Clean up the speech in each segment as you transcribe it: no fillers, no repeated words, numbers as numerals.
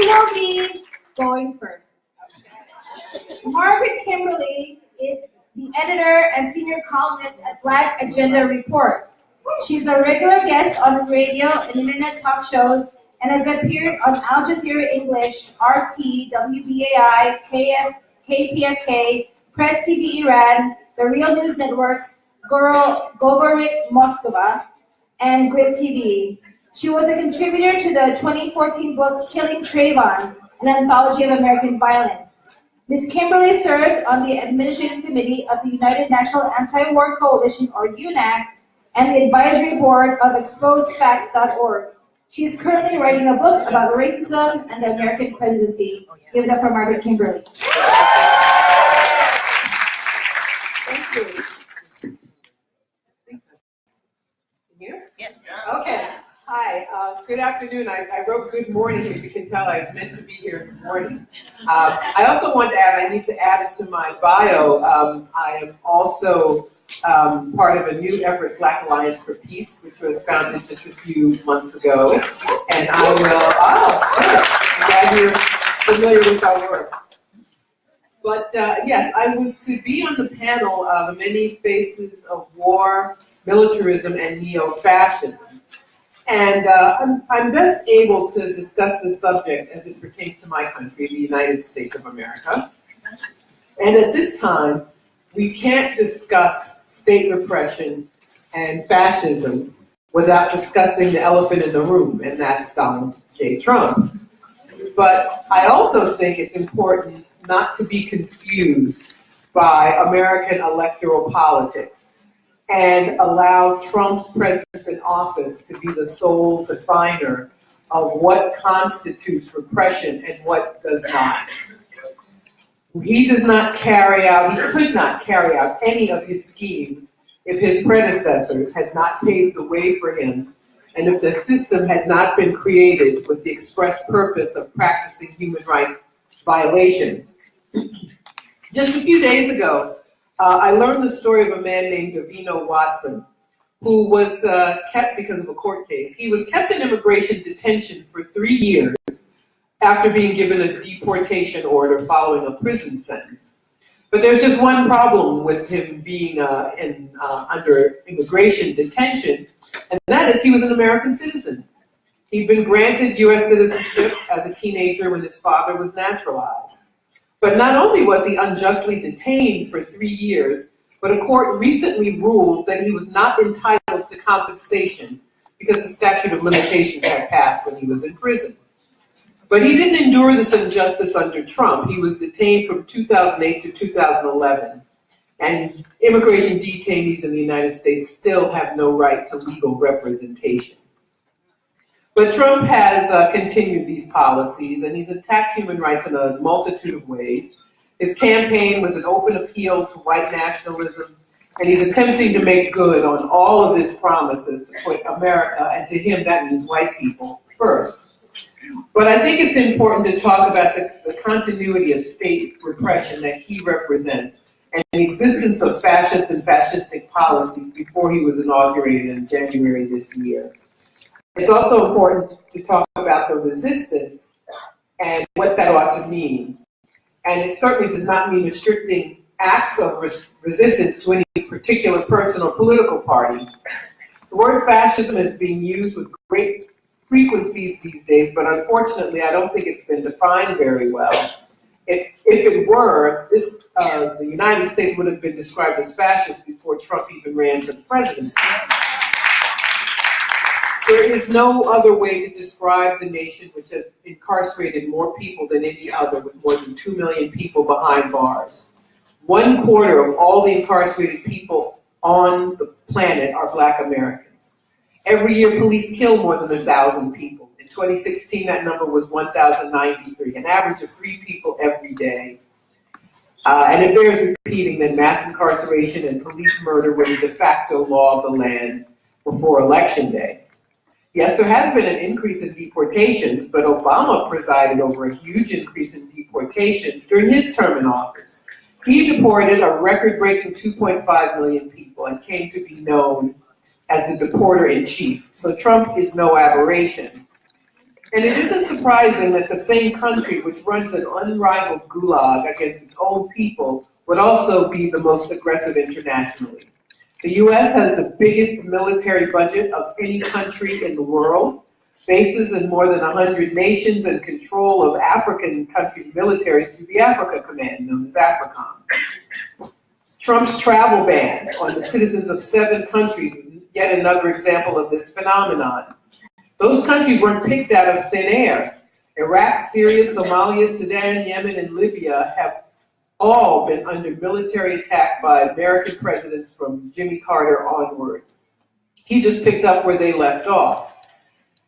will be going first. Margaret Kimberly is the editor and senior columnist at Black Agenda Report. She's a regular guest on radio and internet talk shows and has appeared on Al Jazeera English, RT, WBAI, KPFK, Press TV Iran, The Real News Network, Govorit Moskova, and Grid TV. She was a contributor to the 2014 book Killing Trayvons, an anthology of American violence. Ms. Kimberly serves on the Administrative Committee of the United National Anti-War Coalition, or UNAC, and the advisory board of exposedfacts.org. She is currently writing a book about racism and the American presidency. Give it up for Margaret Kimberly. Thank you. Here? Yes. Okay. Hi. Good afternoon. I wrote good morning. As you can tell, I meant to be here this morning. I also want to add, I need to add it to my bio. I am also part of a new effort, Black Alliance for Peace, which was founded just a few months ago. And I will, I'm glad you're familiar with our work. But yes, I was to be on the panel of Many Faces of War, Militarism, and Neo-Fascism. And I'm best able to discuss this subject as it pertains to my country, the United States of America. And at this time, we can't discuss state repression and fascism without discussing the elephant in the room, and that's Donald J. Trump. But I also think it's important not to be confused by American electoral politics and allow Trump's presence in office to be the sole definer of what constitutes repression and what does not. He does not carry out, he could not carry out any of his schemes if his predecessors had not paved the way for him and if the system had not been created with the express purpose of practicing human rights violations. Just a few days ago, I learned the story of a man named Davino Watson, who was kept because of a court case. He was kept in immigration detention for 3 years after being given a deportation order following a prison sentence. But there's just one problem with him being under immigration detention, and that is he was an American citizen. He'd been granted U.S. citizenship as a teenager when his father was naturalized. But not only was he unjustly detained for 3 years, but a court recently ruled that he was not entitled to compensation because the statute of limitations had passed when he was in prison. But he didn't endure this injustice under Trump. He was detained from 2008 to 2011. And immigration detainees in the United States still have no right to legal representation. But Trump has continued these policies, and he's attacked human rights in a multitude of ways. His campaign was an open appeal to white nationalism, and he's attempting to make good on all of his promises to put America, and to him that means white people, first. But I think it's important to talk about the continuity of state repression that he represents and the existence of fascist and fascistic policies before he was inaugurated in January this year. It's also important to talk about the resistance and what that ought to mean. And it certainly does not mean restricting acts of resistance to any particular person or political party. The word fascism is being used with great frequencies these days, but unfortunately I don't think it's been defined very well. If it were, the United States would have been described as fascist before Trump even ran for the presidency. There is no other way to describe the nation which has incarcerated more people than any other, with more than 2 million people behind bars. 1/4 of all the incarcerated people on the planet are Black Americans. Every year, police kill more than 1,000 people. In 2016, that number was 1,093, an average of 3 people every day. And it bears repeating that mass incarceration and police murder were the de facto law of the land before Election Day. Yes, there has been an increase in deportations, but Obama presided over a huge increase in deportations during his term in office. He deported a record-breaking 2.5 million people and came to be known as the deporter-in-chief. So Trump is no aberration. And it isn't surprising that the same country which runs an unrivaled gulag against its own people would also be the most aggressive internationally. The US has the biggest military budget of any country in the world, bases in more than 100 nations, and control of African countries' militaries through the Africa Command, known as AFRICOM. Trump's travel ban on the citizens of 7 countries is yet another example of this phenomenon. Those countries weren't picked out of thin air. Iraq, Syria, Somalia, Sudan, Yemen, and Libya have all been under military attack by American presidents from Jimmy Carter onward. He just picked up where they left off.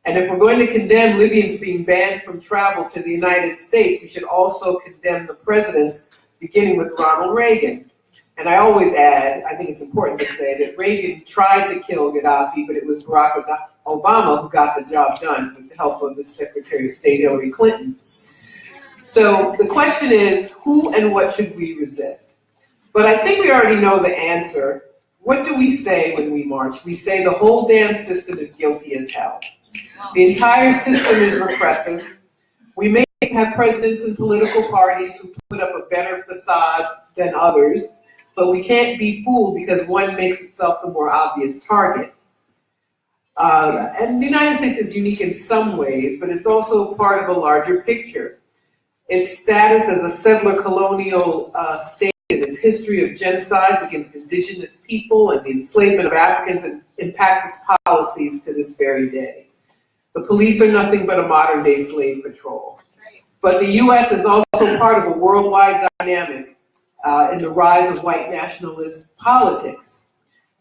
And if we're going to condemn Libyans being banned from travel to the United States, we should also condemn the presidents, beginning with Ronald Reagan. And I always add, I think it's important to say that Reagan tried to kill Gaddafi, but it was Barack Obama who got the job done with the help of the Secretary of State Hillary Clinton. So the question is, who and what should we resist? But I think we already know the answer. What do we say when we march? We say the whole damn system is guilty as hell. The entire system is repressive. We may have presidents and political parties who put up a better facade than others, but we can't be fooled because one makes itself the more obvious target. And the United States is unique in some ways, but it's also part of a larger picture. Its status as a settler colonial state and its history of genocides against indigenous people and the enslavement of Africans impacts its policies to this very day. The police are nothing but a modern-day slave patrol. But the U.S. is also part of a worldwide dynamic in the rise of white nationalist politics.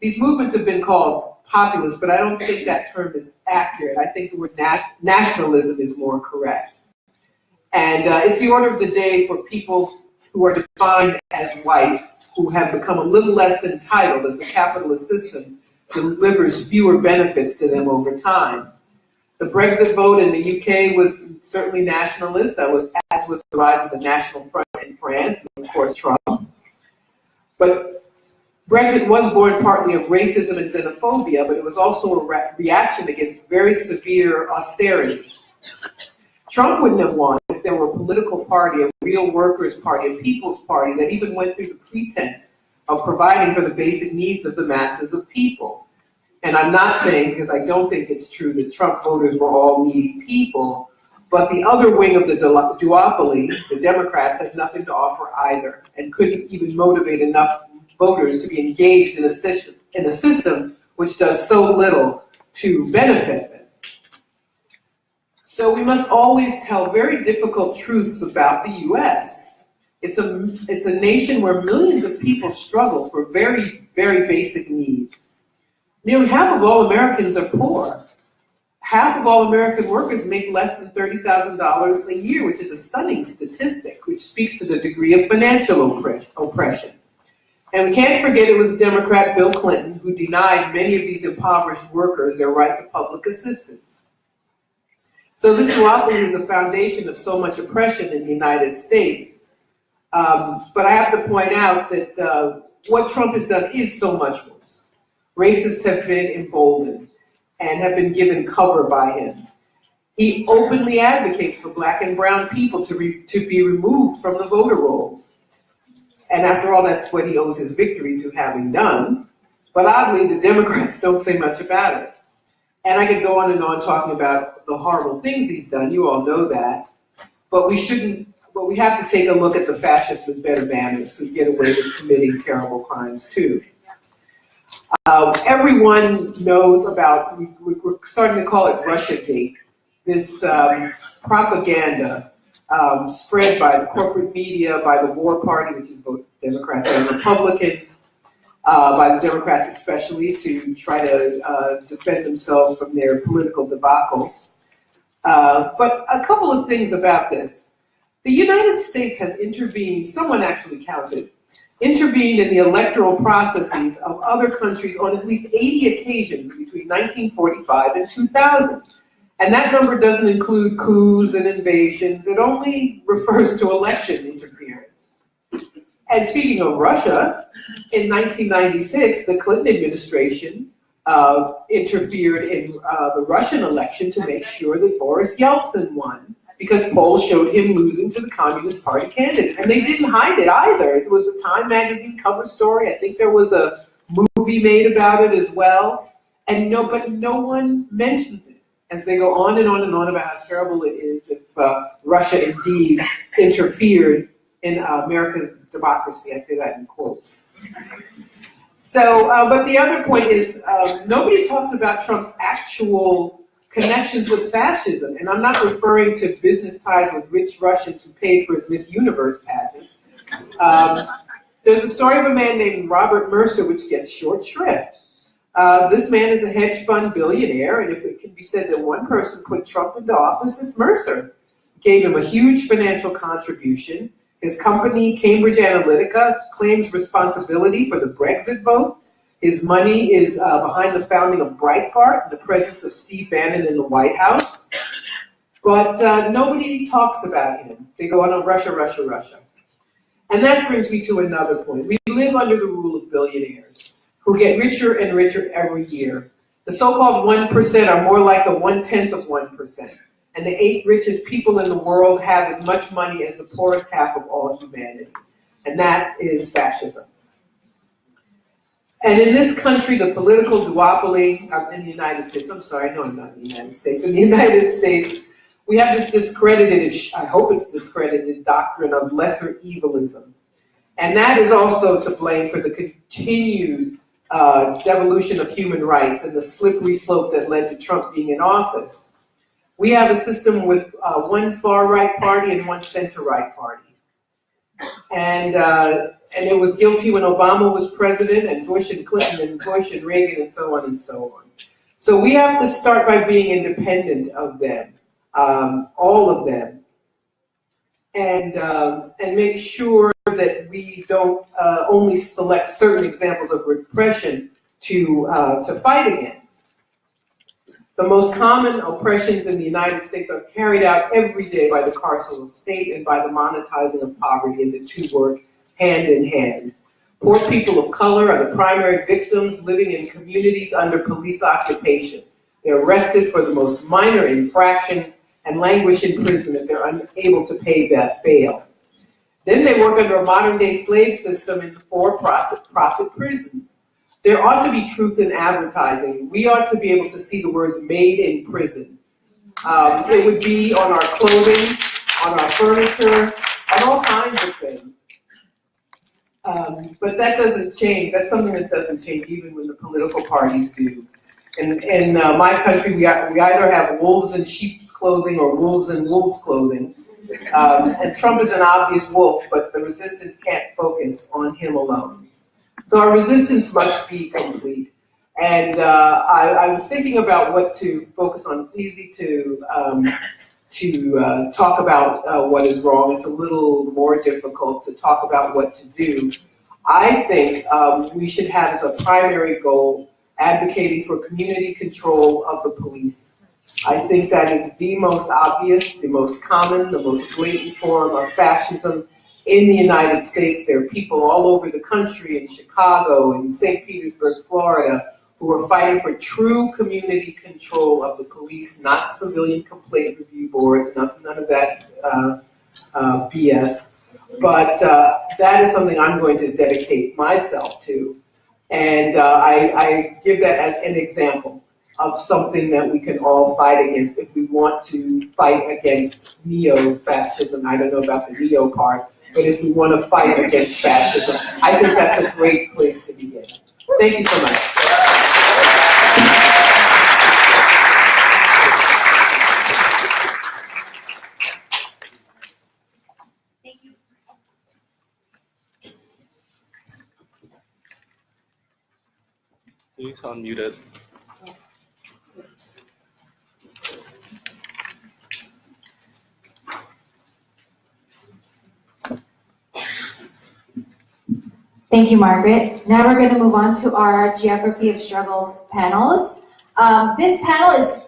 These movements have been called populist, but I don't think that term is accurate. I think the word nationalism is more correct. And it's the order of the day for people who are defined as white, who have become a little less entitled as the capitalist system delivers fewer benefits to them over time. The Brexit vote in the UK was certainly nationalist, as was the rise of the National Front in France, and of course Trump. But Brexit was born partly of racism and xenophobia, but it was also a reaction against very severe austerity. Trump wouldn't have won if there were a political party, a real workers' party, a people's party that even went through the pretense of providing for the basic needs of the masses of people. And I'm not saying, because I don't think it's true, that Trump voters were all needy people, but the other wing of the duopoly, the Democrats, had nothing to offer either, and couldn't even motivate enough voters to be engaged in a system which does so little to benefit them. So we must always tell very difficult truths about the U.S. It's a nation where millions of people struggle for very, very basic needs. Nearly half of all Americans are poor. Half of all American workers make less than $30,000 a year, which is a stunning statistic, which speaks to the degree of financial oppression. And we can't forget it was Democrat Bill Clinton who denied many of these impoverished workers their right to public assistance. So this duopoly is a foundation of so much oppression in the United States. But I have to point out that what Trump has done is so much worse. Racists have been emboldened and have been given cover by him. He openly advocates for black and brown people to be removed from the voter rolls. And after all, that's what he owes his victory to having done. But oddly, the Democrats don't say much about it. And I could go on and on talking about the horrible things he's done. You all know that. But we have to take a look at the fascists with better manners who get away with committing terrible crimes too. Everyone knows about, we're starting to call it Russiagate, this propaganda spread by the corporate media, by the War Party, which is both Democrats and Republicans, by the Democrats especially, to try to defend themselves from their political debacle. But a couple of things about this. The United States has intervened, someone actually counted, intervened in the electoral processes of other countries on at least 80 occasions between 1945 and 2000. And that number doesn't include coups and invasions. It only refers to election interference. And speaking of Russia, in 1996, the Clinton administration interfered in the Russian election to make sure that Boris Yeltsin won, because polls showed him losing to the Communist Party candidate. And they didn't hide it either. It was a Time magazine cover story. I think there was a movie made about it as well. But no one mentions it, as they go on and on and on about how terrible it is if Russia indeed interfered in America's democracy. I say that in quotes. So, but the other point is, nobody talks about Trump's actual connections with fascism. And I'm not referring to business ties with rich Russians who paid for his Miss Universe pageant. There's a story of a man named Robert Mercer, which gets short shrift. This man is a hedge fund billionaire, and if it can be said that one person put Trump into office, it's Mercer. Gave him a huge financial contribution. His company, Cambridge Analytica, claims responsibility for the Brexit vote. His money is behind the founding of Breitbart and the presence of Steve Bannon in the White House. But nobody talks about him. They go on Russia, Russia, Russia. And that brings me to another point. We live under the rule of billionaires who get richer and richer every year. The so-called 1% are more like the 1/10 of 1%. And the 8 richest people in the world have as much money as the poorest half of all humanity. And that is fascism. And in this country, the political duopoly, in the United States, I'm sorry, no, I'm not in the United States. In the United States, we have this discredited, I hope it's discredited, doctrine of lesser evilism. And that is also to blame for the continued devolution of human rights and the slippery slope that led to Trump being in office. We have a system with one far-right party and one center-right party. And it was guilty when Obama was president, and Bush and Clinton and Bush and Reagan and so on and so on. So we have to start by being independent of them, all of them, and make sure that we don't only select certain examples of repression to fight against. The most common oppressions in the United States are carried out every day by the carceral state and by the monetizing of poverty, and the two work hand in hand. Poor people of color are the primary victims living in communities under police occupation. They're arrested for the most minor infractions and languish in prison if they're unable to pay that bail. Then they work under a modern-day slave system in the for-profit prisons. There ought to be truth in advertising. We ought to be able to see the words "made in prison." It would be on our clothing, on our furniture, on all kinds of things. But that doesn't change. That's something that doesn't change even when the political parties do. In my country, we either have wolves in sheep's clothing or wolves in wolves' clothing. And Trump is an obvious wolf, but the resistance can't focus on him alone. So our resistance must be complete. And I was thinking about what to focus on. It's easy to talk about what is wrong. It's a little more difficult to talk about what to do. I think we should have as a primary goal advocating for community control of the police. I think that is the most obvious, the most common, the most blatant form of fascism in the United States. There are people all over the country, in Chicago, in St. Petersburg, Florida, who are fighting for true community control of the police, not civilian complaint review boards, none of that BS. But that is something I'm going to dedicate myself to. And I give that as an example of something that we can all fight against if we want to fight against neo-fascism. I don't know about the neo part, but if we want to fight against fascism, I think that's a great place to begin. Thank you so much. Thank you. Please unmute it. Thank you, Margaret. Now we're going to move on to our Geography of Struggles panels. This panel is,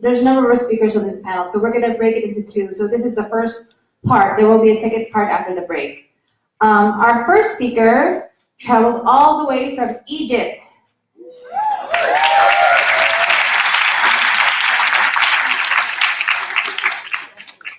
there's a number of speakers on this panel, so we're going to break it into two. So this is the first part. There will be a second part after the break. Our first speaker travels all the way from Egypt.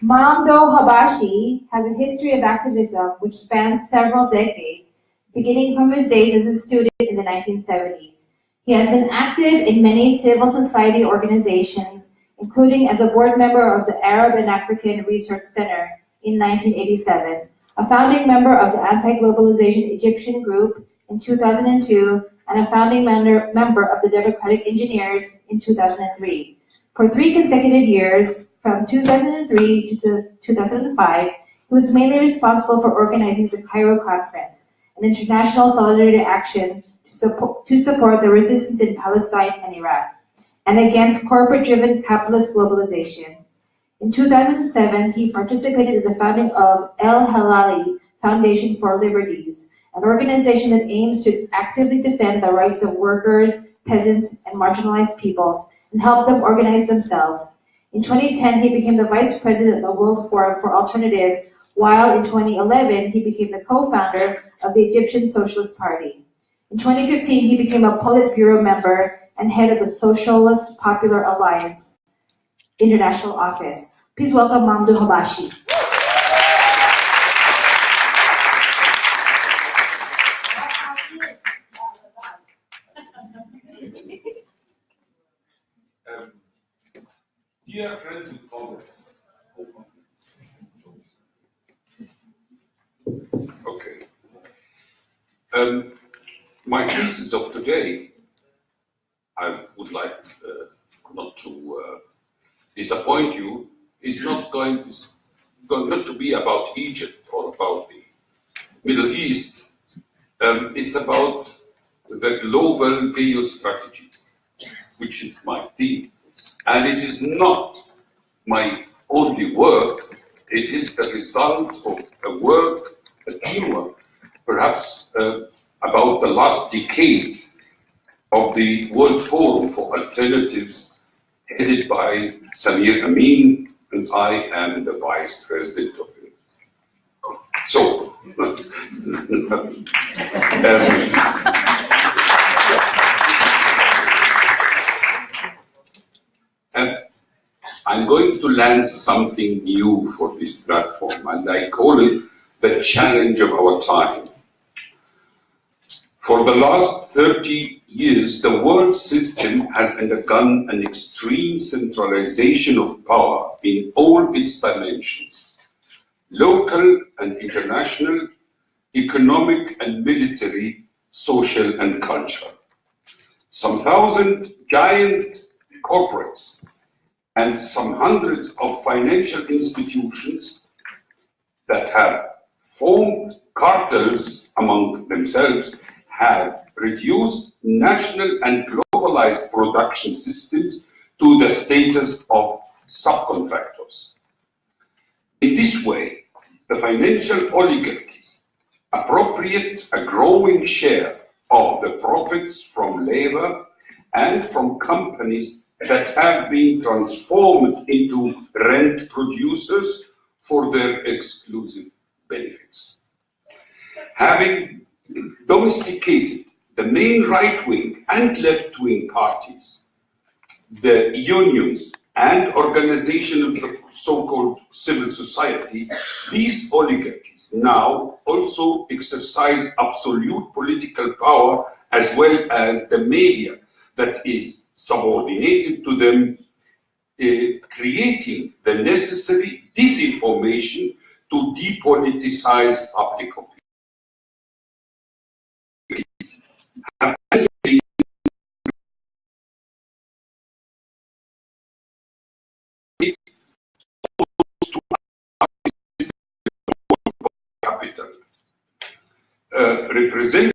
Mamdo Habashi has a history of activism which spans several decades, beginning from his days as a student in the 1970s. He has been active in many civil society organizations, including as a board member of the Arab and African Research Center in 1987, a founding member of the Anti-Globalization Egyptian Group in 2002, and a founding member of the Democratic Engineers in 2003. For 3 consecutive years, from 2003 to 2005, he was mainly responsible for organizing the Cairo Conference, an international solidarity action to support the resistance in Palestine and Iraq, and against corporate-driven capitalist globalization. In 2007, he participated in the founding of El Halali Foundation for Liberties, an organization that aims to actively defend the rights of workers, peasants, and marginalized peoples, and help them organize themselves. In 2010, he became the vice president of the World Forum for Alternatives, while in 2011, he became the co-founder of the Egyptian Socialist Party. In 2015, he became a Politburo member and head of the Socialist Popular Alliance International Office. Please welcome Mamdo Habashi. Dear friends and colleagues, okay. My thesis of today, I would like not to disappoint you, is not going not to be about Egypt or about the Middle East. It's about the global geostrategy, which is my theme. And it is not my only work, it is the result of a work, a teamwork, perhaps about the last decade of the World Forum for Alternatives, headed by Samir Amin, and I am the vice president of it. So, I'm going to land something new for this platform, and I call it the challenge of our time. For the last 30 years, the world system has undergone an extreme centralization of power in all its dimensions: local and international, economic and military, social and cultural. Some thousand giant corporates and some hundreds of financial institutions that have formed cartels among themselves have reduced national and globalized production systems to the status of subcontractors. In this way, the financial oligarchies appropriate a growing share of the profits from labor and from companies that have been transformed into rent producers for their exclusive benefits. Having domesticated the main right-wing and left-wing parties, the unions and organizations of the so-called civil society, these oligarchies now also exercise absolute political power, as well as the media that is subordinated to them, creating the necessary disinformation to depoliticize public opinion. Capital represent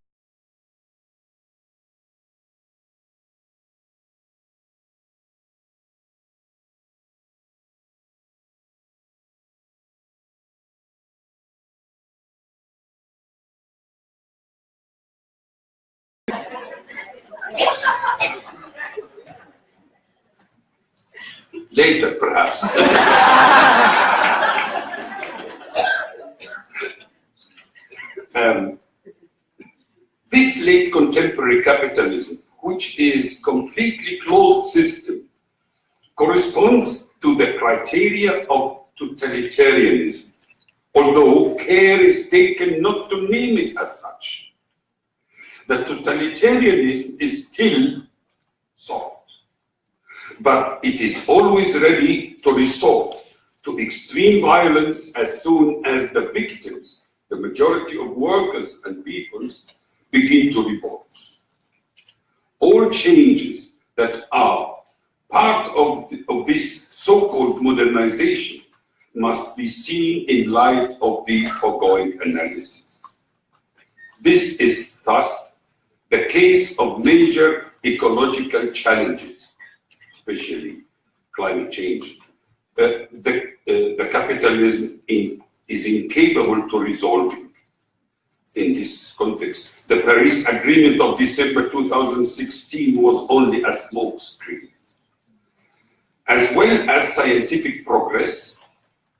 later, perhaps. This late contemporary capitalism, which is completely closed system, corresponds to the criteria of totalitarianism, although care is taken not to name it as such. The totalitarianism is still soft, but it is always ready to resort to extreme violence as soon as the victims, the majority of workers and peoples, begin to revolt. All changes that are part of this so-called modernization must be seen in light of the foregoing analysis. This is thus the case of major ecological challenges, especially climate change. The capitalism is incapable to resolving. In this context, the Paris Agreement of December 2016 was only a smokescreen. As well as scientific progress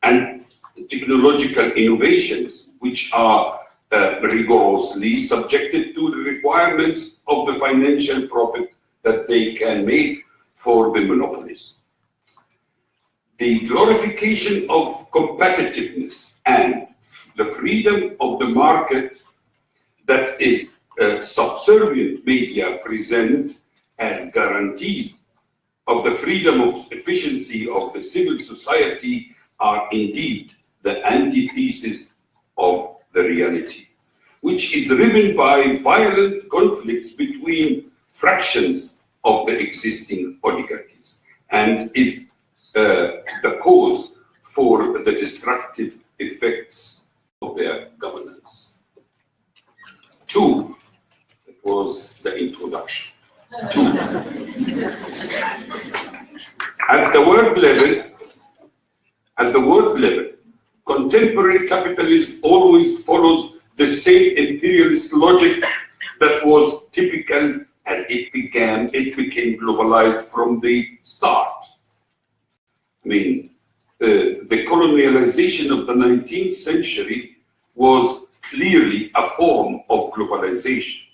and technological innovations, which are rigorously subjected to the requirements of the financial profit that they can make for the monopolies. The glorification of competitiveness and the freedom of the market that is subservient media present as guarantees of the freedom of efficiency of the civil society are indeed the antithesis of the reality, which is driven by violent conflicts between fractions of the existing oligarchies and is the cause for the destructive effects of their governance. Two, it was the introduction. Two, at the world level, contemporary capitalism always follows the same imperialist logic that was typical as it became globalized from the start. I mean, the colonialization of the 19th century was clearly a form of globalization.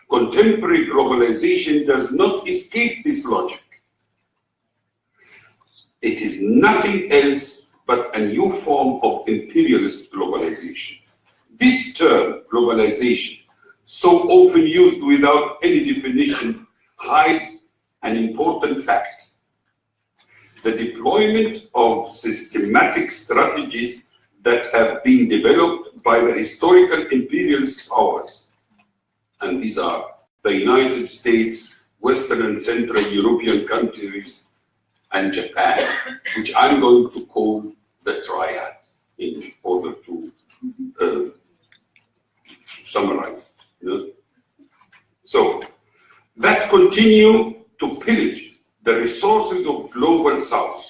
Contemporary globalization does not escape this logic. It is nothing else but a new form of imperialist globalization. This term, globalization, so often used without any definition, hides an important fact. The deployment of systematic strategies that have been developed by the historical imperialist powers, and these are the United States, Western and Central European countries, and Japan, which I'm going to call the triad in order to summarize. So, that continue to pillage the resources of global South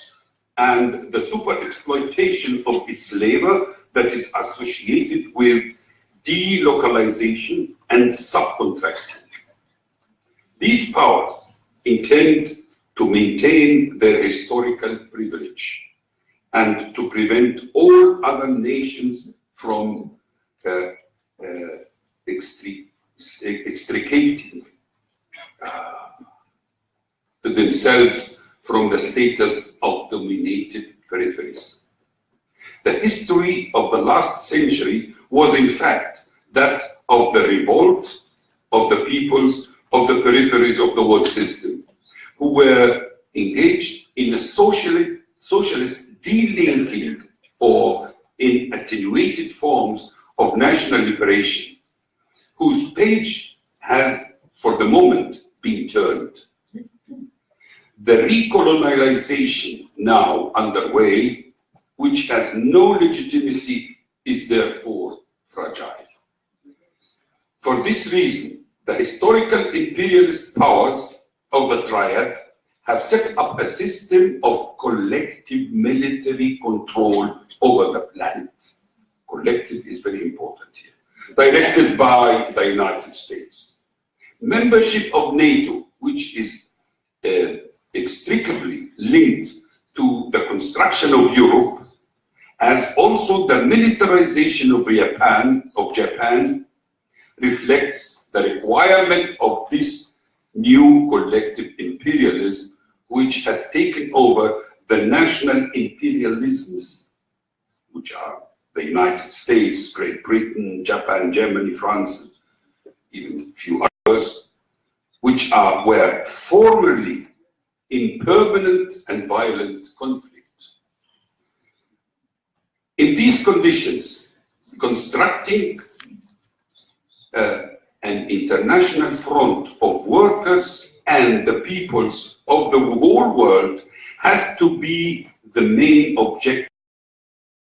and the super exploitation of its labor that is associated with delocalization and subcontracting. These powers intend to maintain their historical privilege and to prevent all other nations from extricating themselves from the status of dominated peripheries. The history of the last century was in fact that of the revolt of the peoples of the peripheries of the world system, who were engaged in a socialist delinking or in attenuated forms of national liberation, whose page has for the moment been turned. The recolonialization now underway, which has no legitimacy, is therefore fragile. For this reason, the historical imperialist powers of the triad have set up a system of collective military control over the planet. Collective is very important here. Directed by the United States. Membership of NATO, which is inextricably linked to the construction of Europe, as also the militarization of Japan, reflects the requirement of this new collective imperialism, which has taken over the national imperialisms, which are the United States, Great Britain, Japan, Germany, France, even a few others, which were formerly in permanent and violent conflict. In these conditions, constructing an international front of workers and the peoples of the whole world has to be the main objective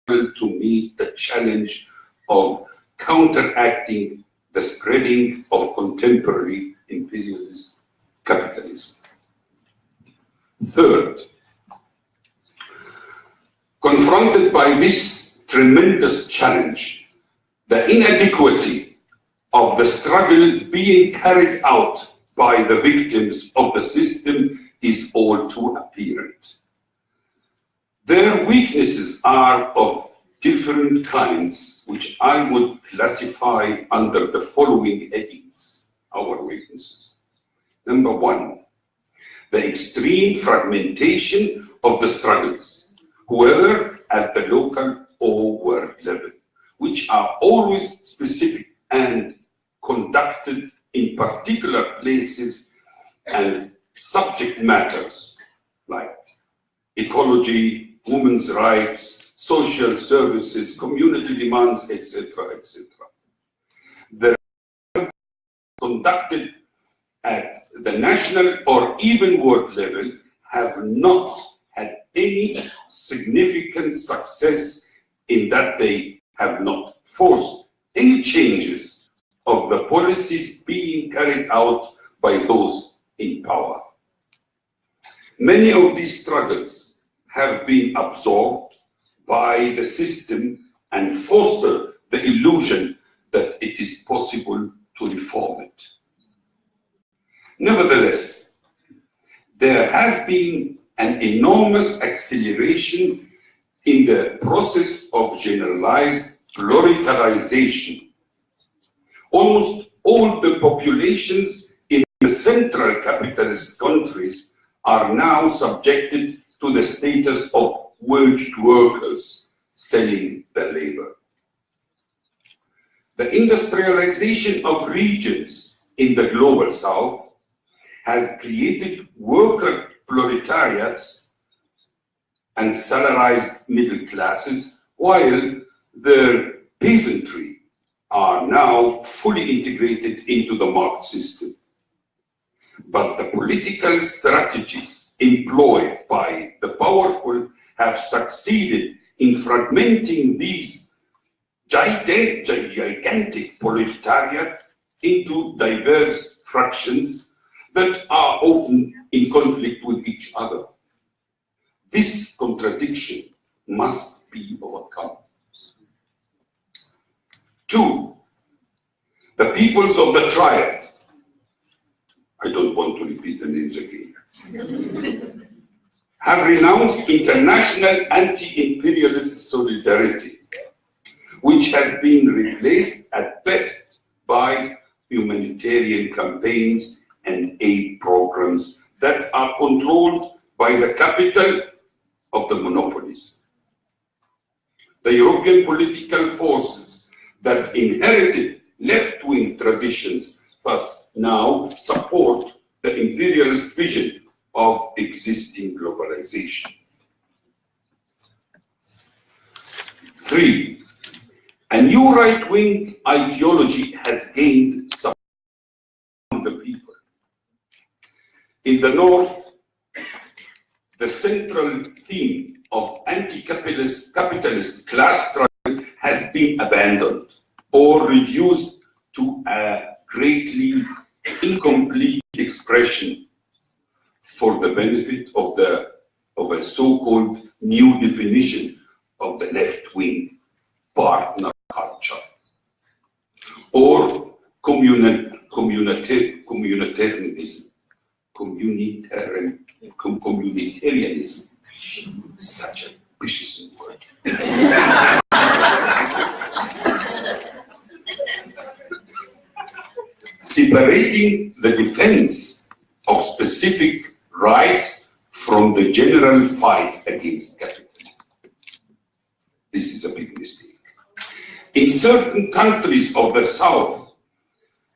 to meet the challenge of counteracting the spreading of contemporary imperialist capitalism. Third, confronted by this tremendous challenge, the inadequacy of the struggle being carried out by the victims of the system is all too apparent. Their weaknesses are of different kinds, which I would classify under the following headings, our weaknesses. Number one, the extreme fragmentation of the struggles, whether at the local or world level, which are always specific and conducted in particular places and subject matters like ecology, women's rights, social services, community demands, etc., etc. The conducted at the national or even world level have not had any significant success in that they have not forced any changes of the policies being carried out by those in power. Many of these struggles have been absorbed by the system and foster the illusion that it is possible to reform it. Nevertheless, there has been an enormous acceleration in the process of generalized proletarization. Almost all the populations in the central capitalist countries are now subjected to the status of waged workers selling their labor. The industrialization of regions in the global south has created worker proletariats and salarized middle classes, while the peasantry are now fully integrated into the market system. But the political strategies employed by the powerful have succeeded in fragmenting these gigantic proletariat into diverse fractions that are often in conflict with each other. This contradiction must be overcome. Two, the peoples of the triad, I don't want to repeat the names again, have renounced international anti-imperialist solidarity, which has been replaced at best by humanitarian campaigns and aid programs that are controlled by the capital of the monopolies. The European political forces that inherited left-wing traditions thus now support the imperialist vision of existing globalization. Three, a new right-wing ideology has gained support from the people. In the North, the central theme of anti-capitalist class struggle has been abandoned or reduced to a greatly incomplete expression for the benefit of a so-called new definition of the left-wing partner culture or communitarianism. Communitarianism, such a vicious word. Separating the defense of specific rights from the general general fight against capitalism. This is a big mistake. In certain countries of the South,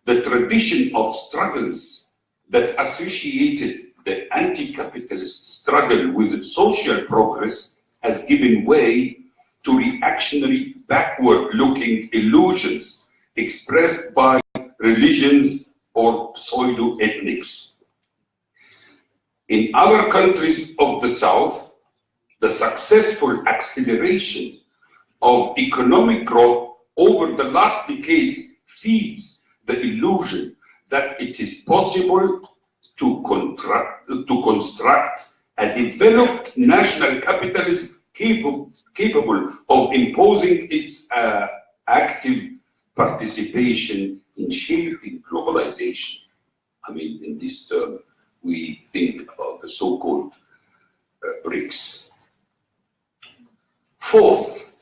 the tradition of struggles that associated the anti-capitalist struggle with social progress has given way to reactionary, backward-looking illusions expressed by religions or pseudo-ethnics. In our countries of the South, the successful acceleration of economic growth over the last decades feeds the illusion that it is possible to construct a developed national capitalism capable of imposing its active participation in shaping globalization. I mean, in this term, we think about the so-called BRICS. Fourth,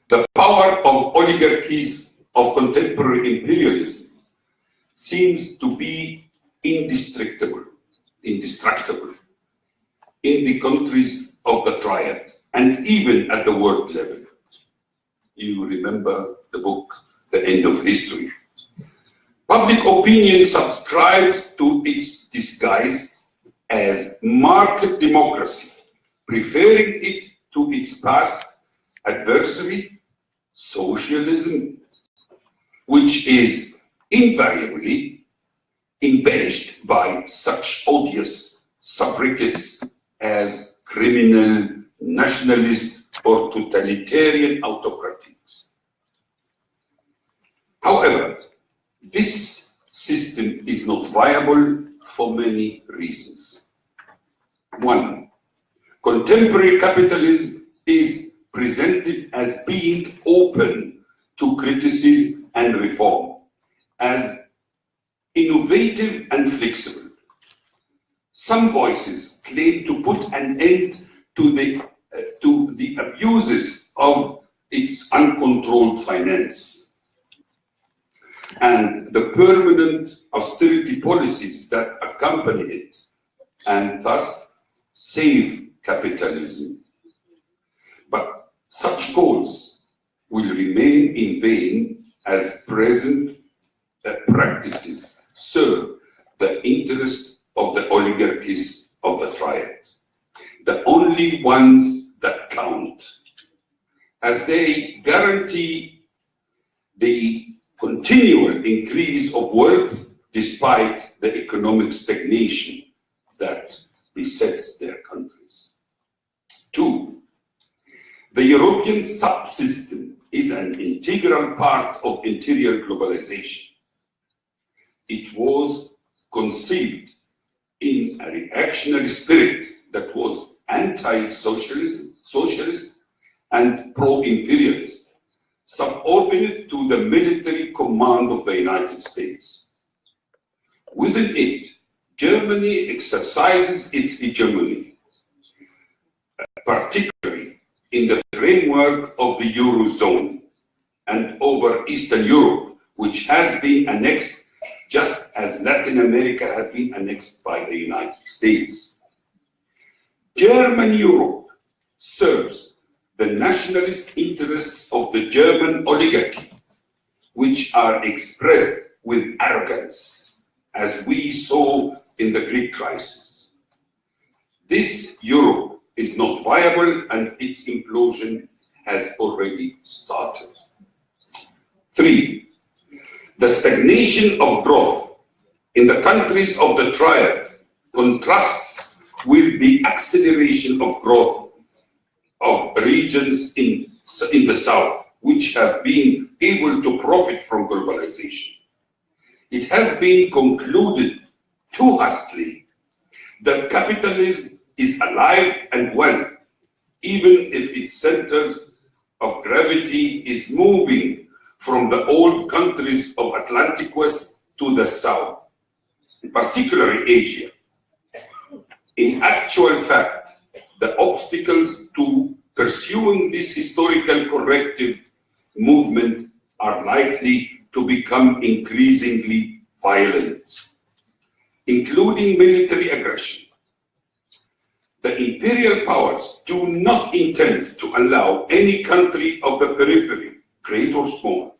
the power of oligarchies of contemporary imperialism seems to be indestructible in the countries of the Triad and even at the world level. You remember the book, The End of History. Public opinion subscribes to its disguise as market democracy, preferring it to its past adversary, socialism, which is invariably embellished by such odious sobriquets as criminal, nationalist, or totalitarian autocrats. However, this system is not viable for many reasons. One, contemporary capitalism is presented as being open to criticism and reform, as innovative and flexible. Some voices claim to put an end to the abuses of its uncontrolled finance and the permanent austerity policies that accompany it, and thus save capitalism. But such goals will remain in vain as present practices serve the interest of the oligarchies of the Triad, the only ones that count, as they guarantee the continual increase of wealth despite the economic stagnation that besets their countries. Two, the European subsystem is an integral part of interior globalization. It was conceived in a reactionary spirit that was socialist, and pro-imperialist, subordinate to the military command of the United States. Within it, Germany exercises its hegemony, particularly in the framework of the Eurozone and over Eastern Europe, which has been annexed just as Latin America has been annexed by the United States. German Europe serves the nationalist interests of the German oligarchy, which are expressed with arrogance, as we saw in the Greek crisis. This Europe is not viable and its implosion has already started. Three, the stagnation of growth in the countries of the Triad contrasts with the acceleration of growth of regions in the South, which have been able to profit from globalization. It has been concluded too hastily that capitalism is alive and well, even if its center of gravity is moving from the old countries of Atlantic West to the South, particularly Asia. In actual fact, the obstacles to pursuing this historical corrective movement are likely to become increasingly violent, including military aggression. the imperial powers do not intend to allow any country of the periphery, great or small,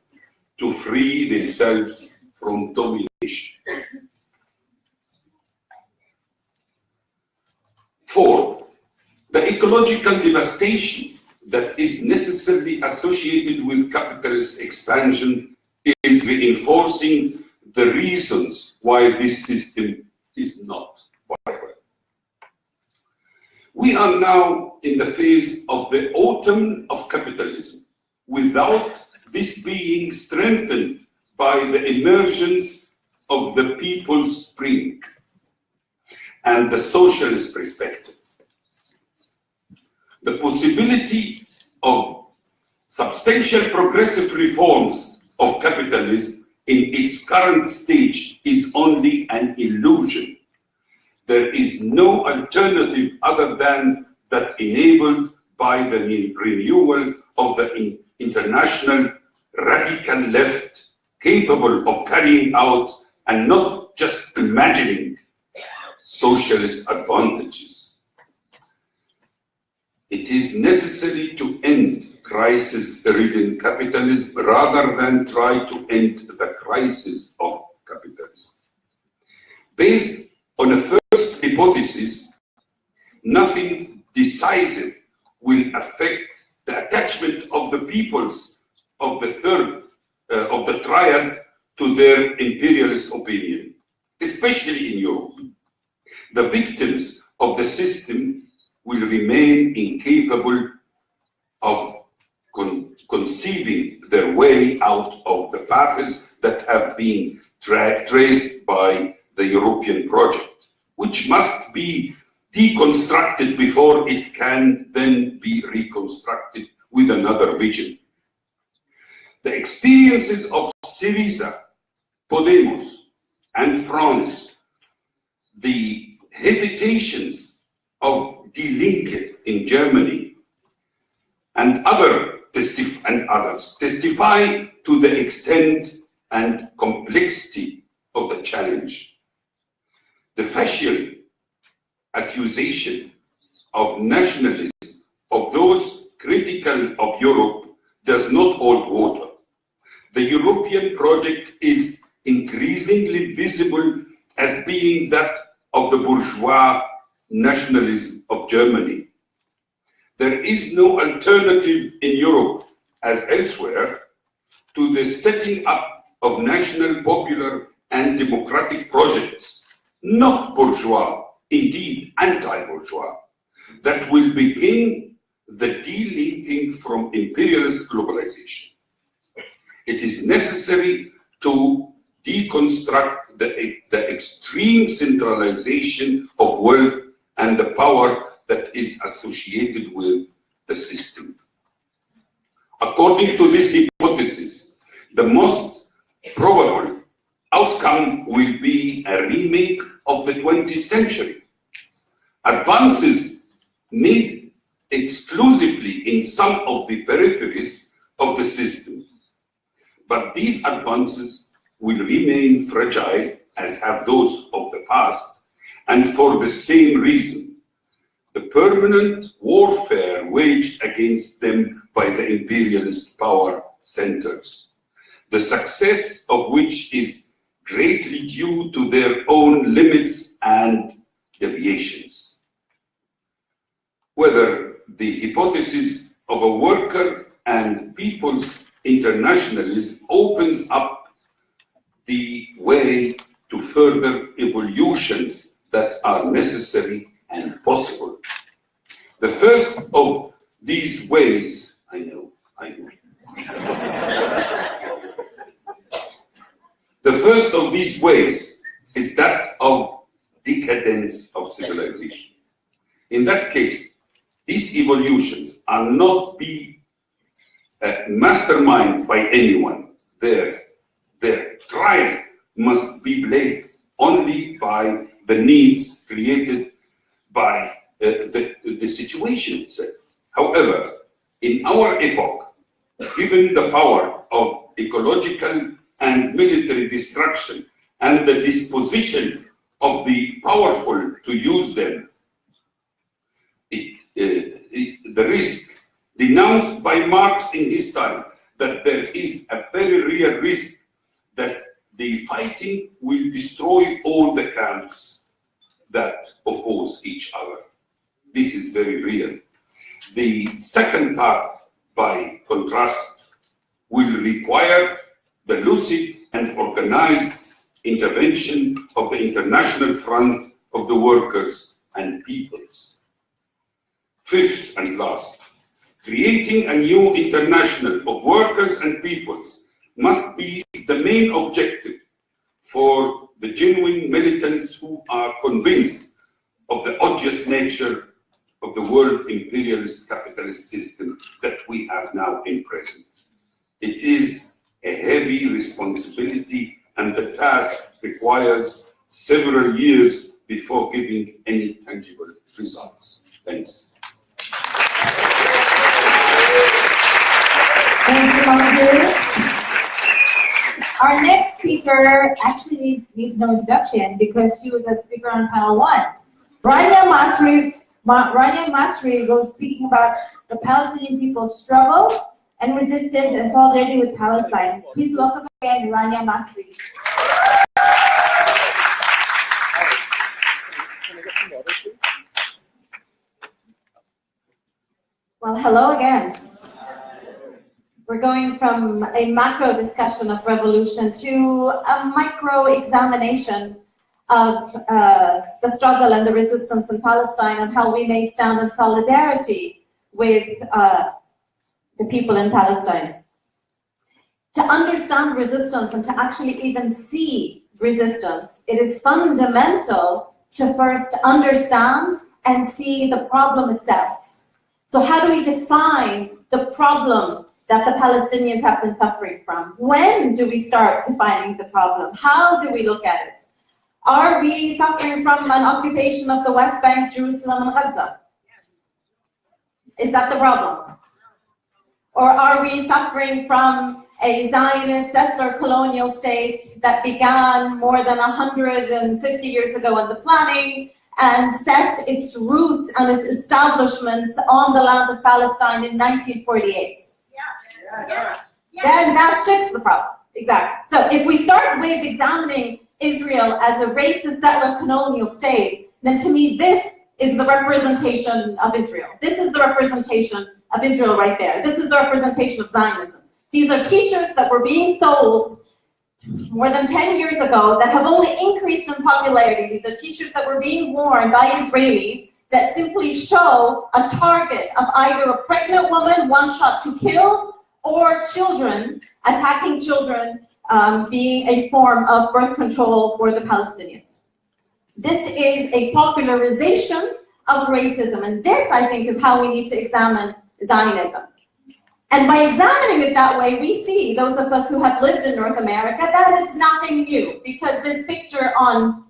to free themselves from domination. 4. The ecological devastation that is necessarily associated with capitalist expansion is reinforcing the reasons why this system is not viable. We are now in the phase of the autumn of capitalism, without this being strengthened by the emergence of the people's spring and the socialist perspective. The possibility of substantial progressive reforms of capitalism in its current stage is only an illusion. There is no alternative other than that enabled by the renewal of the international radical left, capable of carrying out and not just imagining socialist advantages. It is necessary to end crisis-ridden capitalism rather than try to end the crisis of capitalism. Based on a first hypothesis, nothing decisive will affect the attachment of the peoples of the triad to their imperialist opinion, especially in Europe. The victims of the system will remain incapable of conceiving their way out of the paths that have been traced by the European project, which must be deconstructed before it can then be reconstructed with another vision. The experiences of Syriza, Podemos, and France, the hesitations of Die Linke in Germany, and others testify to the extent and complexity of the challenge. The facial accusation of nationalism of those critical of Europe does not hold water. The European project is increasingly visible as being that of the bourgeois nationalism of Germany. There is no alternative in Europe, as elsewhere, to the setting up of national, popular, and democratic projects, not bourgeois, indeed anti-bourgeois, that will begin the delinking from imperialist globalization. It is necessary to deconstruct the extreme centralization of wealth and the power that is associated with the system. According to this hypothesis, the most probable outcome will be a remake of the 20th century. Advances made exclusively in some of the peripheries of the system, but these advances will remain fragile, as have those of the past, and for the same reason. The permanent warfare waged against them by the imperialist power centers, the success of which is greatly due to their own limits and deviations. Whether the hypothesis of a worker and people's internationalism opens up the way to further evolutions that are necessary and possible. The first of these ways, I know. The first of these ways is that of decadence of civilization. In that case, these evolutions are not be masterminded by anyone. Their trial must be blazed only by the needs created by the situation itself. However, in our epoch, given the power of ecological and military destruction and the disposition of the powerful to use them, the risk denounced by Marx in his time, that there is a very real risk that the fighting will destroy all the camps that oppose each other. This is very real. The second part, by contrast, will require the lucid and organized intervention of the international front of the workers and peoples. Fifth and last, creating a new international of workers and peoples must be the main objective for the genuine militants who are convinced of the odious nature of the world imperialist capitalist system that we have now in present. It is a heavy responsibility, and the task requires several years before giving any tangible results. Thanks. Thank you, Mahmoud. Our next speaker actually needs no introduction because she was a speaker on panel 1. Rania Masri was speaking about the Palestinian people's struggle and resistance and solidarity with Palestine. Please welcome again Rania Masri. Well, hello again. We're going from a macro discussion of revolution to a micro examination of the struggle and the resistance in Palestine and how we may stand in solidarity with the people in Palestine. To understand resistance and to actually even see resistance, it is fundamental to first understand and see the problem itself. So how do we define the problem that the Palestinians have been suffering from? When do we start defining the problem? How do we look at it? Are we suffering from an occupation of the West Bank, Jerusalem, and Gaza? Is that the problem? Or are we suffering from a Zionist settler colonial state that began more than 150 years ago in the planning and set its roots and its establishments on the land of Palestine in 1948? Then that shifts the problem. Exactly. So if we start with examining Israel as a racist settler colonial state, then to me this is the representation of Israel. This is the representation of Israel right there. This is the representation of Zionism. These are t-shirts that were being sold more than 10 years ago that have only increased in popularity. These are t-shirts that were being worn by Israelis that simply show a target of either a pregnant woman, 1 shot, 2 kills, or children, attacking children, being a form of birth control for the Palestinians. This is a popularization of racism, and this, I think, is how we need to examine Zionism. And by examining it that way, we see, those of us who have lived in North America, that it's nothing new, because this picture on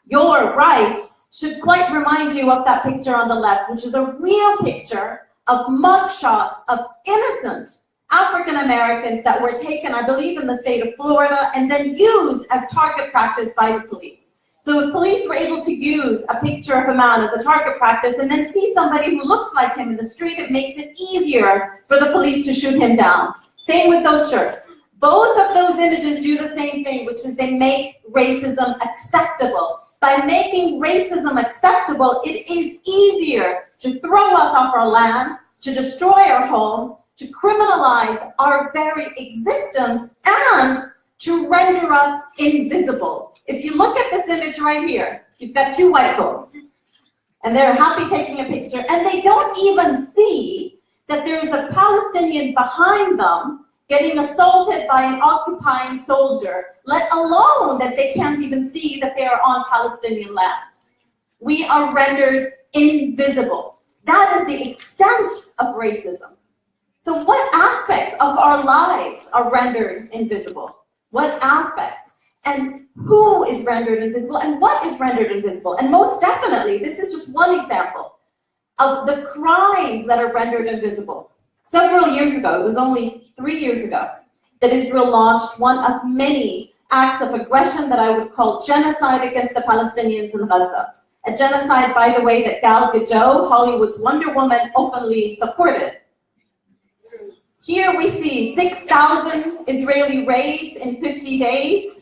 your right should quite remind you of that picture on the left, which is a real picture of mugshots of innocent African Americans that were taken, I believe, in the state of Florida, and then used as target practice by the police. So if police were able to use a picture of a man as a target practice and then see somebody who looks like him in the street, it makes it easier for the police to shoot him down. Same with those shirts. Both of those images do the same thing, which is they make racism acceptable. By making racism acceptable, it is easier to throw us off our lands, to destroy our homes, to criminalize our very existence, and to render us invisible. If you look at this image right here, you've got 2 white folks, and they're happy taking a picture, and they don't even see that there's a Palestinian behind them getting assaulted by an occupying soldier, let alone that they can't even see that they are on Palestinian land. We are rendered invisible. That is the extent of racism. So what aspects of our lives are rendered invisible? What aspects? And who is rendered invisible? And what is rendered invisible? And most definitely, this is just one example of the crimes that are rendered invisible. Several years ago, it was only 3 years ago, that Israel launched one of many acts of aggression that I would call genocide against the Palestinians in Gaza. a genocide, by the way, that Gal Gadot, Hollywood's Wonder Woman, openly supported. Here we see 6,000 Israeli raids in 50 days,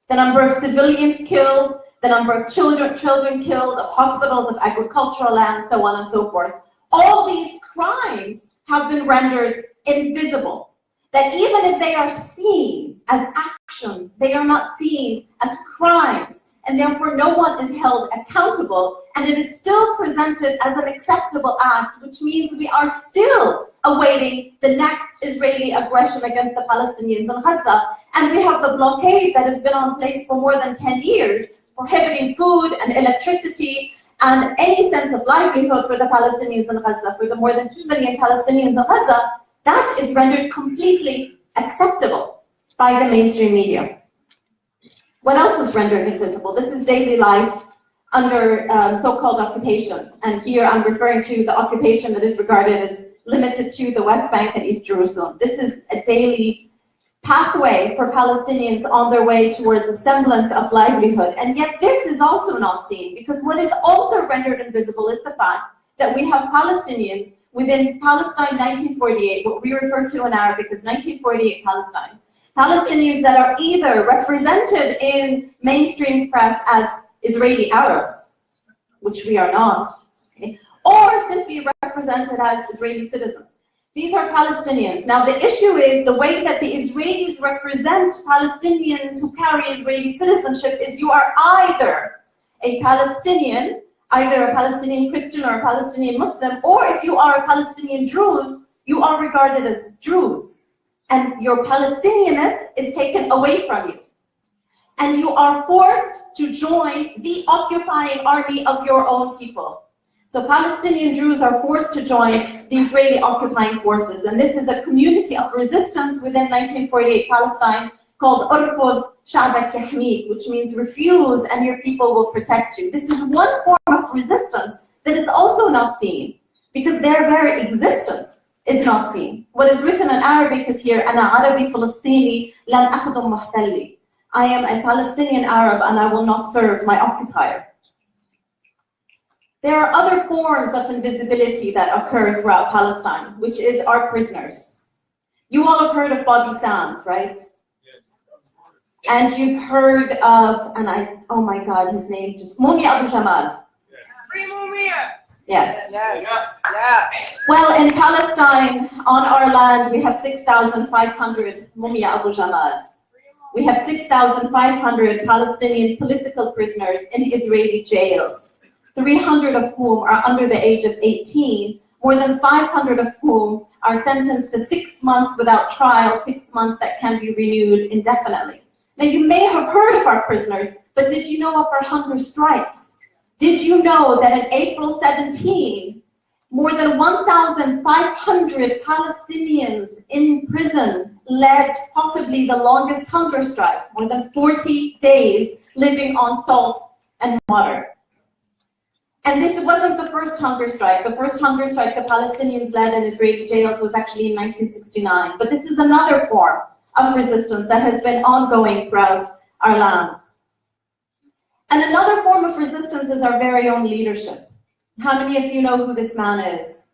the number of civilians killed, the number of children killed, of hospitals, of agricultural land, so on and so forth. All these crimes have been rendered invisible. That even if they are seen as actions, they are not seen as crimes, and therefore no one is held accountable, and it is still presented as an acceptable act, which means we are still awaiting the next Israeli aggression against the Palestinians in Gaza, and we have the blockade that has been in place for more than 10 years, prohibiting food and electricity and any sense of livelihood for the Palestinians in Gaza, for the more than 2 million Palestinians in Gaza. That is rendered completely acceptable by the mainstream media. What else is rendered invisible? This is daily life under so-called occupation. And here I'm referring to the occupation that is regarded as limited to the West Bank and East Jerusalem. This is a daily pathway for Palestinians on their way towards a semblance of livelihood. And yet this is also not seen, because what is also rendered invisible is the fact that we have Palestinians within Palestine 1948, what we refer to in Arabic as 1948 Palestine. Palestinians that are either represented in mainstream press as Israeli Arabs, which we are not, okay, or simply represented as Israeli citizens. These are Palestinians. Now the issue is the way that the Israelis represent Palestinians who carry Israeli citizenship is you are either a Palestinian, either a Palestinian Christian or a Palestinian Muslim, or if you are a Palestinian Druze, you are regarded as Druze. And your Palestinianness is taken away from you. And you are forced to join the occupying army of your own people. So Palestinian Druze are forced to join the Israeli occupying forces. And this is a community of resistance within 1948 Palestine called Urfud Sha'bak Yahmik, which means refuse and your people will protect you. This is one form of resistance that is also not seen, because their very existence is not seen. What is written in Arabic is here, Ana Arabi Falastini lan akhdum muhtalli. I am a Palestinian Arab and I will not serve my occupier. There are other forms of invisibility that occur throughout Palestine, which is our prisoners. You all have heard of Bobby Sands, right? And you've heard of, oh my God, his name just, Mumia Abu Jamal. Free Mumia! Yes. Yeah. Well, in Palestine, on our land, we have 6,500 Mumia Abu Jamals. We have 6,500 Palestinian political prisoners in Israeli jails, 300 of whom are under the age of 18, more than 500 of whom are sentenced to 6 months without trial, 6 months that can be renewed indefinitely. Now, you may have heard of our prisoners, but did you know of our hunger strikes? Did you know that in April 17, more than 1,500 Palestinians in prison led possibly the longest hunger strike, more than 40 days living on salt and water? And this wasn't the first hunger strike. The first hunger strike the Palestinians led in Israeli jails was actually in 1969. But this is another form of resistance that has been ongoing throughout our lands. And another form of resistance is our very own leadership. How many of you know who this man is?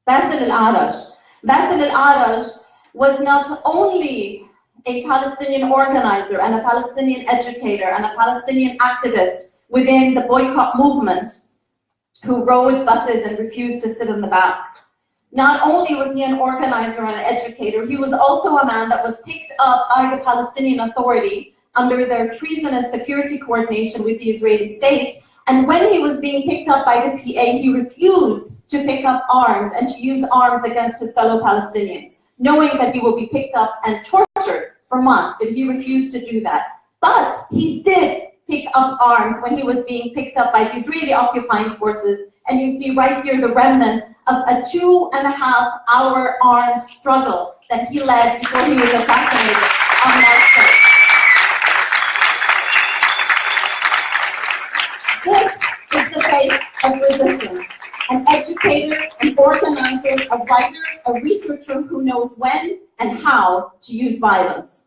Bassel al-Arash. Bassel al-Arash was not only a Palestinian organizer and a Palestinian educator and a Palestinian activist within the boycott movement who rode buses and refused to sit in the back. Not only was he an organizer and an educator, he was also a man that was picked up by the Palestinian Authority under their treasonous security coordination with the Israeli state. And when he was being picked up by the PA, he refused to pick up arms and to use arms against his fellow Palestinians, knowing that he will be picked up and tortured for months, but he refused to do that. But he did pick up arms when he was being picked up by the Israeli occupying forces. And you see right here the remnants of a 2.5-hour armed struggle that he led before he was assassinated on March 3rd. This is the face of resistance. An educator, an organizer, a writer, a researcher who knows when and how to use violence.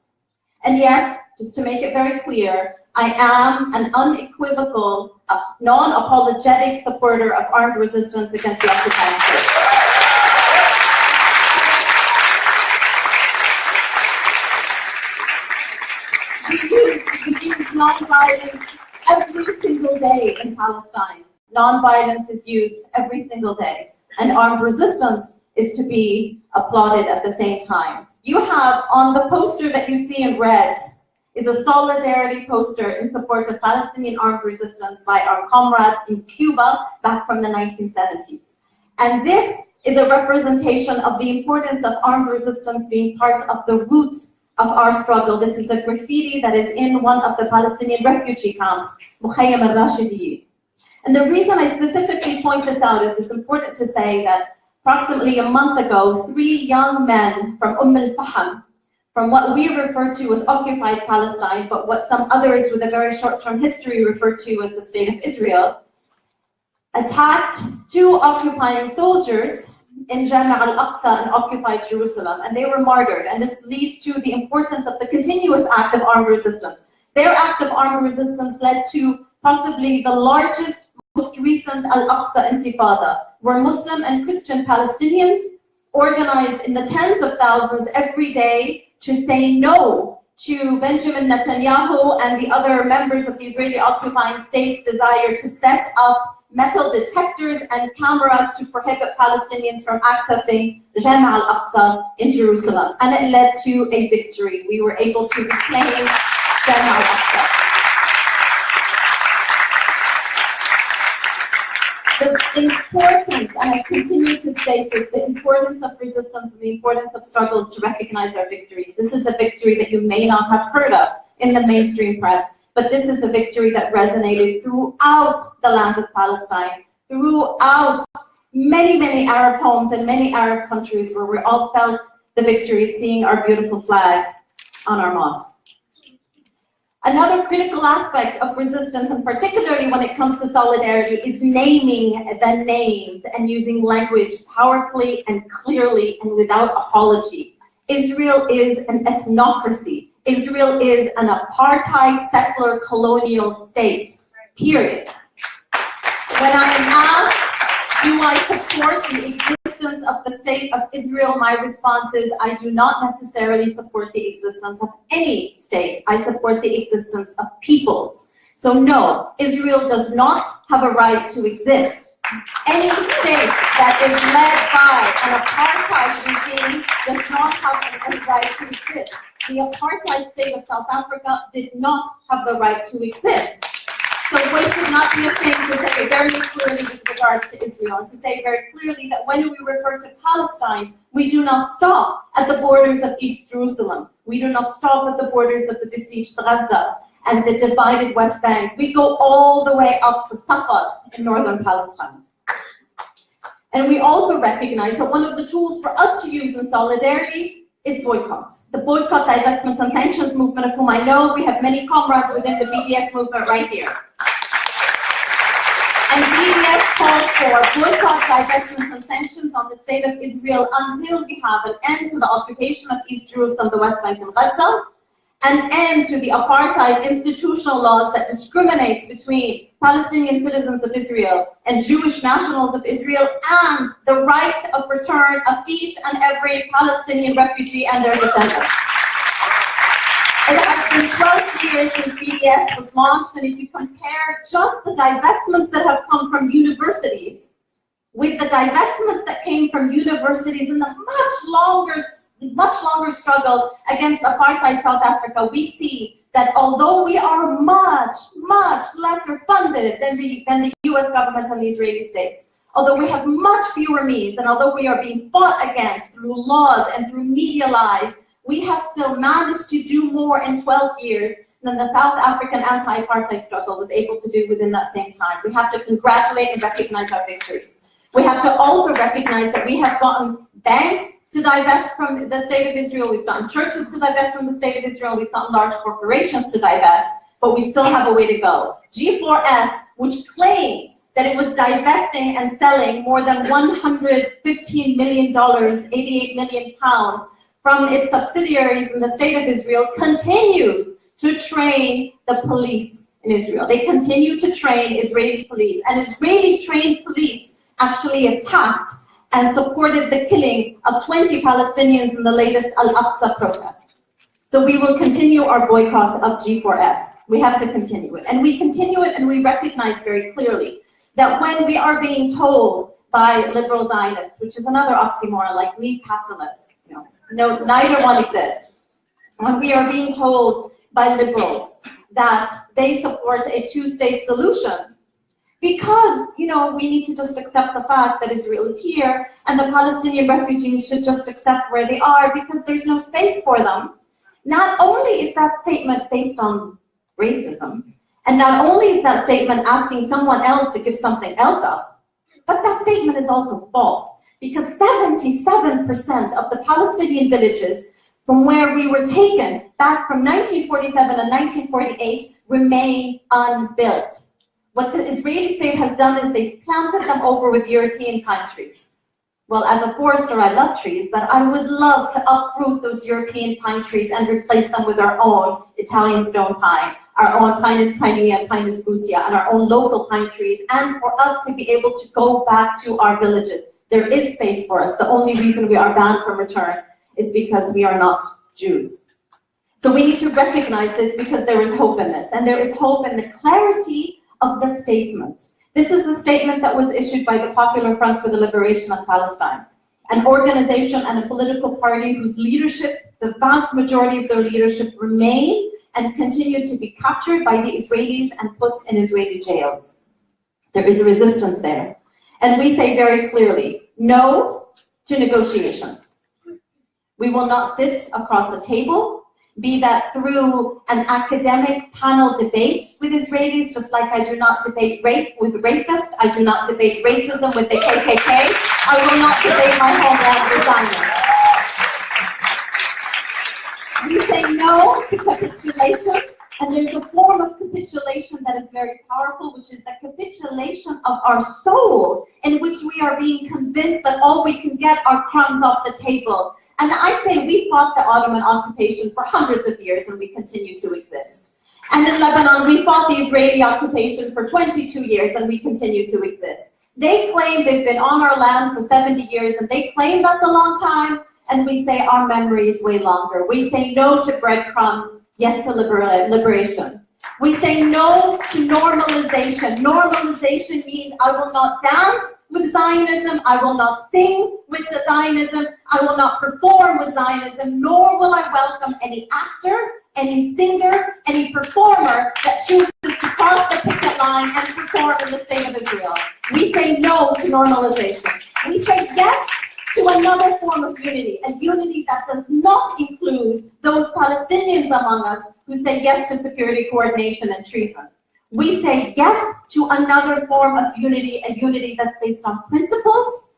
And yes, just to make it very clear, I am an unequivocal non-apologetic supporter of armed resistance against the occupying state. We use non-violence every single day in Palestine. Non-violence is used every single day, and armed resistance is to be applauded at the same time. You have on the poster that you see in red is a solidarity poster in support of Palestinian armed resistance by our comrades in Cuba back from the 1970s. And this is a representation of the importance of armed resistance being part of the root of our struggle. This is a graffiti that is in one of the Palestinian refugee camps, Mukhayyam al-Rashidi. And the reason I specifically point this out is it's important to say that approximately a month ago, 3 young men from al-Faham, from what we refer to as occupied Palestine, but what some others with a very short-term history refer to as the State of Israel, attacked 2 occupying soldiers in Jami' al-Aqsa in occupied Jerusalem, and they were martyred. And this leads to the importance of the continuous act of armed resistance. Their act of armed resistance led to possibly the largest, most recent Al-Aqsa Intifada, where Muslim and Christian Palestinians organized in the tens of thousands every day to say no to Benjamin Netanyahu and the other members of the Israeli occupying state's desire to set up metal detectors and cameras to prohibit Palestinians from accessing the Jami' al-Aqsa in Jerusalem. And it led to a victory. We were able to reclaim Jami' al-Aqsa. The importance, and I continue to state this, the importance of resistance and the importance of struggles to recognize our victories. This is a victory that you may not have heard of in the mainstream press, but this is a victory that resonated throughout the land of Palestine, throughout many, many Arab homes and many Arab countries where we all felt the victory of seeing our beautiful flag on our mosque. Another critical aspect of resistance, and particularly when it comes to solidarity, is naming the names and using language powerfully and clearly and without apology. Israel is an ethnocracy. Israel is an apartheid settler colonial state, period. When I am asked, do I support the existence of the state of Israel, my response is, I do not necessarily support the existence of any state. I support the existence of peoples. So no, Israel does not have a right to exist. Any state that is led by an apartheid regime does not have a right to exist. The apartheid state of South Africa did not have the right to exist. So we should not be ashamed to say very clearly with regards to Israel, and to say very clearly that when we refer to Palestine, we do not stop at the borders of East Jerusalem. We do not stop at the borders of the besieged Gaza and the divided West Bank. We go all the way up to Safed in northern Palestine. And we also recognize that one of the tools for us to use in solidarity is boycott. The boycott, divestment and sanctions movement, of whom I know we have many comrades within the BDS movement right here. And BDS calls for boycott, divestment and sanctions on the state of Israel until we have an end to the occupation of East Jerusalem, the West Bank and Gaza, an end to the apartheid institutional laws that discriminate between Palestinian citizens of Israel and Jewish nationals of Israel, and the right of return of each and every Palestinian refugee and their descendants. It has been 12 years since BDS was launched, and if you compare just the divestments that have come from universities with the divestments that came from universities in the much longer struggle against apartheid South Africa, we see that although we are much lesser funded than the US government and the Israeli state, although we have much fewer means, and although we are being fought against through laws and through media lies, we have still managed to do more in 12 years than the South African anti-apartheid struggle was able to do within that same time. We have to congratulate and recognize our victories. We have to also recognize that we have gotten banks to divest from the state of Israel, we've gotten churches to divest from the state of Israel, we've gotten large corporations to divest, but we still have a way to go. G4S, which claims that it was divesting and selling more than $115 million, 88 million pounds, from its subsidiaries in the state of Israel, continues to train the police in Israel. They continue to train Israeli police, and Israeli trained police actually attacked and supported the killing of 20 Palestinians in the latest Al-Aqsa protest. So we will continue our boycott of G4S. We have to continue it. And we continue it, and we recognize very clearly that when we are being told by liberal Zionists, which is another oxymoron, like we capitalists, no, neither one exists. When we are being told by liberals that they support a two-state solution, because, we need to just accept the fact that Israel is here and the Palestinian refugees should just accept where they are because there's no space for them. Not only is that statement based on racism, and not only is that statement asking someone else to give something else up, but that statement is also false, because 77% of the Palestinian villages from where we were taken back from 1947 and 1948 remain unbuilt. What the Israeli state has done is they've planted them over with European pine trees. Well, as a forester, I love trees, but I would love to uproot those European pine trees and replace them with our own Italian stone pine, our own Pinus pinea, Pinus butea, and our own local pine trees, and for us to be able to go back to our villages. There is space for us. The only reason we are banned from return is because we are not Jews. So we need to recognize this, because there is hope in this, and there is hope in the clarity of the statement. This is a statement that was issued by the Popular Front for the Liberation of Palestine, an organization and a political party whose leadership, the vast majority of their leadership, remain and continue to be captured by the Israelis and put in Israeli jails. There is a resistance there. And we say very clearly, no to negotiations. We will not sit across a table, be that through an academic panel debate with Israelis, just like I do not debate rape with rapists, I do not debate racism with the KKK, I will not debate my homeland with Zionists. We say no to capitulation, and there's a form of capitulation that is very powerful, which is the capitulation of our soul, in which we are being convinced that all we can get are crumbs off the table. And I say we fought the Ottoman occupation for hundreds of years, and we continue to exist. And in Lebanon, we fought the Israeli occupation for 22 years, and we continue to exist. They claim they've been on our land for 70 years, and they claim that's a long time, and we say our memory is way longer. We say no to breadcrumbs, yes to liberation. We say no to normalization. Normalization means I will not dance with Zionism, I will not sing with Zionism, I will not perform with Zionism, nor will I welcome any actor, any singer, any performer that chooses to cross the picket line and perform in the state of Israel. We say no to normalization. We say yes to another form of unity, a unity that does not include those Palestinians among us who say yes to security coordination and treason. We say yes to another form of unity, a unity that's based on principles,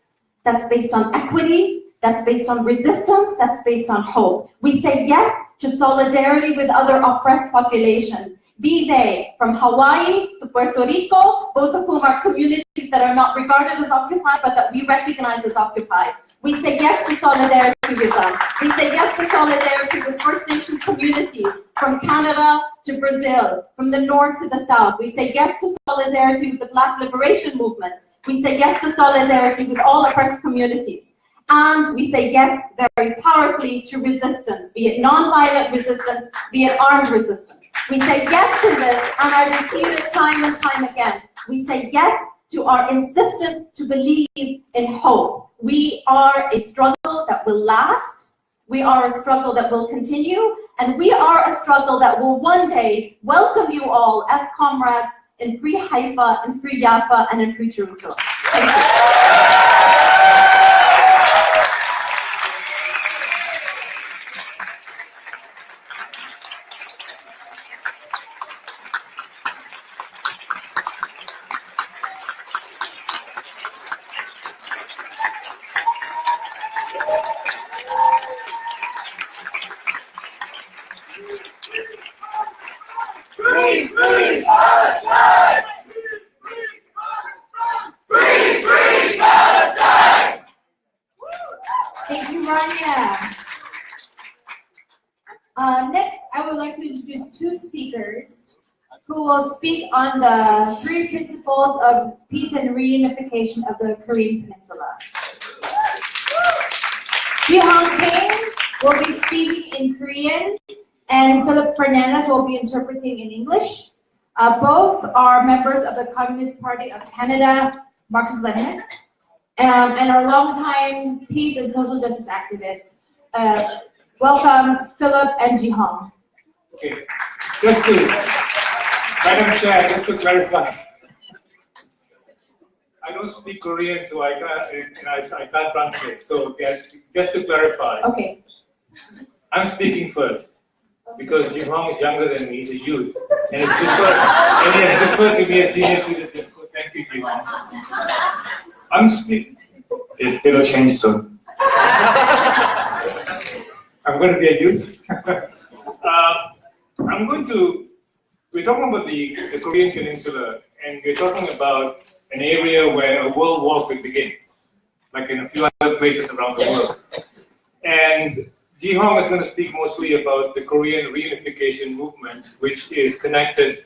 that's based on equity, that's based on resistance, that's based on hope. We say yes to solidarity with other oppressed populations, be they from Hawaii to Puerto Rico, both of whom are communities that are not regarded as occupied, but that we recognize as occupied. We say yes to solidarity with them. We say yes to solidarity with First Nation communities from Canada to Brazil, from the north to the south. We say yes to solidarity with the Black Liberation Movement. We say yes to solidarity with all oppressed communities. And we say yes very powerfully to resistance, be it non-violent resistance, be it armed resistance. We say yes to this, and I repeat it time and time again. We say yes to our insistence to believe in hope. We are a struggle that will last, we are a struggle that will continue, and we are a struggle that will one day welcome you all as comrades in free Haifa, in free Jaffa, and in free Jerusalem. Thank you. Thank you, Rania. Next, I would like to introduce two speakers. who will speak on the 3 principles of peace and reunification of the Korean Peninsula. Ji-Hong Kim will be speaking in Korean, and Philip Fernandez will be interpreting in English. Both are members of the Communist Party of Canada, Marxist-Leninists, and are longtime peace and social justice activists. Welcome, Philip and Ji-Hong. Okay, Madam Chair, just to clarify, I don't speak Korean, so I can't translate. So just to clarify, okay, I'm speaking first because Ji-Hong is younger than me; he's a youth, and he has deferred to me as senior citizen. So thank you, Ji-Hong. I'm speaking. It'll change soon. I'm going to be a youth. We're talking about the Korean Peninsula, and we're talking about an area where a world war could begin, like in a few other places around the world. And Ji-Hong is going to speak mostly about the Korean reunification movement, which is connected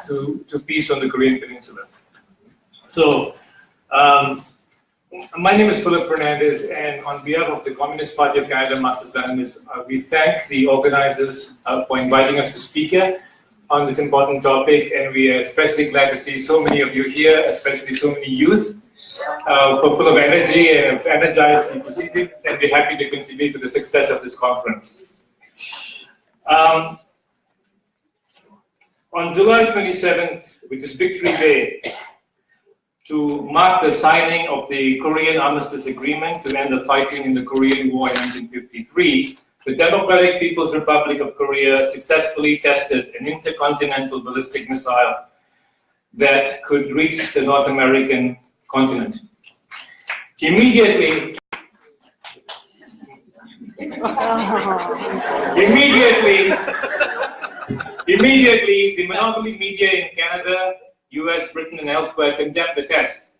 to peace on the Korean Peninsula. So, my name is Philip Fernandez, and on behalf of the Communist Party of Canada, Marxist-Leninists, we thank the organizers for inviting us to speak here on this important topic, and we are especially glad to see so many of you here, especially so many youth, who are full of energy and have energized the proceedings, and we're happy to contribute to the success of this conference. On July 27th, which is Victory Day, to mark the signing of the Korean Armistice Agreement to end the fighting in the Korean War in 1953, the Democratic People's Republic of Korea successfully tested an intercontinental ballistic missile that could reach the North American continent. Immediately, the monopoly media in Canada, US, Britain, and elsewhere condemned the test.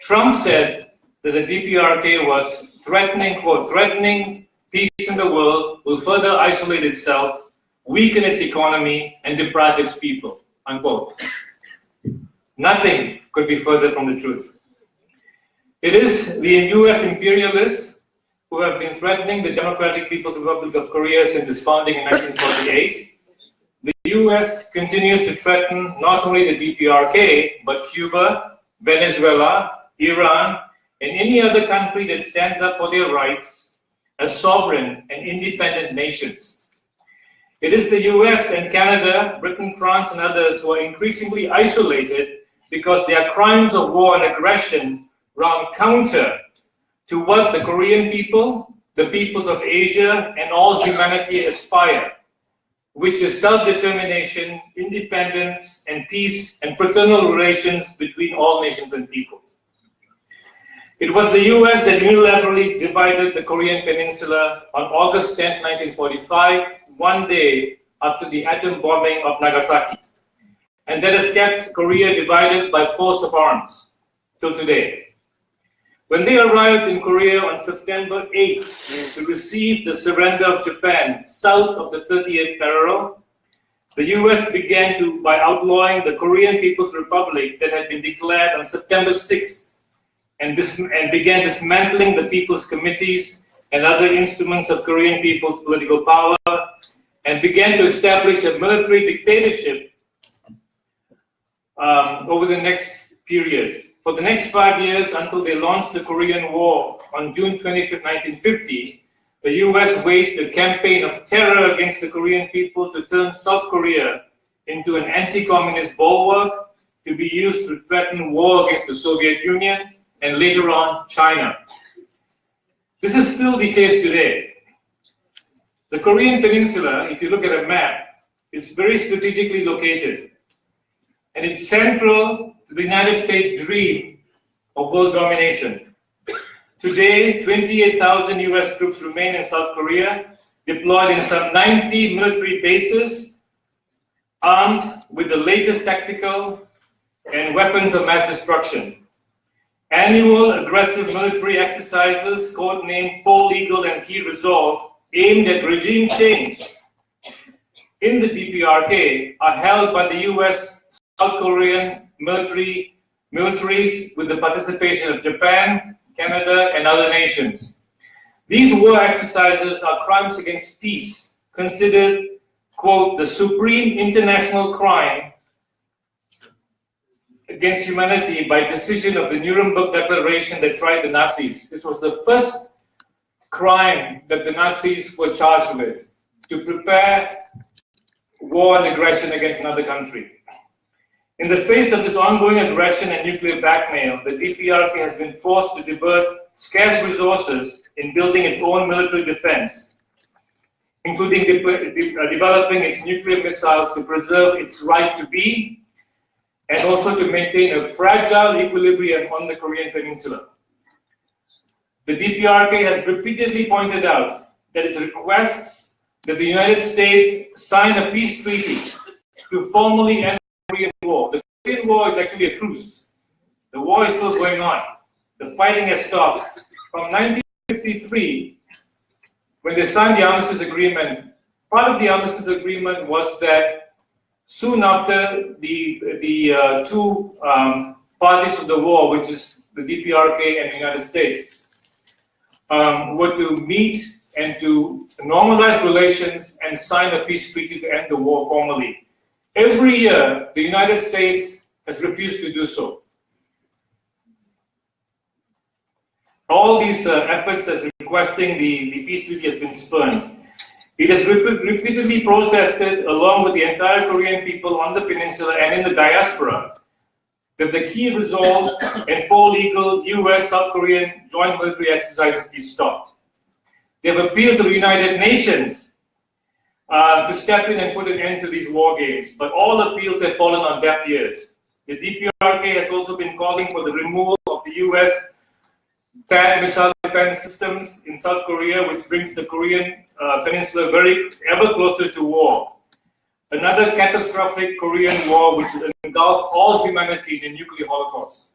Trump said that the DPRK was threatening, quote, threatening peace in the world, will further isolate itself, weaken its economy, and deprive its people, unquote. Nothing could be further from the truth. It is the US imperialists who have been threatening the Democratic People's Republic of Korea since its founding in 1948. The US continues to threaten not only the DPRK, but Cuba, Venezuela, Iran, and any other country that stands up for their rights as sovereign and independent nations. It is the US and Canada, Britain, France, and others who are increasingly isolated because their crimes of war and aggression run counter to what the Korean people, the peoples of Asia, and all humanity aspire, which is self-determination, independence, and peace and fraternal relations between all nations and peoples. It was the US that unilaterally divided the Korean Peninsula on August 10, 1945, one day after the atom bombing of Nagasaki. And that has kept Korea divided by force of arms till today. When they arrived in Korea on September 8th to receive the surrender of Japan south of the 38th parallel, the US began by outlawing the Korean People's Republic that had been declared on September 6th and began dismantling the People's Committees and other instruments of Korean people's political power and began to establish a military dictatorship over the next period. For the next 5 years, until they launched the Korean War on June 25, 1950, the US waged a campaign of terror against the Korean people to turn South Korea into an anti-communist bulwark to be used to threaten war against the Soviet Union and later on China. This is still the case today. The Korean Peninsula, if you look at a map, is very strategically located, and it's central to the United States' dream of world domination. Today, 28,000 US troops remain in South Korea, deployed in some 90 military bases, armed with the latest tactical and weapons of mass destruction. Annual aggressive military exercises, codenamed Fall Eagle and Key Resolve, aimed at regime change, in the DPRK are held by the US, South Korean militaries with the participation of Japan, Canada, and other nations. These war exercises are crimes against peace, considered, quote, the supreme international crime against humanity by decision of the Nuremberg Declaration that tried the Nazis. This was the first crime that the Nazis were charged with, to prepare war and aggression against another country. In the face of this ongoing aggression and nuclear blackmail, the DPRK has been forced to divert scarce resources in building its own military defense, including developing its nuclear missiles to preserve its right to be, and also to maintain a fragile equilibrium on the Korean Peninsula. The DPRK has repeatedly pointed out that it requests that the United States sign a peace treaty to formally end the Korean War. The Korean War is actually a truce. The war is still going on. The fighting has stopped. From 1953, when they signed the armistice agreement, part of the armistice agreement was that soon after the two parties of the war, which is the DPRK and the United States, were to meet and to normalize relations and sign a peace treaty to end the war formally. Every year, the United States has refused to do so. All these efforts as requesting the peace treaty has been spurned. It has repeatedly protested, along with the entire Korean people on the peninsula and in the diaspora, that the key resolve and 4 legal US South Korean joint military exercises be stopped. They have appealed to the United Nations to step in and put an end to these war games, but all appeals have fallen on deaf ears. The DPRK has also been calling for the removal of the US THAAD missile defense systems in South Korea, which brings the Korean peninsula ever closer to war. Another catastrophic Korean war which will engulf all humanity in a nuclear holocaust.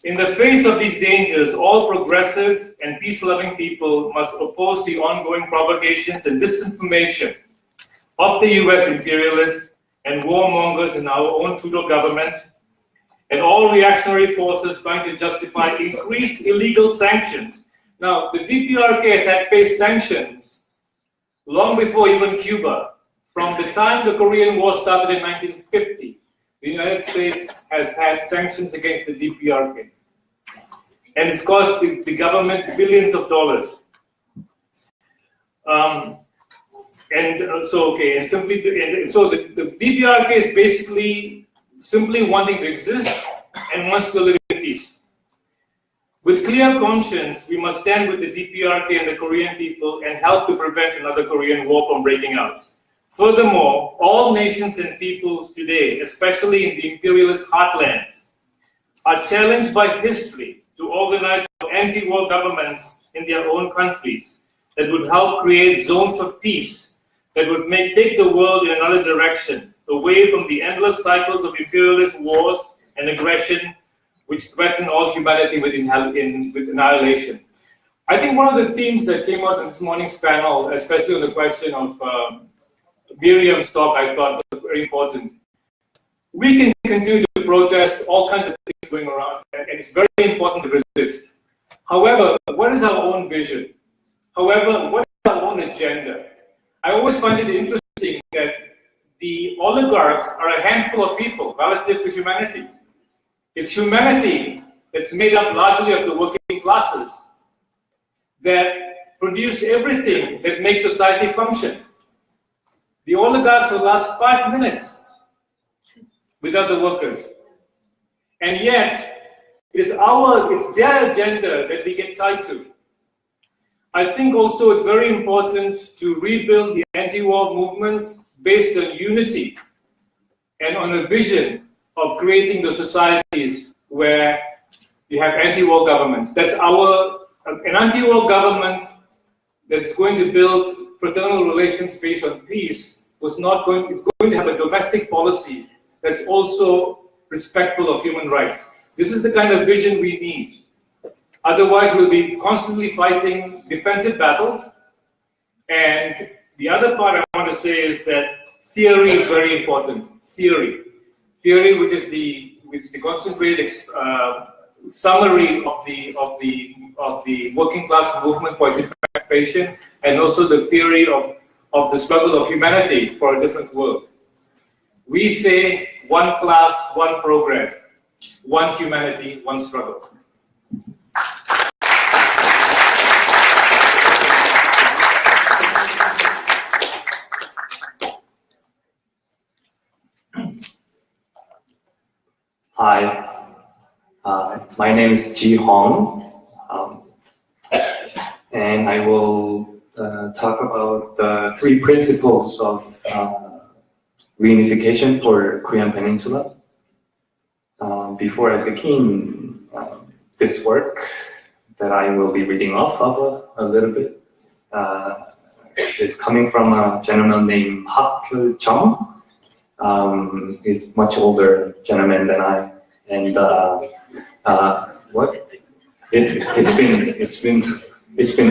In the face of these dangers, all progressive and peace-loving people must oppose the ongoing provocations and disinformation of the US imperialists and warmongers in our own Trudeau government, and all reactionary forces trying to justify increased illegal sanctions. Now, the DPRK has had faced sanctions long before even Cuba. From the time the Korean War started in 1950, the United States has had sanctions against the DPRK. And it's cost the government billions of dollars. So the DPRK is basically simply wanting to exist and wants to live in peace. With clear conscience, we must stand with the DPRK and the Korean people and help to prevent another Korean War from breaking out. Furthermore, all nations and peoples today, especially in the imperialist heartlands, are challenged by history to organize anti-war governments in their own countries that would help create zones of peace that would take the world in another direction, away from the endless cycles of imperialist wars and aggression which threaten all humanity with annihilation. I think one of the themes that came out in this morning's panel, especially on the question of Miriam's talk, I thought was very important. We can continue to protest all kinds of things going around, and it's very important to resist. However, what is our own vision? However, what is our own agenda? I always find it interesting that the oligarchs are a handful of people relative to humanity. It's humanity that's made up largely of the working classes that produce everything that makes society function. The oligarchs will last 5 minutes without the workers. And yet, it's their agenda that we get tied to. I think also it's very important to rebuild the anti-war movements based on unity and on a vision of creating the societies where you have anti-war governments. That's an anti-war government that's going to build fraternal relations based on peace it's going to have a domestic policy that's also respectful of human rights. This is the kind of vision we need. Otherwise, we'll be constantly fighting defensive battles, and The other part I want to say is that theory is very important. Theory, which is the concentrated summary of the working class movement for emancipation, and also the theory of the struggle of humanity for a different world. We say one class, one program, one humanity, one struggle. Hi, my name is Ji Hong, and I will talk about the 3 principles of reunification for Korean Peninsula. Before I begin this work that I will be reading off of a little bit, is coming from a gentleman named Hak Kyul Chung. He's much older gentleman than I, and it's been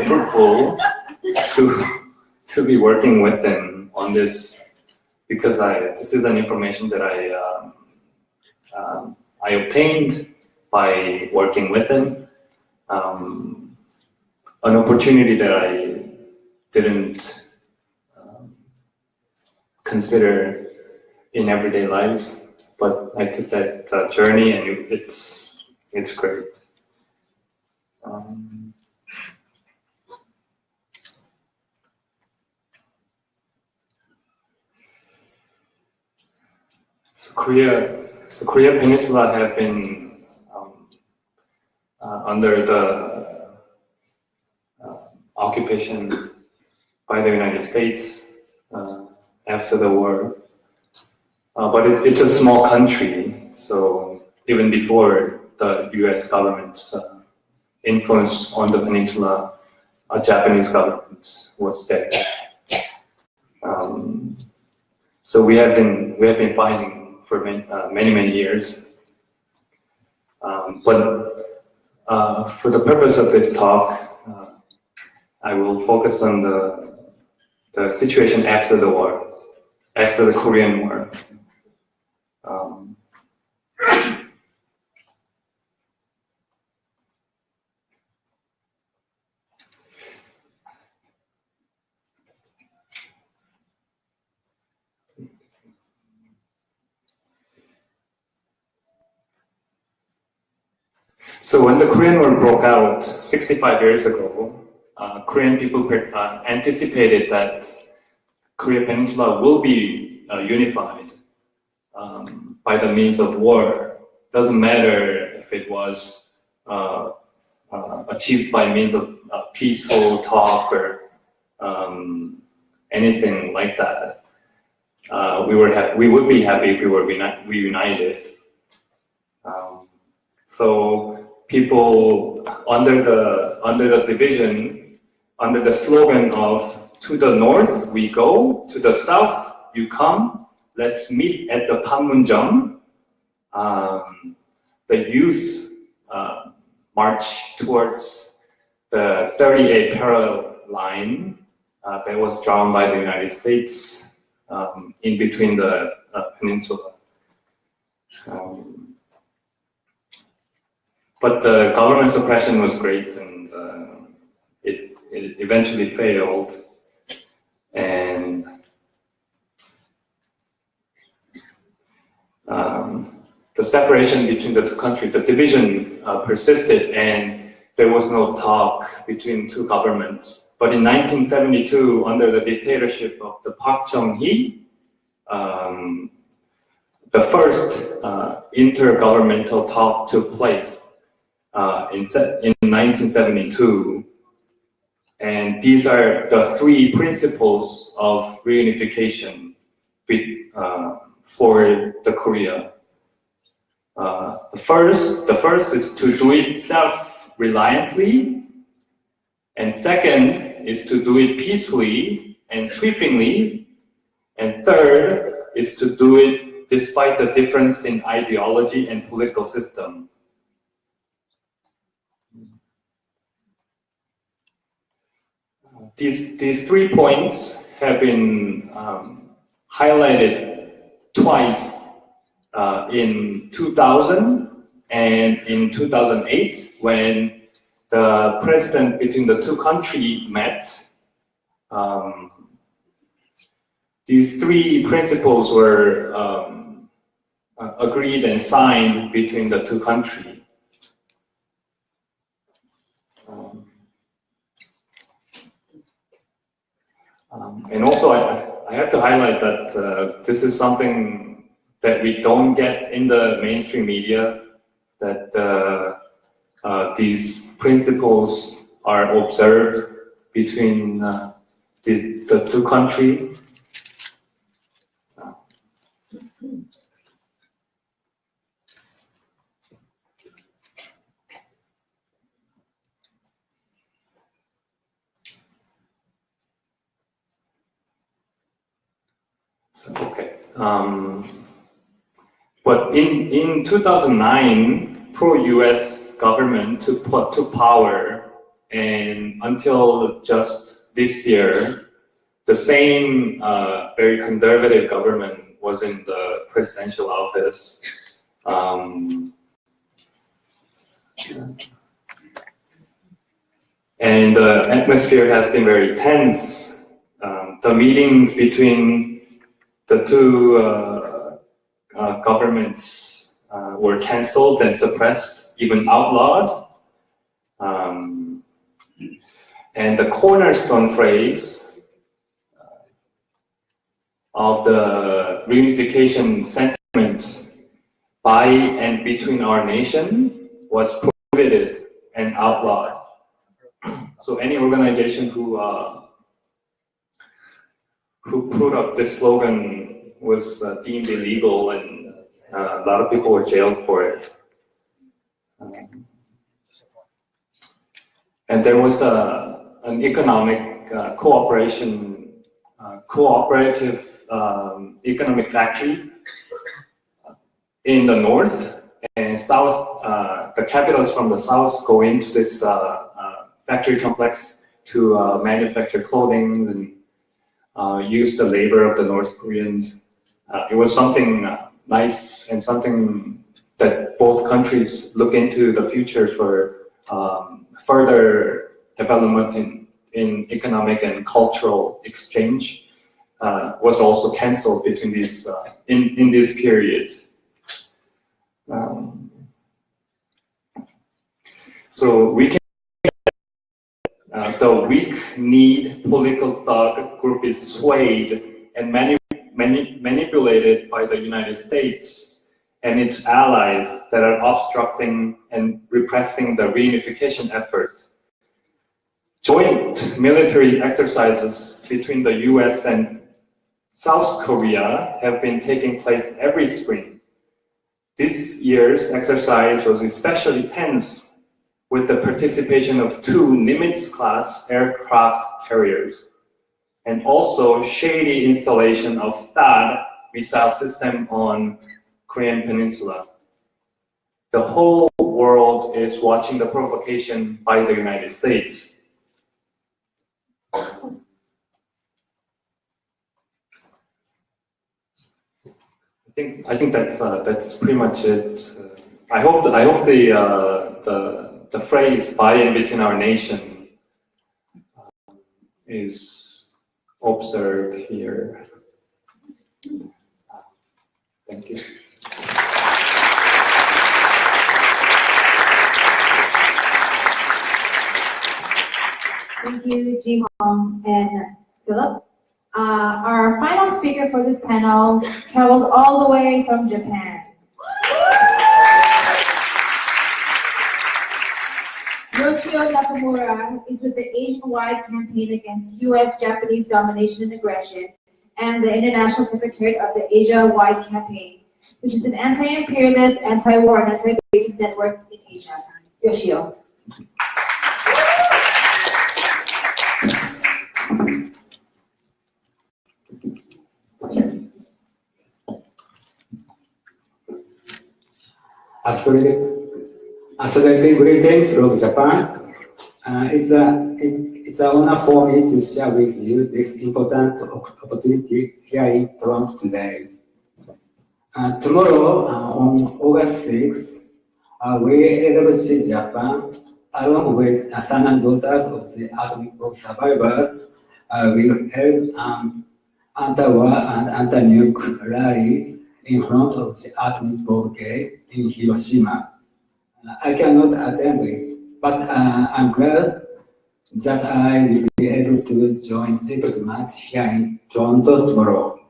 fruitful to be working with him on this, because this is an information that I obtained by working with him, an opportunity that I didn't consider in everyday lives, but I took that journey, and it's great. So Korea Peninsula have been under the occupation by the United States after the war. But it's a small country, so even before the U.S. government's influence on the peninsula, a Japanese government was there. So we have been fighting for many years. But for the purpose of this talk, I will focus on the situation after the war, after the Korean War. So when the Korean War broke out 65 years ago, Korean people anticipated that Korea Peninsula will be unified by the means of war. Doesn't matter if it was achieved by means of peaceful talk or anything like that. We would be happy if we were reunited. So people under the division, under the slogan of "To the north we go, to the south you come, let's meet at the Panmunjom," the youth marched towards the 38 parallel line that was drawn by the United States in between the peninsula. But the government suppression was great, and it eventually failed. And the separation between the two countries, the division persisted, and there was no talk between two governments. But in 1972, under the dictatorship of the Park Chung-hee, the first intergovernmental talk took place in 1972, and these are the 3 principles of reunification for the Korea. The first is to do it self-reliantly, and second is to do it peacefully and sweepingly, and third is to do it despite the difference in ideology and political system. These 3 points have been highlighted twice in 2000 and in 2008 when the president between the two countries met. These three principles were agreed and signed between the two countries. And also, I have to highlight that this is something that we don't get in the mainstream media, that these principles are observed between the two countries. Okay. But in 2009, pro-US government took power, and until just this year, the same very conservative government was in the presidential office. And the atmosphere has been very tense. The meetings between the two governments were cancelled and suppressed, even outlawed. And the cornerstone phrase of the reunification sentiment by and between our nation was prohibited and outlawed. So any organization who put up this slogan was deemed illegal, and a lot of people were jailed for it. And there was an economic cooperative economic factory in the north and south. The capitals from the south go into this factory complex to manufacture clothing and use the labor of the North Koreans. It was something nice and something that both countries look into the future for further development in economic and cultural exchange. Was also cancelled between these in this period. So we can the weak-kneed political thug group is swayed and manipulated by the United States and its allies that are obstructing and repressing the reunification effort. Joint military exercises between the US and South Korea have been taking place every spring. This year's exercise was especially tense with the participation of 2 Nimitz-class aircraft carriers, and also shady installation of THAAD missile system on Korean Peninsula. The whole world is watching the provocation by the United States. I think that's pretty much it. I hope the phrase "by and between our nation" is observed here. Thank you. Thank you, Ji Hong and Philip. Our final speaker for this panel traveled all the way from Japan. Yoshio Nakamura is with the Asian-wide campaign against U.S.-Japanese domination and aggression, and the International Secretariat of the Asia-wide campaign, which is an anti-imperialist, anti-war, and anti-racist network in Asia. Yoshio. Associated greetings from Japan. It's an honor for me to share with you this important opportunity here in Toronto today. Tomorrow, on August 6th, we ILPS Japan, along with sons and daughters of the atomic bomb survivors, will hold anti-war and anti-nuke rally in front of the atomic bomb gate in Hiroshima. I cannot attend it, but I'm glad that I will be able to join ILPS March here in Toronto tomorrow.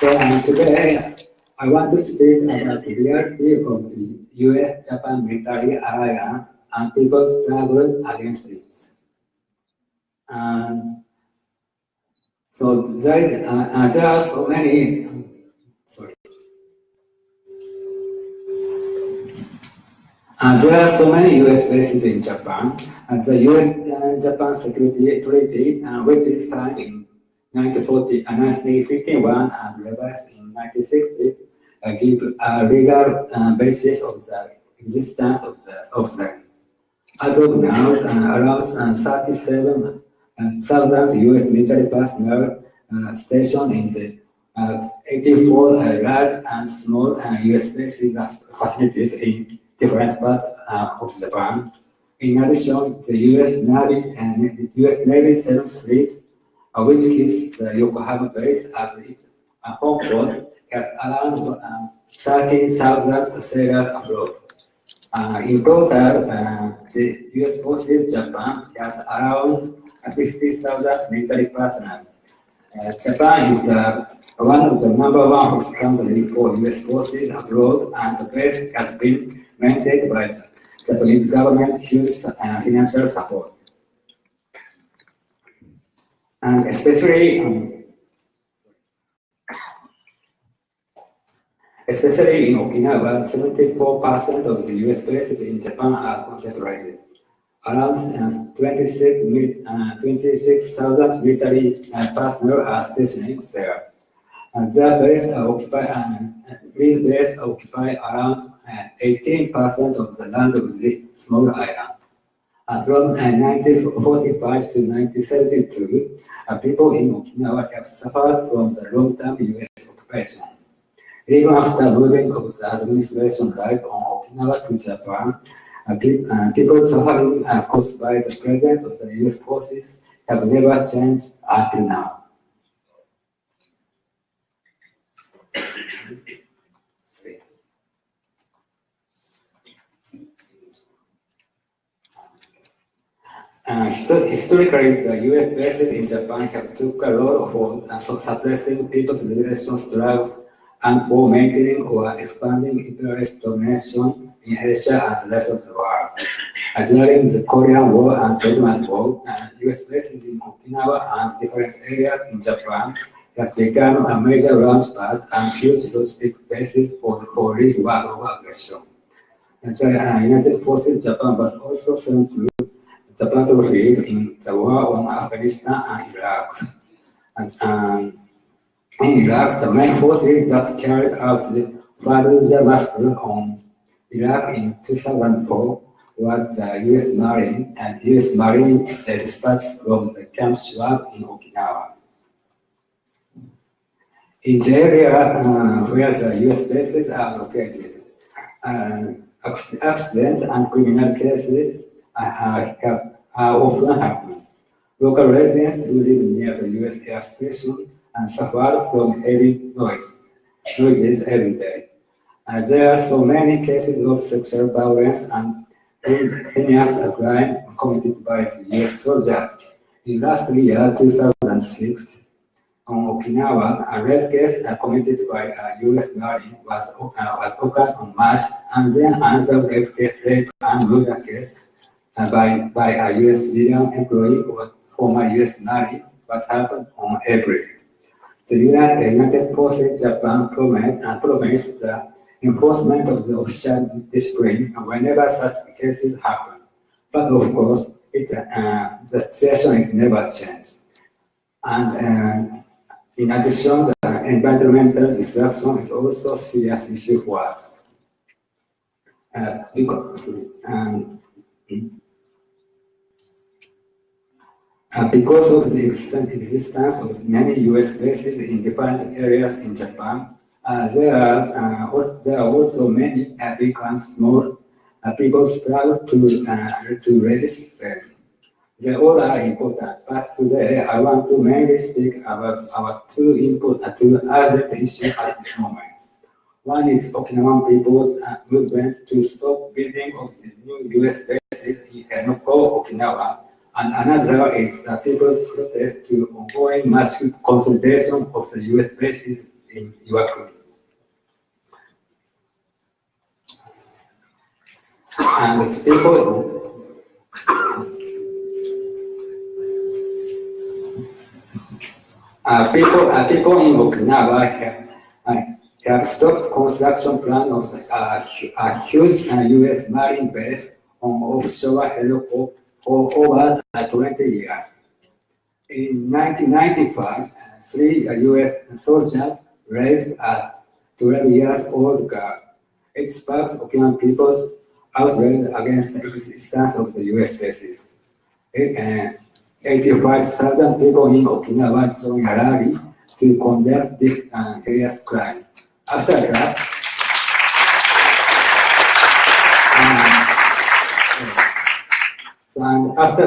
So today, I want to speak about the reality of the US-Japan military alliance and people's struggle against it. So there are so many. There are so many US bases in Japan. The US-Japan Security Treaty, which is signed in 1951 and revised in 1960, give a legal basis of the existence of them. As of now, around 37,000 US military personnel stationed in the 84 large and small US bases and facilities in different parts of Japan. In addition, the US Navy 7th Fleet, which keeps the Yokohama base as its home port, has around 13,000 sailors abroad. In total, the US forces Japan has around 50,000 military personnel. Japan is one of the #1 host countries for US forces abroad, and the base has been maintained by the Japanese government huge financial support. And especially in Okinawa, 74% of the US bases in Japan are concentrated. Around 26,000 military personnel are stationed there. These bases occupy around 18% of the land of this small island. From 1945 to 1972, people in Okinawa have suffered from the long-term US occupation. Even after moving of the administration right on Okinawa to Japan, people suffering caused by the presence of the US forces have never changed until now. Historically, the US bases in Japan have took a role for suppressing people's religious struggle and for maintaining or expanding imperialist domination in Asia and the rest of the world. During the Korean War and Vietnam War, US bases in Okinawa and different areas in Japan have become a major launch pads and huge logistic bases for these wars of aggression. The United Forces Japan was also sent to the battlefield in the war on Afghanistan and Iraq. In Iraq, the main forces that carried out the Fallujah massacre on Iraq in 2004 was the US Marine and US Marines dispatched from the Camp Schwab in Okinawa. In the area where the US bases are located, accidents and criminal cases often happen. Local residents who live near the US air station and suffer from heavy noises every day. There are so many cases of sexual violence and heinous crime committed by the US soldiers. In last year, 2006, on Okinawa, a rape case committed by a US Marine was opened on March, and then another rape case, rape and murder case by a US civilian employee or former US Marine was happened on April. The United Forces Japan promised the enforcement of the official discipline whenever such cases happen. But of course, the situation is never changed. And in addition, the environmental destruction is also a serious issue for us. Because of the existence of many U.S. bases in different areas in Japan, there are also many big and small. People struggle to resist them. They all are important, but today I want to mainly speak about our two urgent issues at this moment. One is Okinawan people's movement to stop building of the new U.S. bases in Henoko, Okinawa, and another is the people's protest to ongoing massive consolidation of the U.S. bases in Iwakuni. And people in Okinawa have stopped construction plan of a huge U.S. Marine base on offshore Henoko for over 20 years. In 1995, 3 U.S. soldiers raped a 12-year-old girl. It sparks Okinawan people's outrage against the existence of the U.S. bases. 85,000 people in Okinawa joined a rally to condemn this serious crime. After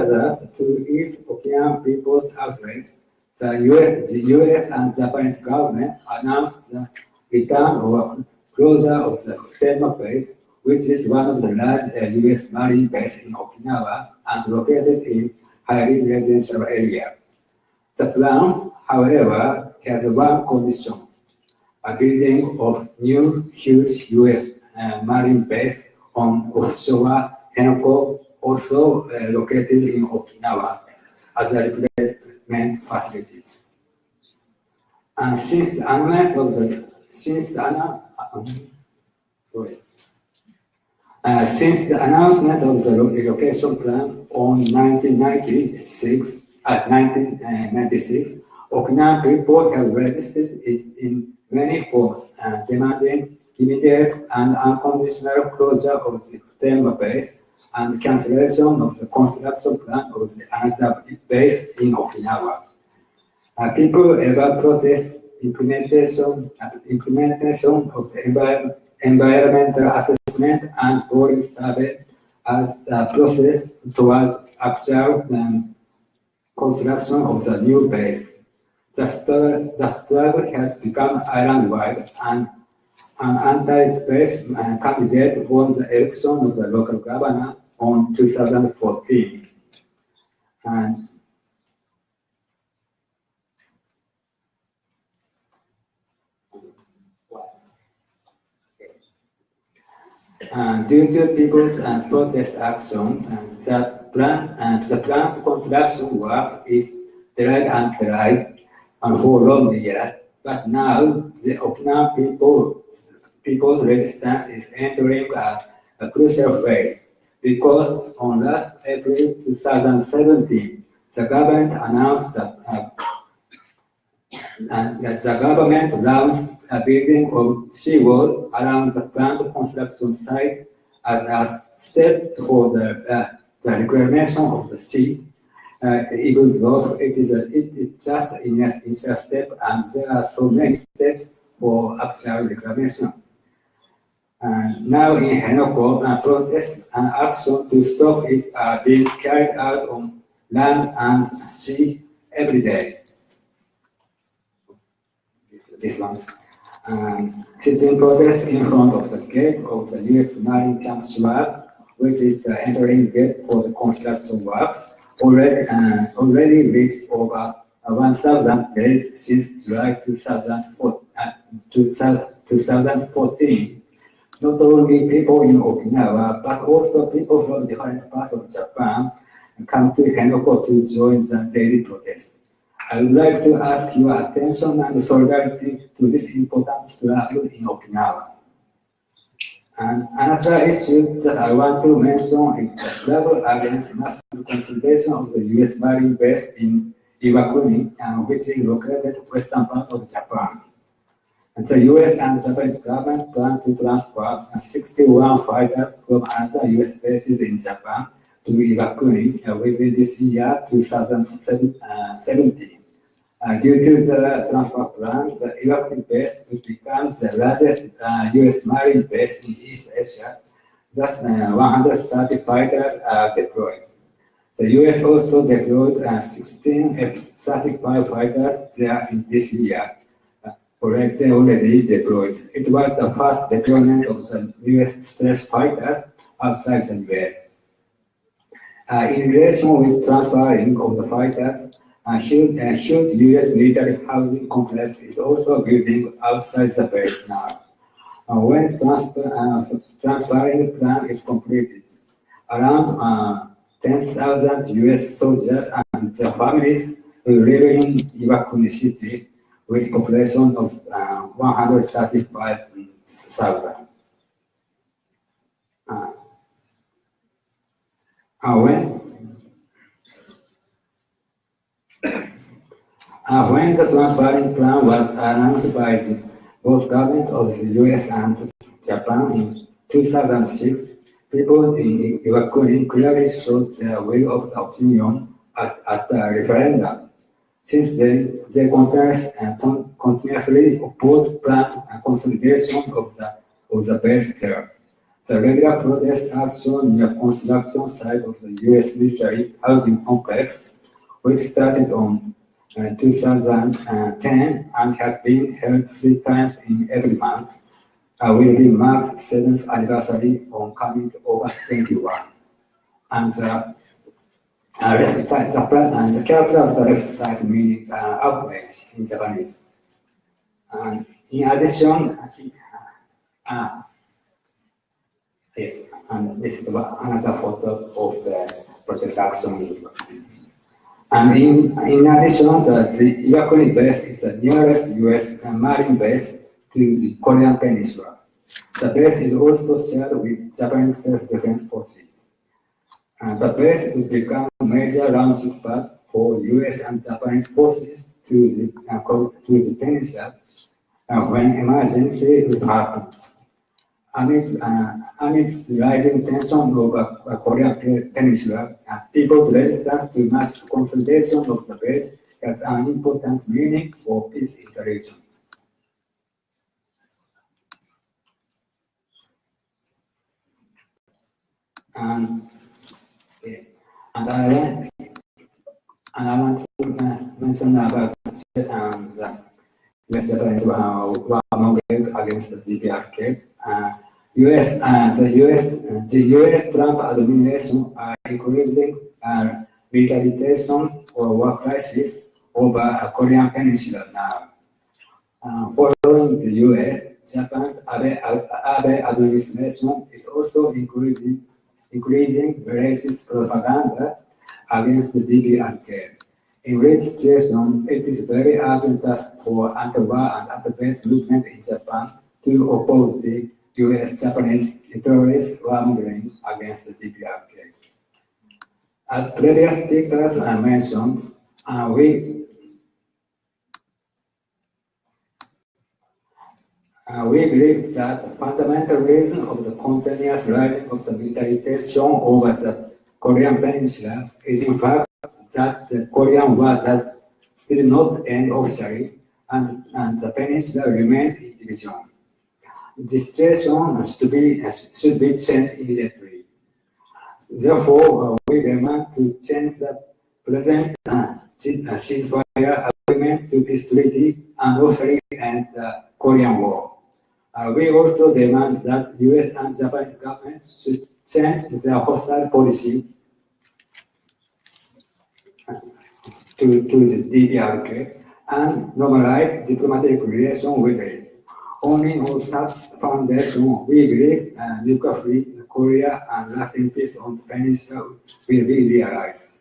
that, to ease Okinawan people's outrage, the US and Japanese governments announced the return or closure of the Tenma base, which is one of the large US Marine bases in Okinawa and located in highly residential area. The plan, however, has one condition: a building of new huge US Marine base on offshore Henoko, also located in Okinawa, as a replacement facilities. And since the announcement of the relocation plan on 1996, Okinawan people have resisted it in many forms, demanding immediate and unconditional closure of the Tenma base and cancellation of the construction plan of the another base in Okinawa. People ever protest implementation of the environmental assessment and boring survey as the process towards actual construction of the new base. The struggle has become island-wide, and an anti-base candidate won the election of the local governor on 2014. Due to people's protest action, the planned construction work is delayed and delayed for long years. But now the Okinawan people's resistance is entering a crucial phase, because on last April 2017, the government announced that the government launched a building of seawall around the planned construction site as a step for the reclamation of the sea, even though it is just an initial step, and there are so many steps for actual reclamation. Now in Henoko, protests and action to stop it are being carried out on land and sea every day. This one. Sitting protest in front of the gate of the US Marine Camp Swab, which is the entering gate for the construction works, already reached over 1,000 days since July 2014. Not only people in Okinawa, but also people from different parts of Japan come to Henoko to join the daily protest. I would like to ask your attention and solidarity to this important struggle in Okinawa. And another issue that I want to mention is the struggle against massive consolidation of the US Marine base in Iwakuni, which is located in the western part of Japan. The US and Japanese government plan to transfer 61 fighters from other US bases in Japan to Iwakuni within this year, 2017. Due to the transfer plan, the Iwakuni base will become the largest US Marine base in East Asia. Thus, 130 fighters are deployed. The US also deployed 16 F-35 fighters there in this year. They already deployed. It was the first deployment of the US stress fighters outside the US. In relation with transferring of the fighters, a huge US military housing complex is also building outside the base now. When transferring plan is completed, around 10,000 US soldiers and their families will live in Iwakuni City with population of 135,000. When the transferring plan was announced by both government of the US and Japan in 2006, people in Iwakuni clearly showed their will of the opinion at the referendum. Since then, they continuously opposed planned consolidation of the base there. The regular protest action near construction site of the US military housing complex, which started on 2010 and has been held 3 times in every month, will be marked 7th anniversary on coming August 21. And the left side, the character of the left side means outrage in Japanese. And in addition, yes, and this is another photo of the protest action. And in addition, the Iwakuni base is the nearest US Marine base to the Korean Peninsula. The base is also shared with Japanese self-defense forces. The base will become a major launching pad for US and Japanese forces to the peninsula when emergency happens. Amidst rising tension over Korean Peninsula, people's resistance to mass consolidation of the base has an important meaning for peace in the region. And I want to mention about the US-Japanese war against the DPRK. The US Trump administration are increasing militarization or war crisis over a Korean Peninsula now. Following the US, Japan's Abe administration is also increasing racist propaganda against the DPRK. In this situation, it is very urgent task for anti-war and anti-base movement in Japan to oppose the US-Japanese imperialist warmongering against the DPRK. As previous speakers mentioned, we believe that the fundamental reason of the continuous rising of the militarization over the Korean Peninsula is in fact that the Korean War does still not end officially, and the peninsula remains in division. This situation should be changed immediately. Therefore, we demand to change the present ceasefire agreement to peace treaty and officially end the Korean War. We also demand that US and Japanese governments should change their hostile policy to the DPRK and normalize diplomatic relations with it. Only on such foundation, we believe nuclear-free Korea and lasting peace on the peninsula will be realized.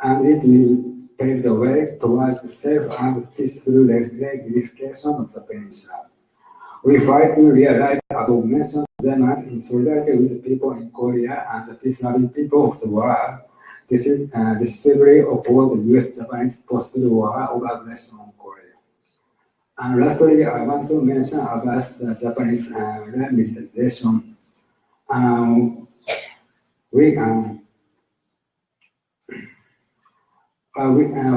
And it will pave the way towards the safe and peaceful reunification of the peninsula. We fight to realize above-mentioned demands in solidarity with the people in Korea and the peace-loving people of the world. This is decisively oppose the US-Japanese post-war of aggression on Korea. And lastly, I want to mention about the Japanese militarization. Um, we, um,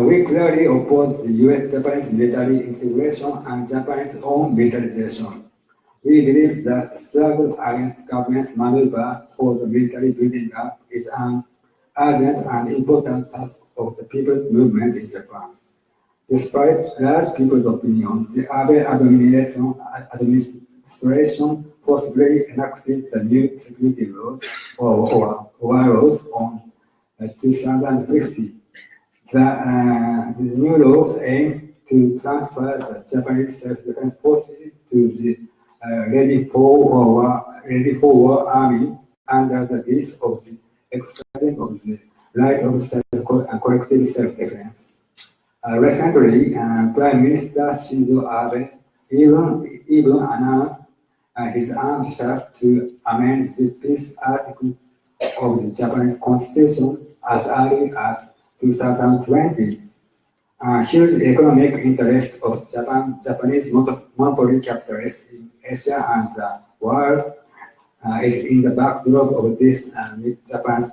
we clearly oppose the US-Japanese military integration and Japan's own militarization. We believe that the struggle against government's maneuver for the military building up is an urgent and important task of the people's movement in Japan. Despite large people's opinion, the Abe administration forcibly enacted the new security laws or laws on 2050. The new laws aims to transfer the Japanese self-defense forces to the ready for war army under the guise of the exercising of the right of collective self-defense. Recently, Prime Minister Shinzo Abe even announced his ambitions to amend the peace article of the Japanese constitution as early as 2020. Huge economic interest of Japanese monopoly capitalists in Asia and the world is in the backdrop of this Japan's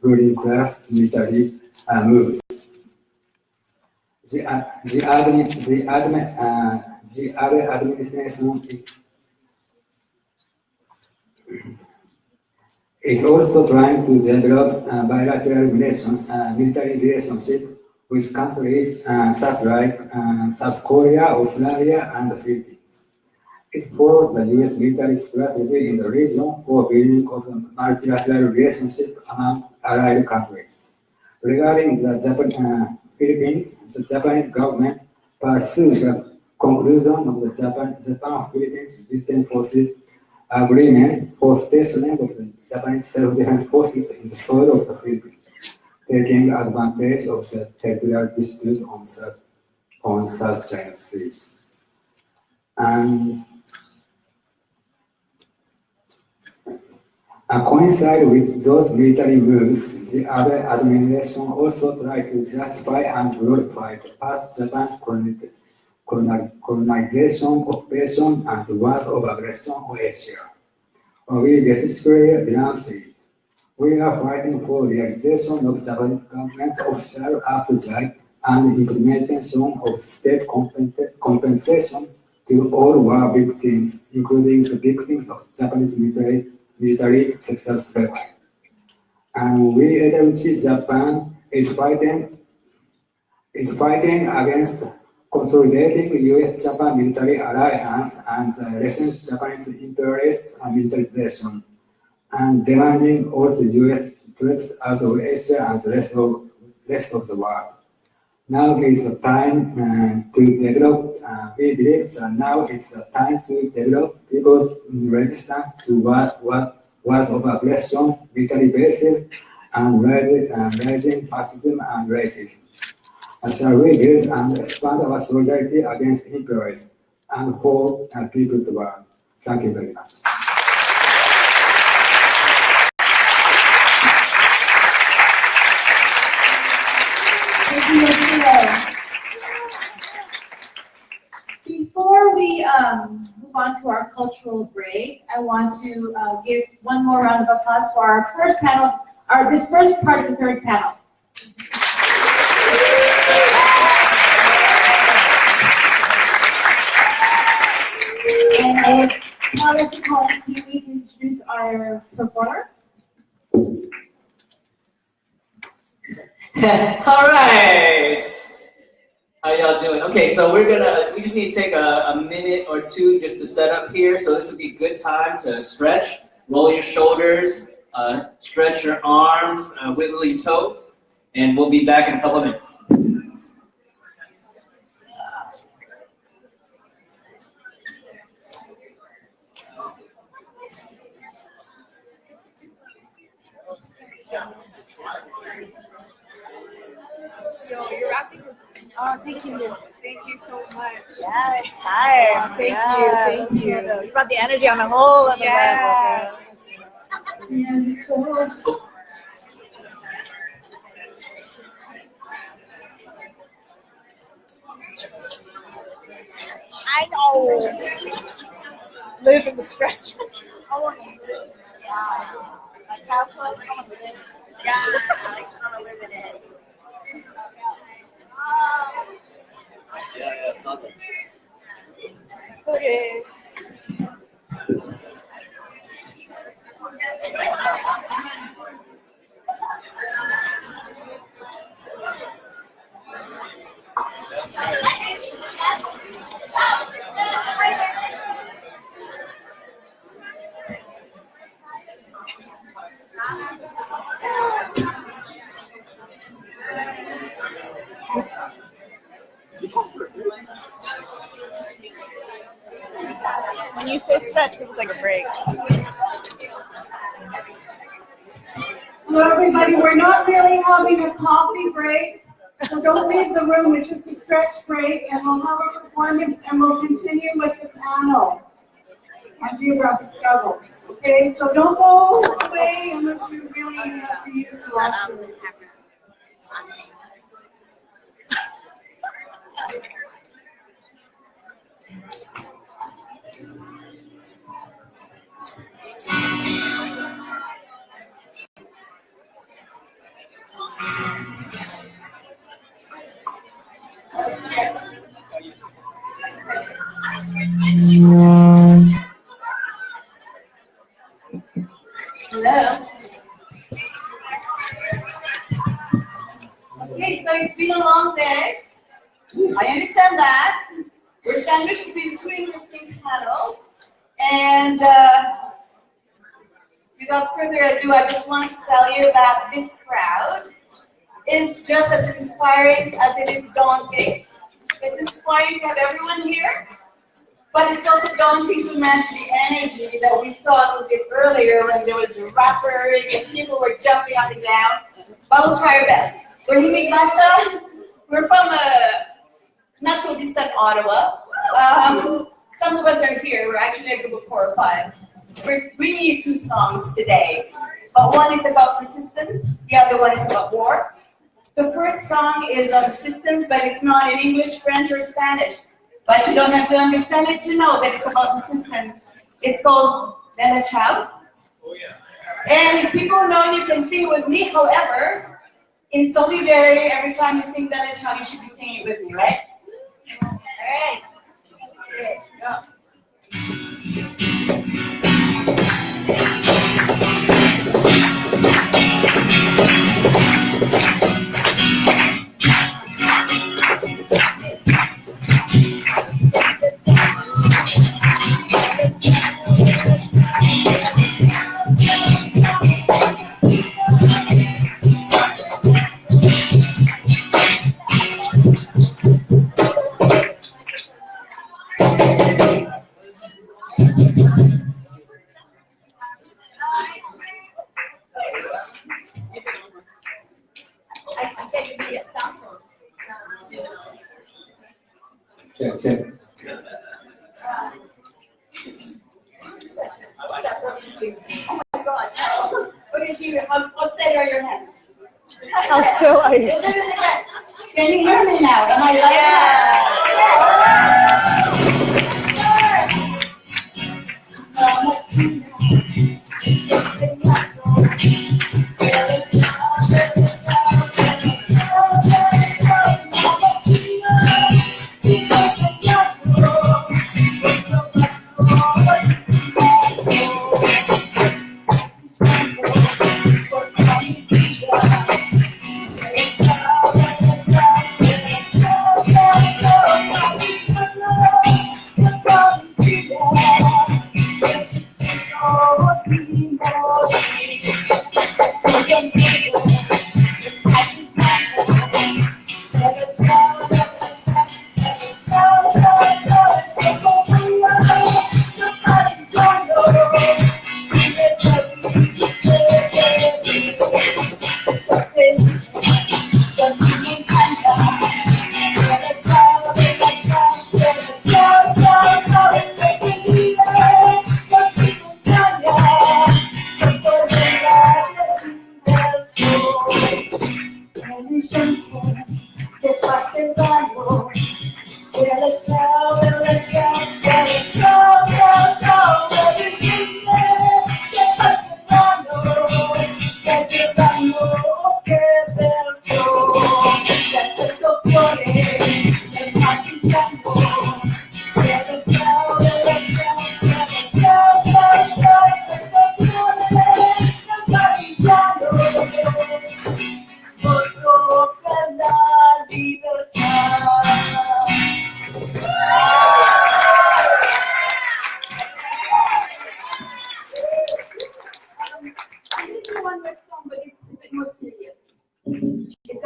ruling class military moves. The other administration is also trying to develop bilateral military relationship with countries such like South Korea, Australia, and the Philippines. It follows the US military strategy in the region for building of a multilateral relationship among allied countries. Regarding the Philippines, the Japanese government pursues the conclusion of the Japan-Philippines Resistance Forces Agreement for stationing of the Japanese self-defense forces in the soil of the Philippines, taking advantage of the territorial dispute on South China Sea. And coincide with those military moves, the other administration also tried to justify and glorify the past Japan's colonization, occupation, and wars of aggression on Asia. We decisively denounce it. We are fighting for realization of Japanese government's official appetite and implementation of state compensation to all war victims, including the victims of Japanese military sexual slavery. And we LWC Japan is fighting against consolidating US-Japan military alliance and the recent Japanese imperialist militarization, and demanding all the US troops out of Asia and the rest of the world. Now is the time to develop, we believe that now is the time to develop people's resistance to wars of aggression, military bases, and rising fascism and racism. Shall we build and expand our solidarity against imperialism and for people's world? Thank you very much. Thank you, Yoshio. Before we move on to our cultural break, I want to give one more round of applause for our first panel, this first part of the third panel. And I would now like to call Kiwi to introduce our performer. All right. How y'all doing? Okay, so we just need to take a minute or two just to set up here. So this would be a good time to stretch, roll your shoulders, stretch your arms, wiggle your toes, and we'll be back in a couple of minutes. So you're wrapping. Oh, thank you. Thank you so much. Yes, fire. Thank you. You brought the energy on a whole other Yeah. level. I know. Live in the stretch. Oh, yeah. A cow club, come with it. Yeah, I want to live in it. Yeah, it's not that. Okay. When you say stretch, it feels like a break. Hello, everybody. We're not really having a coffee break, so don't leave the room. It's just a stretch break, and we'll have a performance, and we'll continue with the panel on geographic struggles. Okay, so don't go away unless you really have to use the restroom. Hello. Okay, so it's been a long day. I understand that. We're sandwiched between two interesting panels. And without further ado, I just want to tell you that this crowd is just as inspiring as it is daunting. It's inspiring to have everyone here, but it's also daunting to match the energy that we saw a little bit earlier when there was rappers and people were jumping up and down. But we'll try our best. We're Himigmasa. We're from a not so distant Ottawa. Some of us are here. We're actually a group of 4 or 5. We're bringing you 2 songs today. But one is about persistence. The other one is about war. The first song is on persistence, but it's not in English, French, or Spanish. But you don't have to understand it to know that it's about persistence. It's called Bella Ciao. Oh, yeah. And if people know, you can sing it with me. However, in solidarity, every time you sing Bella Ciao, you should be singing it with me, right? All right. Okay, go. Check. Oh my God. What do you do? How steady are your hands? How still are you? Can you hear me now? Am I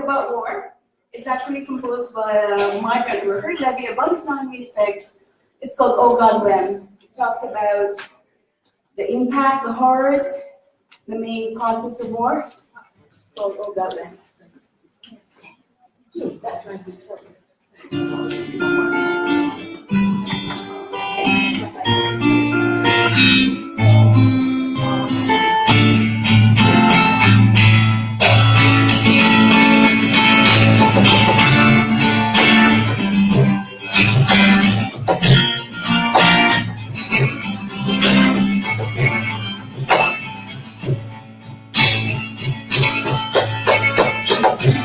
about war. It's actually composed by a migrant worker, lagi abang sa effect. It's called Oh God When. It talks about the impact, the horrors, the main causes of war. It's called Oh God When. That's right.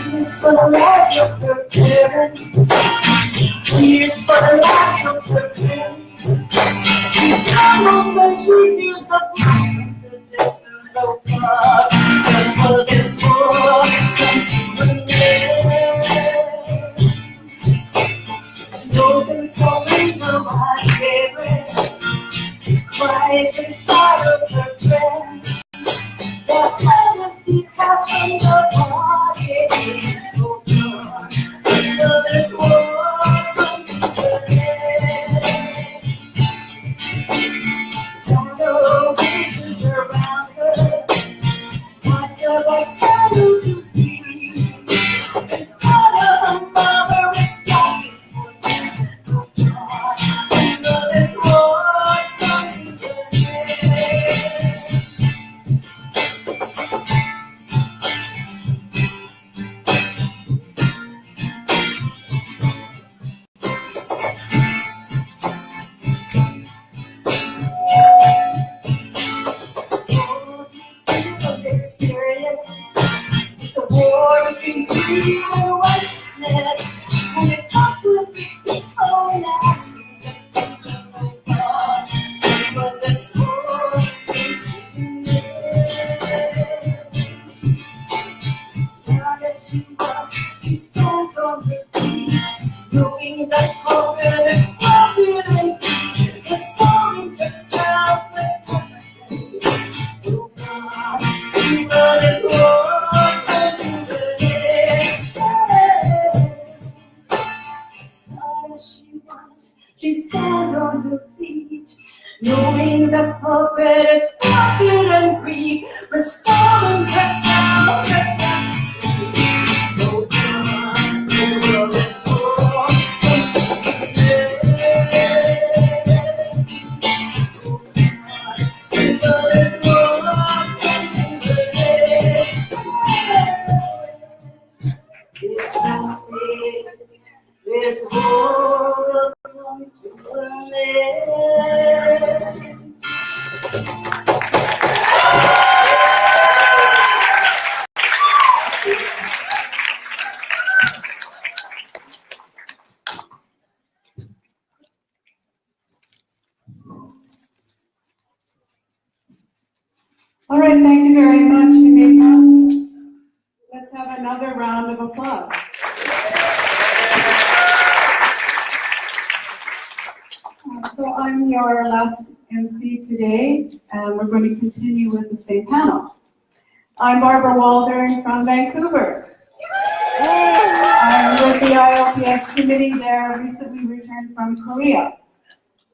Here's for the lives of the parent. Here's for the lives of the parent. She comes when she feels the pain, the distance of God, and for this world to remain. Spoken so in the my favorite, Christ inside of her breast. The planets detached from the body, oh God, into this world from today. Don't know visions around her, what's of a candle to see. The son of a mother is dying for them, oh God, into this world from today. Experience the war between greed and righteousness, and it comes with the holiness. But this war strong as she was, she stands on her feet, knowing that hope is broken and the song is just out with she stands on her feet, knowing the puppet is broken and grief, restoring herself. Oh God, the world is full of this world come to an end. All right, thank you very much, Jamaica. Let's have another round of applause. So I'm your last MC today, and we're going to continue with the same panel. I'm Barbara Waldern from Vancouver. I'm with the ILPS committee there, recently returned from Korea.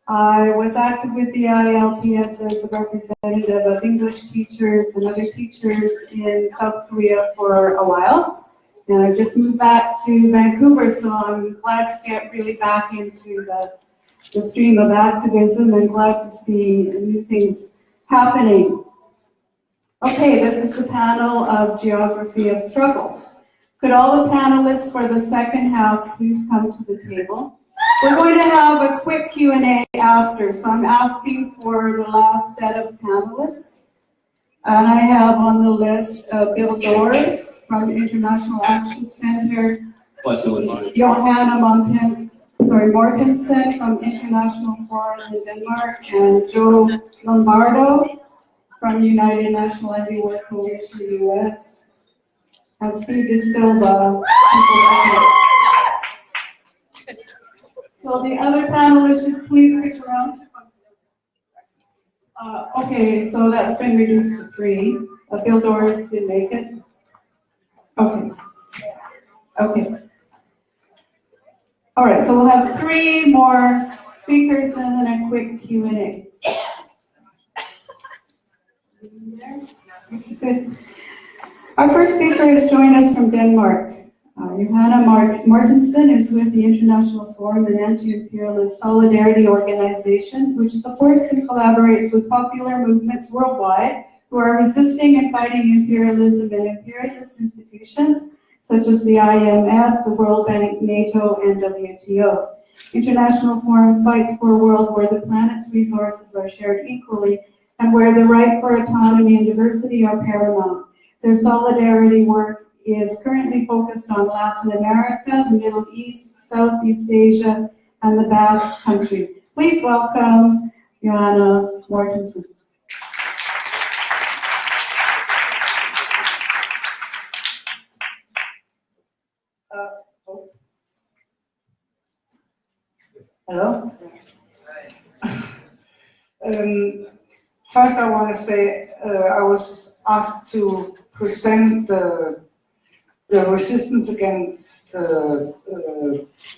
I was active with the ILPS as a representative of English teachers and other teachers in South Korea for a while. And I just moved back to Vancouver, so I'm glad to get really back into the stream of activism and glad to see new things happening. Okay, this is the panel of Geography of Struggles. Could all the panelists for the second half please come to the table? We're going to have a quick Q&A after, so I'm asking for the last set of panelists. And I have on the list Bill Doors from the International Action Center, Johanna Mortensen from International Forum in Denmark, and Joe Lombardo from United National IWA Coalition US, and Steve De Silva. So the other panelists should please stick around. Okay, so that's been reduced to 3. Bill Doris didn't make it. Okay. Okay. All right, so we'll have 3 more speakers and then a quick Q&A. Good. Our first speaker is joining us from Denmark. Johanna Mortensen is with the International Forum and Anti-Imperialist Solidarity Organization, which supports and collaborates with popular movements worldwide who are resisting and fighting imperialism and imperialist institutions such as the IMF, the World Bank, NATO, and WTO. International Forum fights for a world where the planet's resources are shared equally and where the right for autonomy and diversity are paramount. Their solidarity work is currently focused on Latin America, Middle East, Southeast Asia, and the Basque Country. Please welcome Johanna Mortensen. Hello? First I want to say I was asked to present the resistance against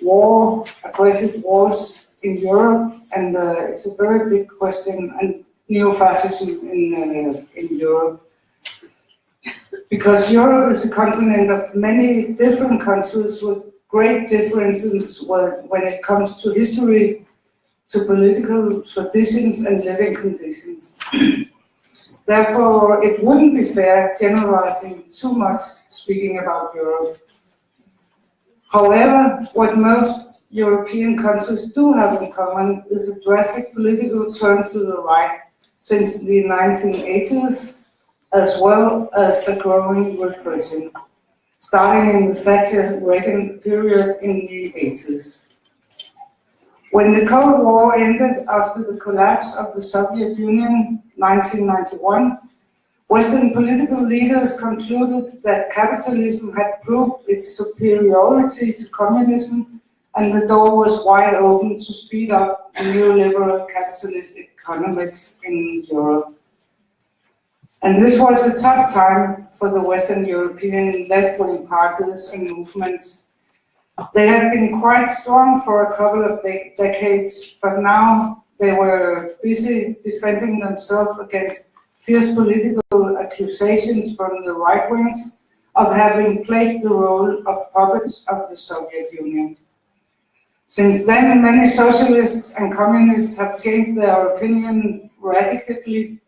war, aggressive wars in Europe, and it's a very big question, and neo-fascism in Europe. Because Europe is a continent of many different countries with great differences when it comes to history, to political traditions and living conditions. Therefore, it wouldn't be fair generalizing too much speaking about Europe. However, what most European countries do have in common is a drastic political turn to the right since the 1980s, as well as a growing repression, starting in the Thatcher-Reagan period in the 80s. When the Cold War ended after the collapse of the Soviet Union, 1991, Western political leaders concluded that capitalism had proved its superiority to communism, and the door was wide open to speed up neoliberal capitalist economics in Europe. And this was a tough time for the Western European left-wing parties and movements. They had been quite strong for a couple of decades, but now they were busy defending themselves against fierce political accusations from the right wings of having played the role of puppets of the Soviet Union. Since then, many socialists and communists have changed their opinion radically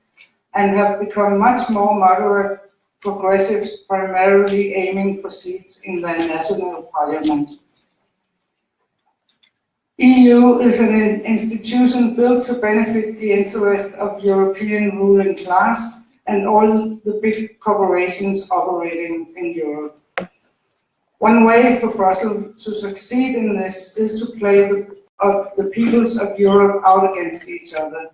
and have become much more moderate progressives, primarily aiming for seats in the national parliament. EU is an institution built to benefit the interest of European ruling class and all the big corporations operating in Europe. One way for Brussels to succeed in this is to play the peoples of Europe out against each other.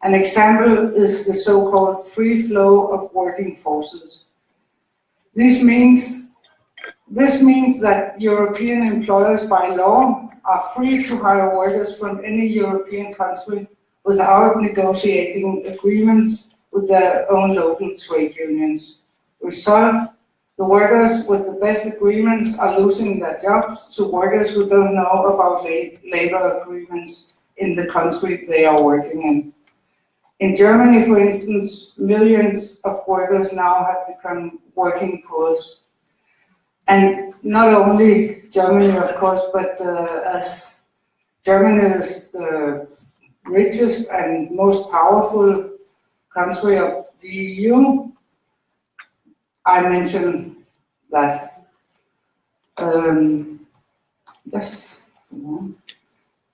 An example is the so-called free flow of working forces. This means that European employers by law are free to hire workers from any European country without negotiating agreements with their own local trade unions. Result, the workers with the best agreements are losing their jobs to workers who don't know about labor agreements in the country they are working in. In Germany, for instance, millions of workers now have become working poor. And not only Germany, of course, but as Germany is the richest and most powerful country of the EU, I mentioned that. Yes.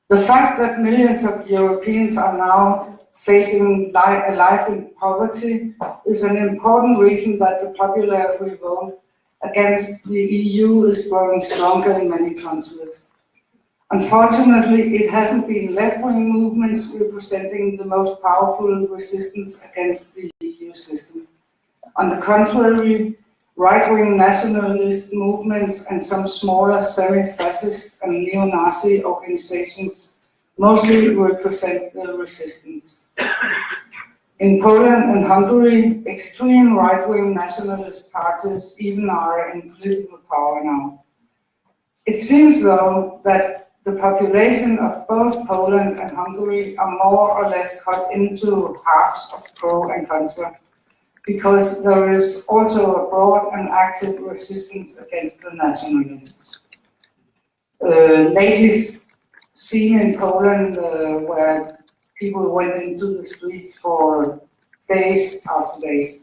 The fact that millions of Europeans are now facing a life in poverty is an important reason that the popular revolt against the EU is growing stronger in many countries. Unfortunately, it hasn't been left-wing movements representing the most powerful resistance against the EU system. On the contrary, right-wing nationalist movements and some smaller semi-fascist and neo-Nazi organizations mostly represent the resistance. In Poland and Hungary, extreme right-wing nationalist parties even are in political power now. It seems, though, that the population of both Poland and Hungary are more or less cut into halves of pro and contra, because there is also a broad and active resistance against the nationalists. Ladies seen in Poland where people went into the streets for days after days.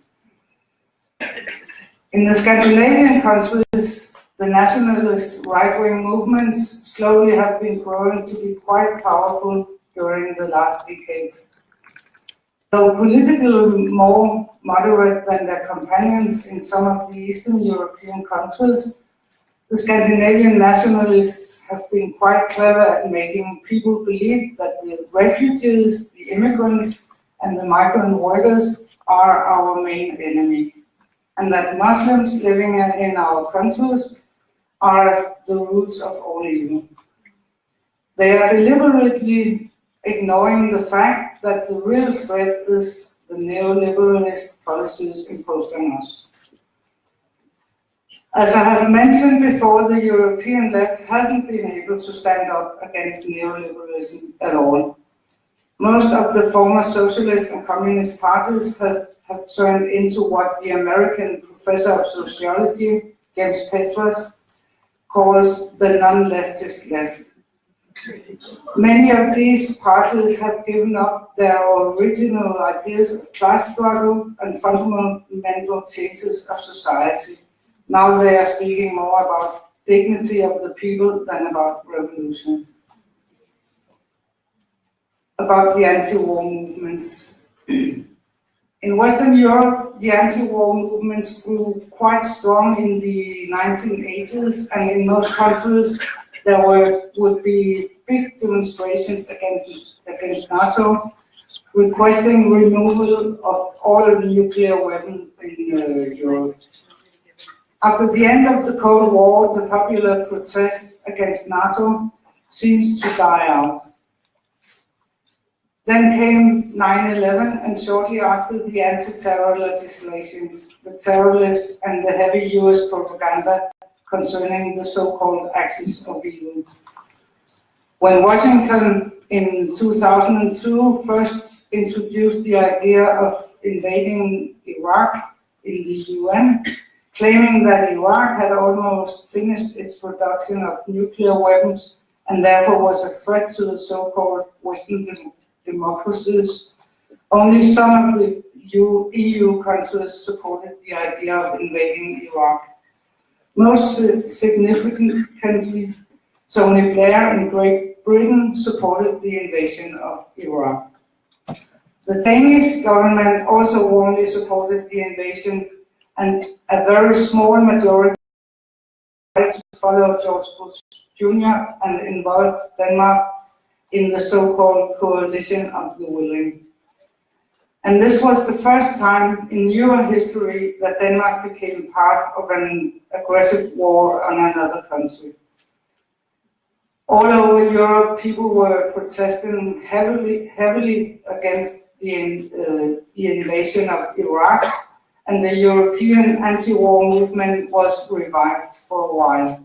In the Scandinavian countries, the nationalist right-wing movements slowly have been growing to be quite powerful during the last decades. Though politically more moderate than their companions in some of the Eastern European countries, the Scandinavian nationalists have been quite clever at making people believe that the refugees, the immigrants, and the migrant workers are our main enemy, and that Muslims living in our countries are the roots of all evil. They are deliberately ignoring the fact that the real threat is the neoliberalist policies imposed on us. As I have mentioned before, the European left hasn't been able to stand up against neoliberalism at all. Most of the former socialist and communist parties have turned into what the American professor of sociology, James Petras, calls the non-leftist left. Many of these parties have given up their original ideas of class struggle and fundamental changes of society. Now they are speaking more about dignity of the people than about revolution. About the anti-war movements. In Western Europe, the anti-war movements grew quite strong in the 1980s, and in most countries there would be big demonstrations against NATO, requesting removal of all nuclear weapons in Europe. After the end of the Cold War, the popular protests against NATO seems to die out. Then came 9/11, and shortly after the anti-terror legislations, the terrorists and the heavy US propaganda concerning the so-called axis of evil. When Washington in 2002 first introduced the idea of invading Iraq in the UN, claiming that Iraq had almost finished its production of nuclear weapons and therefore was a threat to the so-called Western democracies, only some of the EU countries supported the idea of invading Iraq. Most significantly, Tony Blair in Great Britain supported the invasion of Iraq. The Danish government also warmly supported the invasion, and a very small majority tried to follow George Bush Jr. and involve Denmark in the so-called coalition of the willing. And this was the first time in human history that Denmark became part of an aggressive war on another country. All over Europe, people were protesting heavily against the invasion of Iraq, and the European anti-war movement was revived for a while.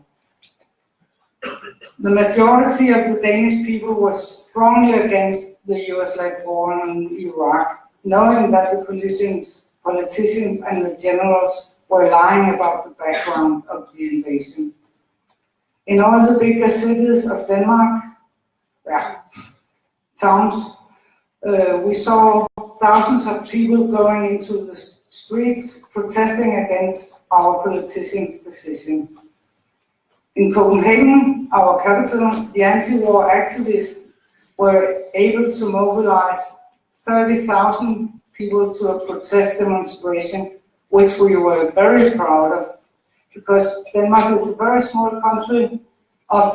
The majority of the Danish people was strongly against the US-led war on Iraq, knowing that the politicians and the generals were lying about the background of the invasion. In all the bigger cities of Denmark, towns, we saw thousands of people going into the streets protesting against our politicians' decision. In Copenhagen, our capital, the anti-war activists were able to mobilize 30,000 people to a protest demonstration, which we were very proud of, because Denmark is a very small country of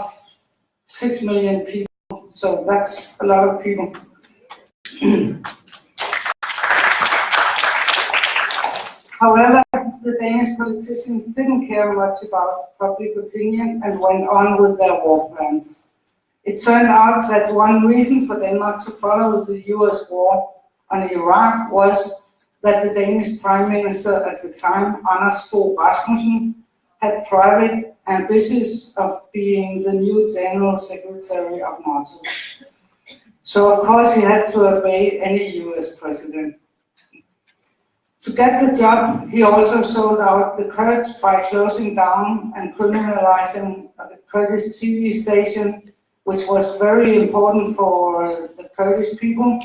6 million people, so that's a lot of people. However, the Danish politicians didn't care much about public opinion and went on with their war plans. It turned out that one reason for Denmark to follow the US war on Iraq was that the Danish Prime Minister at the time, Anders Fogh Rasmussen, had private ambitions of being the new General Secretary of NATO. So of course he had to obey any US president. To get the job, he also sold out the Kurds by closing down and criminalizing the Kurdish TV station, which was very important for the Kurdish people,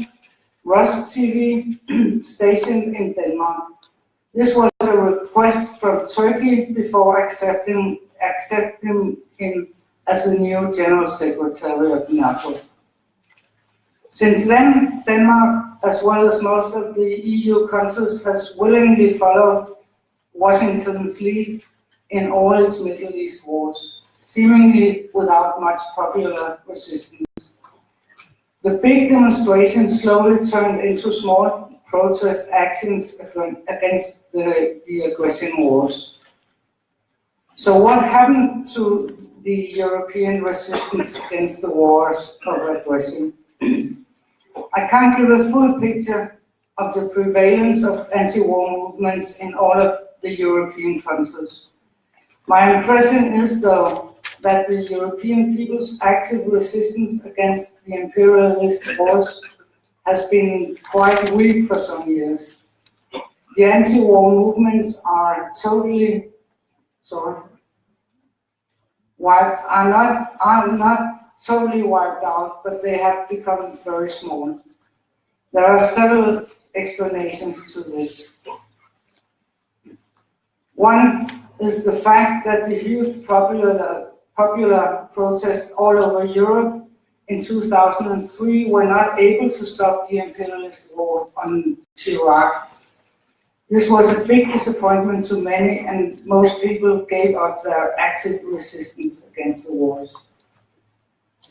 Rus TV station in Denmark. This was a request from Turkey before accepting him as the new General Secretary of NATO. Since then, Denmark, as well as most of the EU countries, has willingly followed Washington's lead in all its Middle East wars, seemingly without much popular resistance. The big demonstrations slowly turned into small protest actions against the aggression wars. So what happened to the European resistance against the wars of aggression? I can't give a full picture of the prevalence of anti-war movements in all of the European countries. My impression is, though, that the European people's active resistance against the imperialist wars has been quite weak for some years. The anti-war movements are not totally wiped out, but they have become very small. There are several explanations to this. One is the fact that the huge popular protests all over Europe in 2003 were not able to stop the imperialist war on Iraq. This was a big disappointment to many, and most people gave up their active resistance against the wars.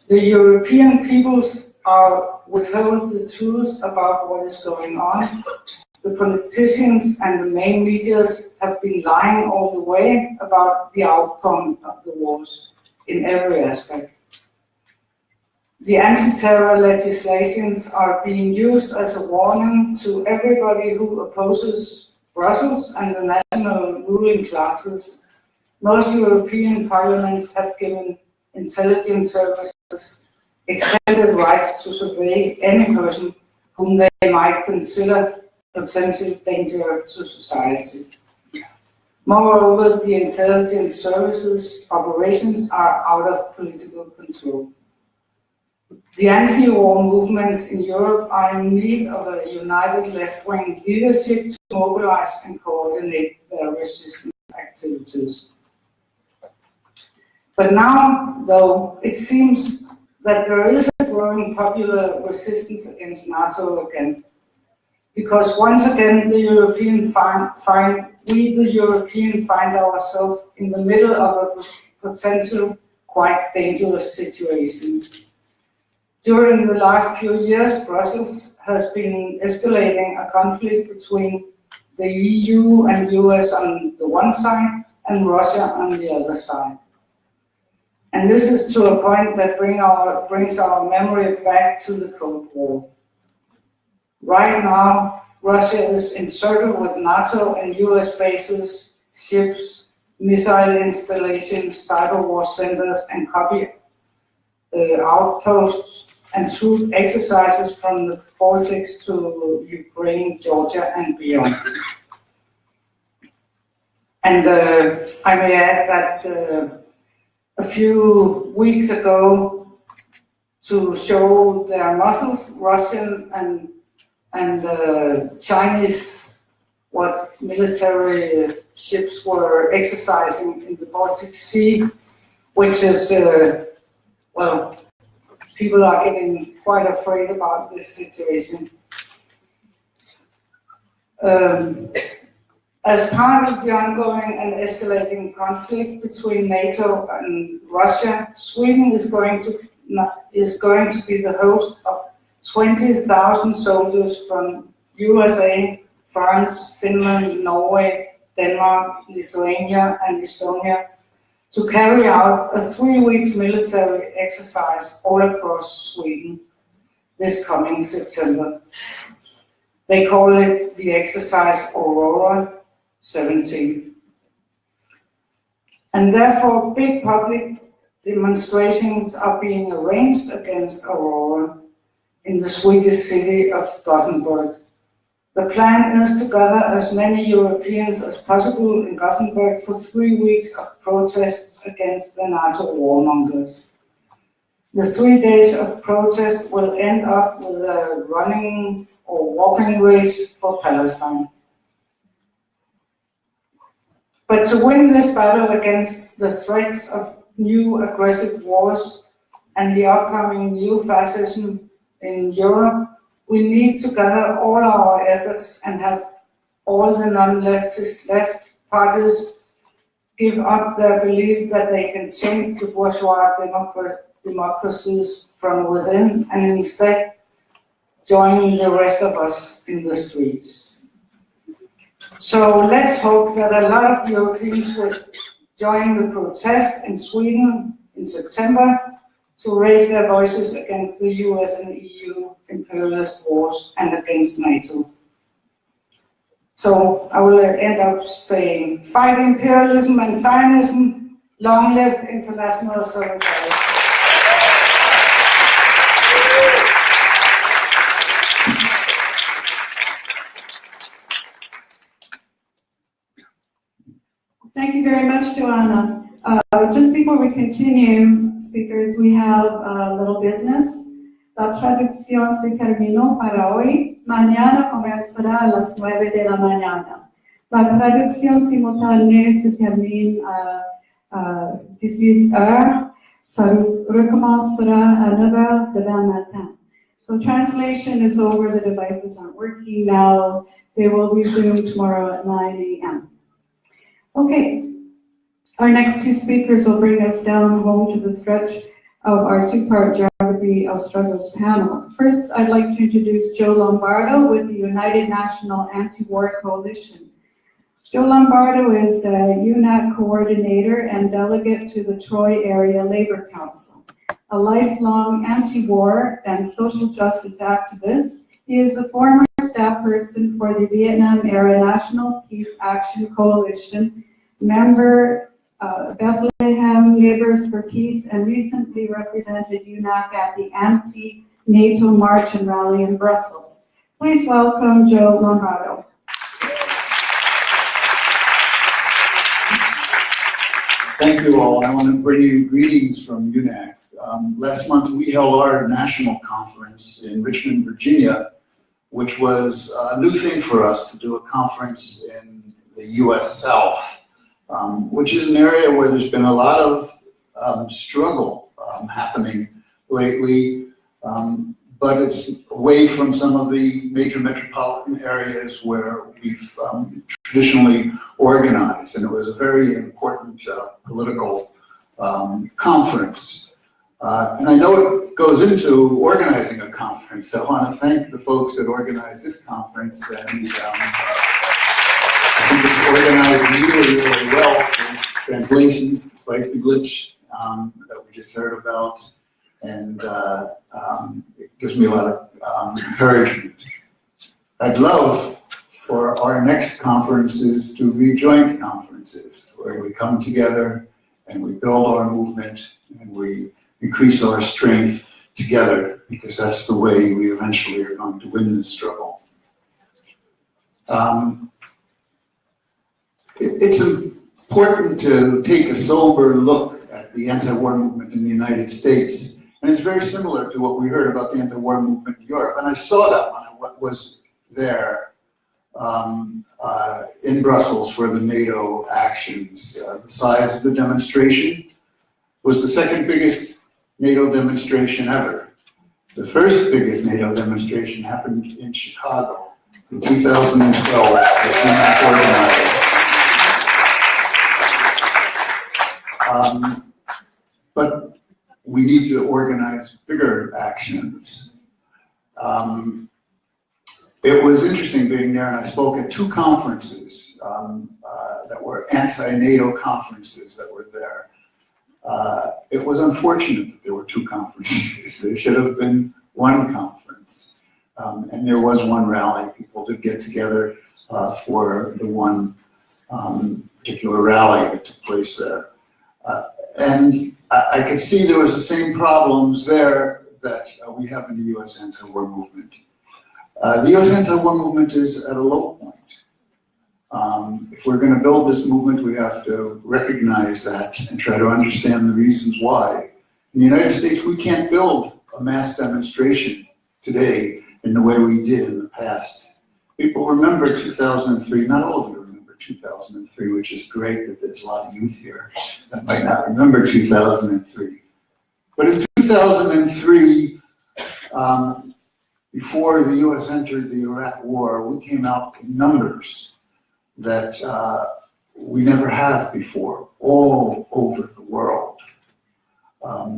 The European peoples are withheld the truth about what is going on. The politicians and the main medias have been lying all the way about the outcome of the wars in every aspect. The anti-terror legislations are being used as a warning to everybody who opposes Brussels and the national ruling classes. Most European parliaments have given intelligence services extended rights to survey any person whom they might consider potential danger to society. Moreover, the intelligence services operations are out of political control. The anti-war movements in Europe are in need of a united left-wing leadership to mobilize and coordinate their resistance activities. But now, though, it seems that there is a growing popular resistance against NATO again. Because once again, the European find ourselves in the middle of a potential quite dangerous situation. During the last few years, Brussels has been escalating a conflict between the EU and US on the one side and Russia on the other side. And this is to a point that brings our memory back to the Cold War. Right now, Russia is encircled with NATO and US bases, ships, missile installations, cyber war centers, and copy outposts, and troop exercises from the Baltics to Ukraine, Georgia, and beyond. And I may add that a few weeks ago, to show their muscles, Russian and Chinese military ships were exercising in the Baltic Sea, which is, well, people are getting quite afraid about this situation. As part of the ongoing and escalating conflict between NATO and Russia, Sweden is going to be the host of 20,000 soldiers from USA, France, Finland, Norway, Denmark, Lithuania, and Estonia to carry out a 3-week military exercise all across Sweden this coming September. They call it the exercise Aurora 17. And therefore big public demonstrations are being arranged against Aurora in the Swedish city of Gothenburg. The plan is to gather as many Europeans as possible in Gothenburg for 3 weeks of protests against the NATO warmongers. The 3 days of protest will end up with a running or walking race for Palestine. But to win this battle against the threats of new aggressive wars and the upcoming new fascism in Europe, we need to gather all our efforts and have all the non-leftist left parties give up their belief that they can change the bourgeois democracies from within and instead join the rest of us in the streets. So let's hope that a lot of Europeans will join the protest in Sweden in September to raise their voices against the US and EU imperialist wars and against NATO. So I will end up saying, fight imperialism and Zionism, long live international solidarity. Thank you very much, Joanna. Just before we continue, speakers, we have a little business. La traducción se terminó para hoy. Mañana comenzará a las 9 de la mañana. La traducción simultánea se termina a 18h. Ça recommencera à 9h de la matin. So translation is over. The devices aren't working now. They will resume tomorrow at 9 a.m. Okay, our next 2 speakers will bring us down home to the stretch of our 2-part Geography of Struggles panel. First, I'd like to introduce Joe Lombardo with the United National Anti-War Coalition. Joe Lombardo is a UNAC coordinator and delegate to the Troy Area Labor Council. A lifelong anti-war and social justice activist, he is a former staff person for the Vietnam-era National Peace Action Coalition, member Bethlehem Neighbors for Peace, and recently represented UNAC at the anti-NATO March and Rally in Brussels. Please welcome Joe Lombardo. Thank you all. I want to bring you greetings from UNAC. Last month we held our national conference in Richmond, Virginia, which was a new thing for us to do a conference in the US South, which is an area where there's been a lot of struggle happening lately, but it's away from some of the major metropolitan areas where we've traditionally organized, and it was a very important political conference. And I know it goes into organizing a conference, so I want to thank the folks that organized this conference, and I think it's organized really, really well with translations, despite the glitch that we just heard about, and it gives me a lot of encouragement. I'd love for our next conferences to be joint conferences, where we come together and we build our movement and we increase our strength together, because that's the way we eventually are going to win this struggle. It's important to take a sober look at the anti-war movement in the United States, and it's very similar to what we heard about the anti-war movement in Europe. And I saw that when I was there in Brussels for the NATO actions. The size of the demonstration was the second biggest NATO demonstration ever. The first biggest NATO demonstration happened in Chicago in 2012 that we organized. But we need to organize bigger actions. It was interesting being there, and I spoke at 2 conferences that were anti-NATO conferences that were there. It was unfortunate that there were 2 conferences. There should have been 1 conference. And there was 1 rally. People did get together for the one particular rally that took place there. And I could see there was the same problems there that we have in the U.S. anti-war movement. The U.S. anti-war movement is at a low point. If we're going to build this movement, we have to recognize that and try to understand the reasons why. In the United States, we can't build a mass demonstration today in the way we did in the past. People remember 2003, not all of you remember 2003, which is great that there's a lot of youth here that might not remember 2003. But in 2003, before the US entered the Iraq War, we came out in numbers that we never have before, all over the world.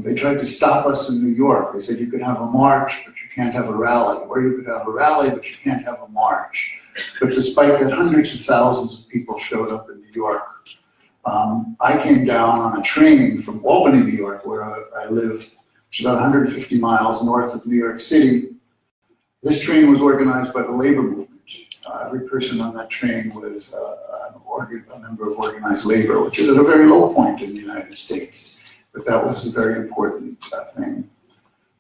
They tried to stop us in New York. They said you could have a march, but you can't have a rally, or you could have a rally, but you can't have a march. But despite that, hundreds of thousands of people showed up in New York. I came down on a train from Albany, New York, where I live, which is about 150 miles north of New York City. This train was organized by the labor movement. Every person on that train was a member of organized labor, which is at a very low point in the United States. But that was a very important thing.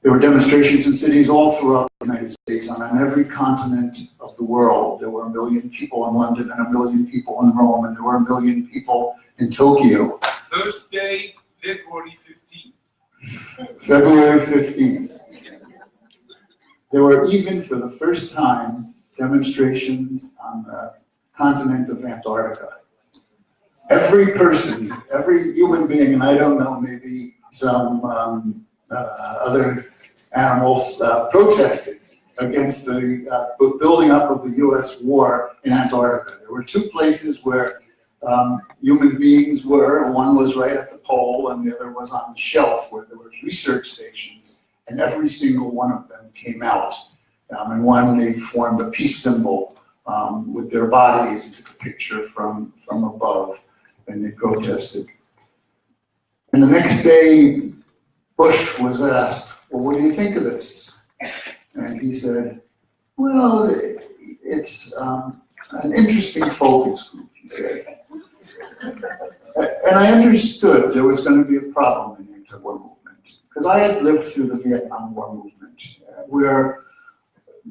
There were demonstrations in cities all throughout the United States, and on every continent of the world. There were 1 million people in London, and 1 million people in Rome, and there were 1 million people in Tokyo. Thursday, February 15th. February 15th. There were even, for the first time, demonstrations on the continent of Antarctica. Every person, every human being, and I don't know, maybe some other animals protested against the building up of the US war in Antarctica. There were 2 places where human beings were. One was right at the pole, and the other was on the shelf where there were research stations, and every single one of them came out. And one, they formed a peace symbol with their bodies and took a picture from above, and they protested. And the next day, Bush was asked, well, what do you think of this? And he said, well, it's an interesting focus group, he said. And I understood there was going to be a problem in the anti-war movement, because I had lived through the Vietnam War movement, where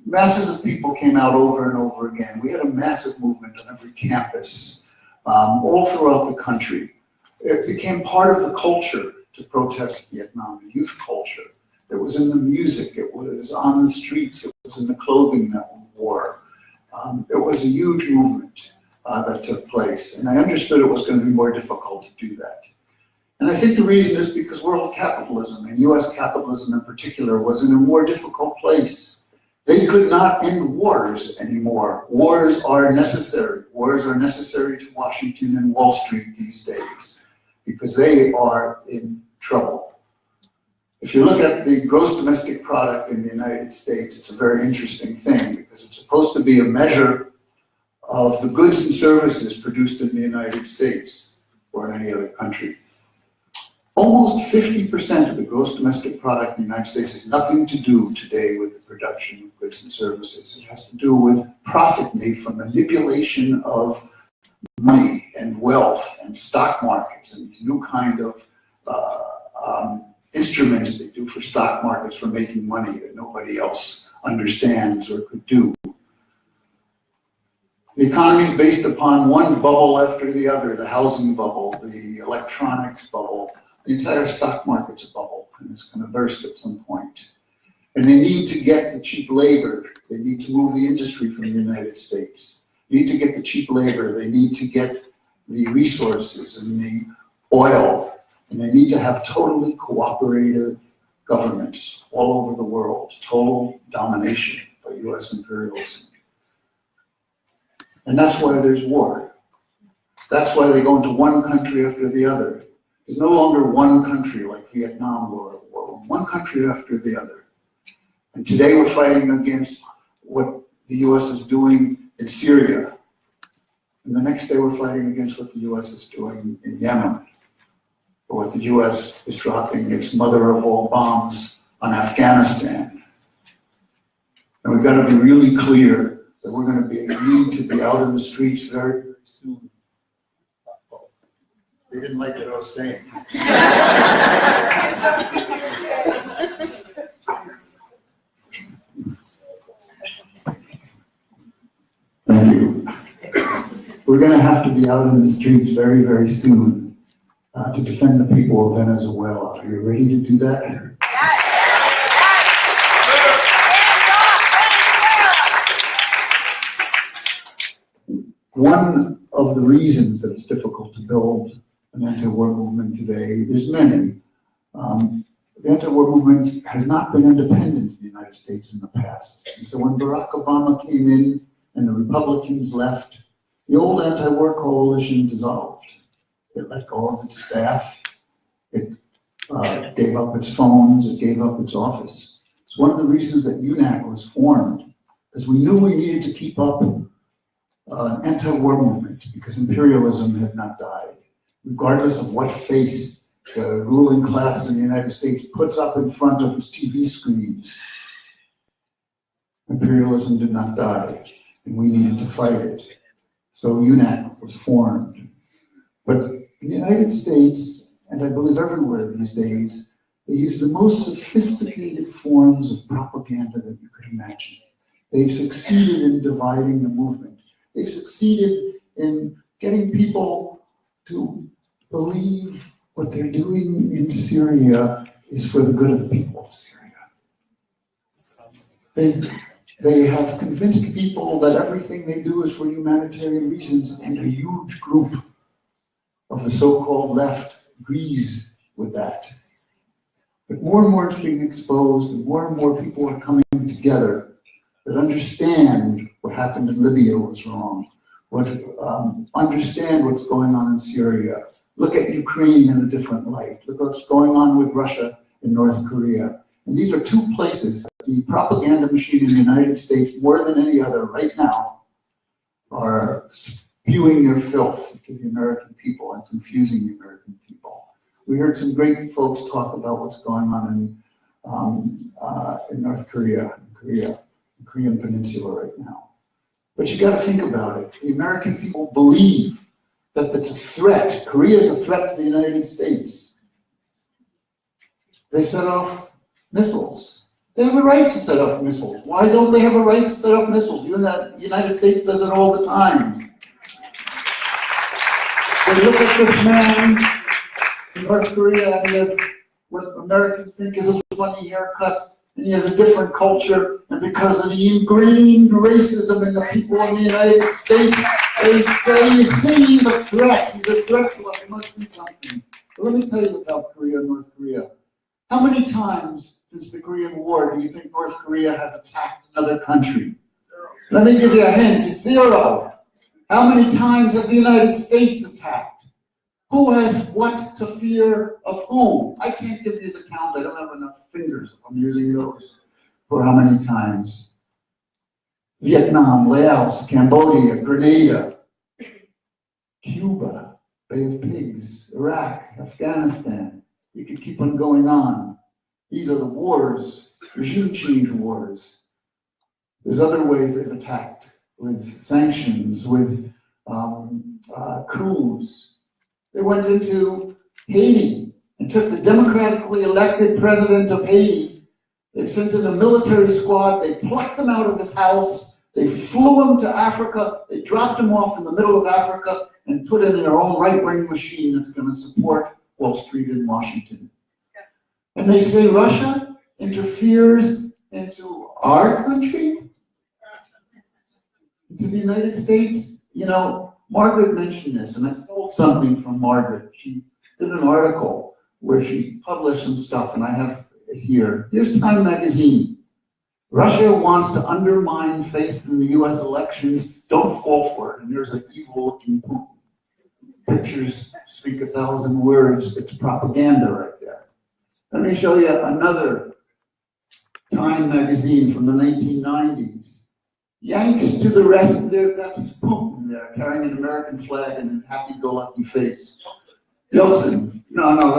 masses of people came out over and over again. We had a massive movement on every campus, all throughout the country. It became part of the culture to protest Vietnam, the youth culture. It was in the music, it was on the streets, it was in the clothing that we wore. It was a huge movement that took place, and I understood it was going to be more difficult to do that. And I think the reason is because world capitalism, and US capitalism in particular, was in a more difficult place. They could not end wars anymore. Wars are necessary. Wars are necessary to Washington and Wall Street these days, because they are in trouble. If you look at the gross domestic product in the United States, it's a very interesting thing, because it's supposed to be a measure of the goods and services produced in the United States or in any other country. Almost 50% of the gross domestic product in the United States has nothing to do today with the production of goods and services. It has to do with profit made from manipulation of money and wealth and stock markets and new kind of instruments they do for stock markets for making money that nobody else understands or could do. The economy is based upon one bubble after the other, the housing bubble, the electronics bubble. The entire stock market's a bubble, and it's going to burst at some point. And they need to get the cheap labor. They need to move the industry from the United States. They need to get the cheap labor. They need to get the resources and the oil. And they need to have totally cooperative governments all over the world, total domination by US imperialism. And that's why there's war. That's why they go into one country after the other. There's no longer one country like Vietnam or one country after the other. And today we're fighting against what the US is doing in Syria. And the next day we're fighting against what the US is doing in Yemen, or what the US is dropping its mother of all bombs on Afghanistan. And we've got to be really clear that we're going to need to be out in the streets very, very soon. They didn't like what I was saying. Thank you. We're going to have to be out in the streets very, very soon to defend the people of Venezuela. Are you ready to do that? One of the reasons that it's difficult to build an anti-war movement today, there's many. The anti-war movement has not been independent in the United States in the past. And so when Barack Obama came in and the Republicans left, the old anti-war coalition dissolved. It let go of its staff. It gave up its phones. It gave up its office. It's one of the reasons that UNAC was formed, because we knew we needed to keep up an anti-war movement, because imperialism had not died. Regardless of what face the ruling class in the United States puts up in front of its TV screens, imperialism did not die, and we needed to fight it. So UNAC was formed. But in the United States, and I believe everywhere these days, they use the most sophisticated forms of propaganda that you could imagine. They've succeeded in dividing the movement. They've succeeded in getting people to believe what they're doing in Syria is for the good of the people of Syria. They have convinced people that everything they do is for humanitarian reasons, and a huge group of the so-called left agrees with that. But more and more it's being exposed, and more people are coming together that understand what happened in Libya was wrong, understand what's going on in Syria, look at Ukraine in a different light, look what's going on with Russia and North Korea. And these are two places that the propaganda machine in the United States, more than any other right now, are spewing their filth to the American people and confusing the American people. We heard some great folks talk about what's going on in North Korea, the Korean Peninsula right now. But you got to think about it. The American people believe that it's a threat. Korea is a threat to the United States. They set off missiles. They have a right to set off missiles. Why don't they have a right to set off missiles? The United States does it all the time. They look at this man in North Korea, and he has what Americans think is a funny haircut, and he has a different culture, and because of the ingrained racism in the people in the United States, they say, you see the threat. He's a threat to us. He must do something. But let me tell you about Korea and North Korea. How many times since the Korean War do you think North Korea has attacked another country? Let me give you a hint. It's 0. How many times has the United States attacked? Who has what to fear of whom? I can't give you the count. I don't have enough fingers if I'm using those for how many times. Vietnam, Laos, Cambodia, Grenada, Cuba, Bay of Pigs, Iraq, Afghanistan. You could keep on going on. These are the wars, regime change wars. There's other ways they've attacked, with sanctions, with coups. They went into Haiti and took the democratically elected president of Haiti. They sent in a military squad. They plucked him out of his house. They flew him to Africa. They dropped him off in the middle of Africa and put in their own right-wing machine that's going to support Wall Street in Washington. And they say Russia interferes into our country, into the United States. You know, Margaret mentioned this, and I stole something from Margaret. She did an article where she published some stuff, and I have it here. Here's Time magazine. Russia wants to undermine faith in the U.S. elections. Don't fall for it. And there's an evil-looking Putin. Pictures speak 1,000 words. It's propaganda right there. Let me show you another Time magazine from the 1990s. Yanks to the rest there, that's Putin there, carrying an American flag and a happy-go-lucky face. Yeltsin. No,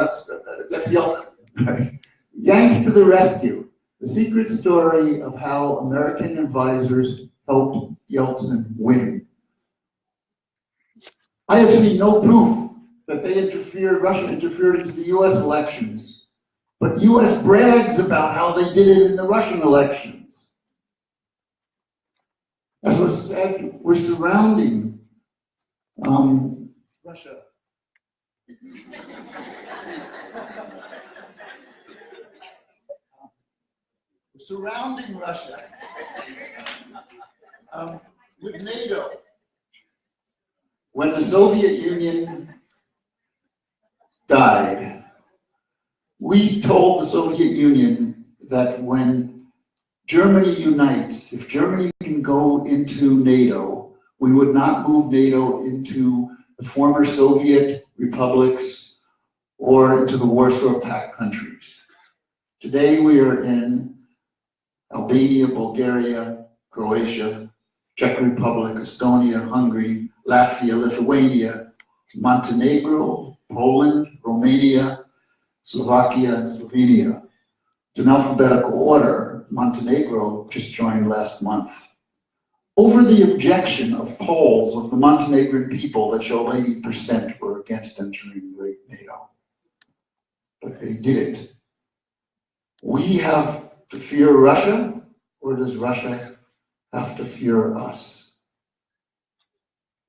that's Yeltsin. Right? Yanks to the rescue. The secret story of how American advisors helped Yeltsin win. I have seen no proof that Russia interfered into the US elections. But US brags about how they did it in the Russian elections. As was said, we're surrounding Russia. We're surrounding Russia with NATO. When the Soviet Union died, we told the Soviet Union that when Germany unites, if Germany can go into NATO, we would not move NATO into the former Soviet republics or into the Warsaw Pact countries. Today we are in Albania, Bulgaria, Croatia, Czech Republic, Estonia, Hungary, Latvia, Lithuania, Montenegro, Poland, Romania, Slovakia, and Slovenia. It's in alphabetical order. Montenegro just joined last month. Over the objection of polls of the Montenegrin people that showed 80% were against entering NATO. But they did it. We have to fear Russia, or does Russia have to fear us?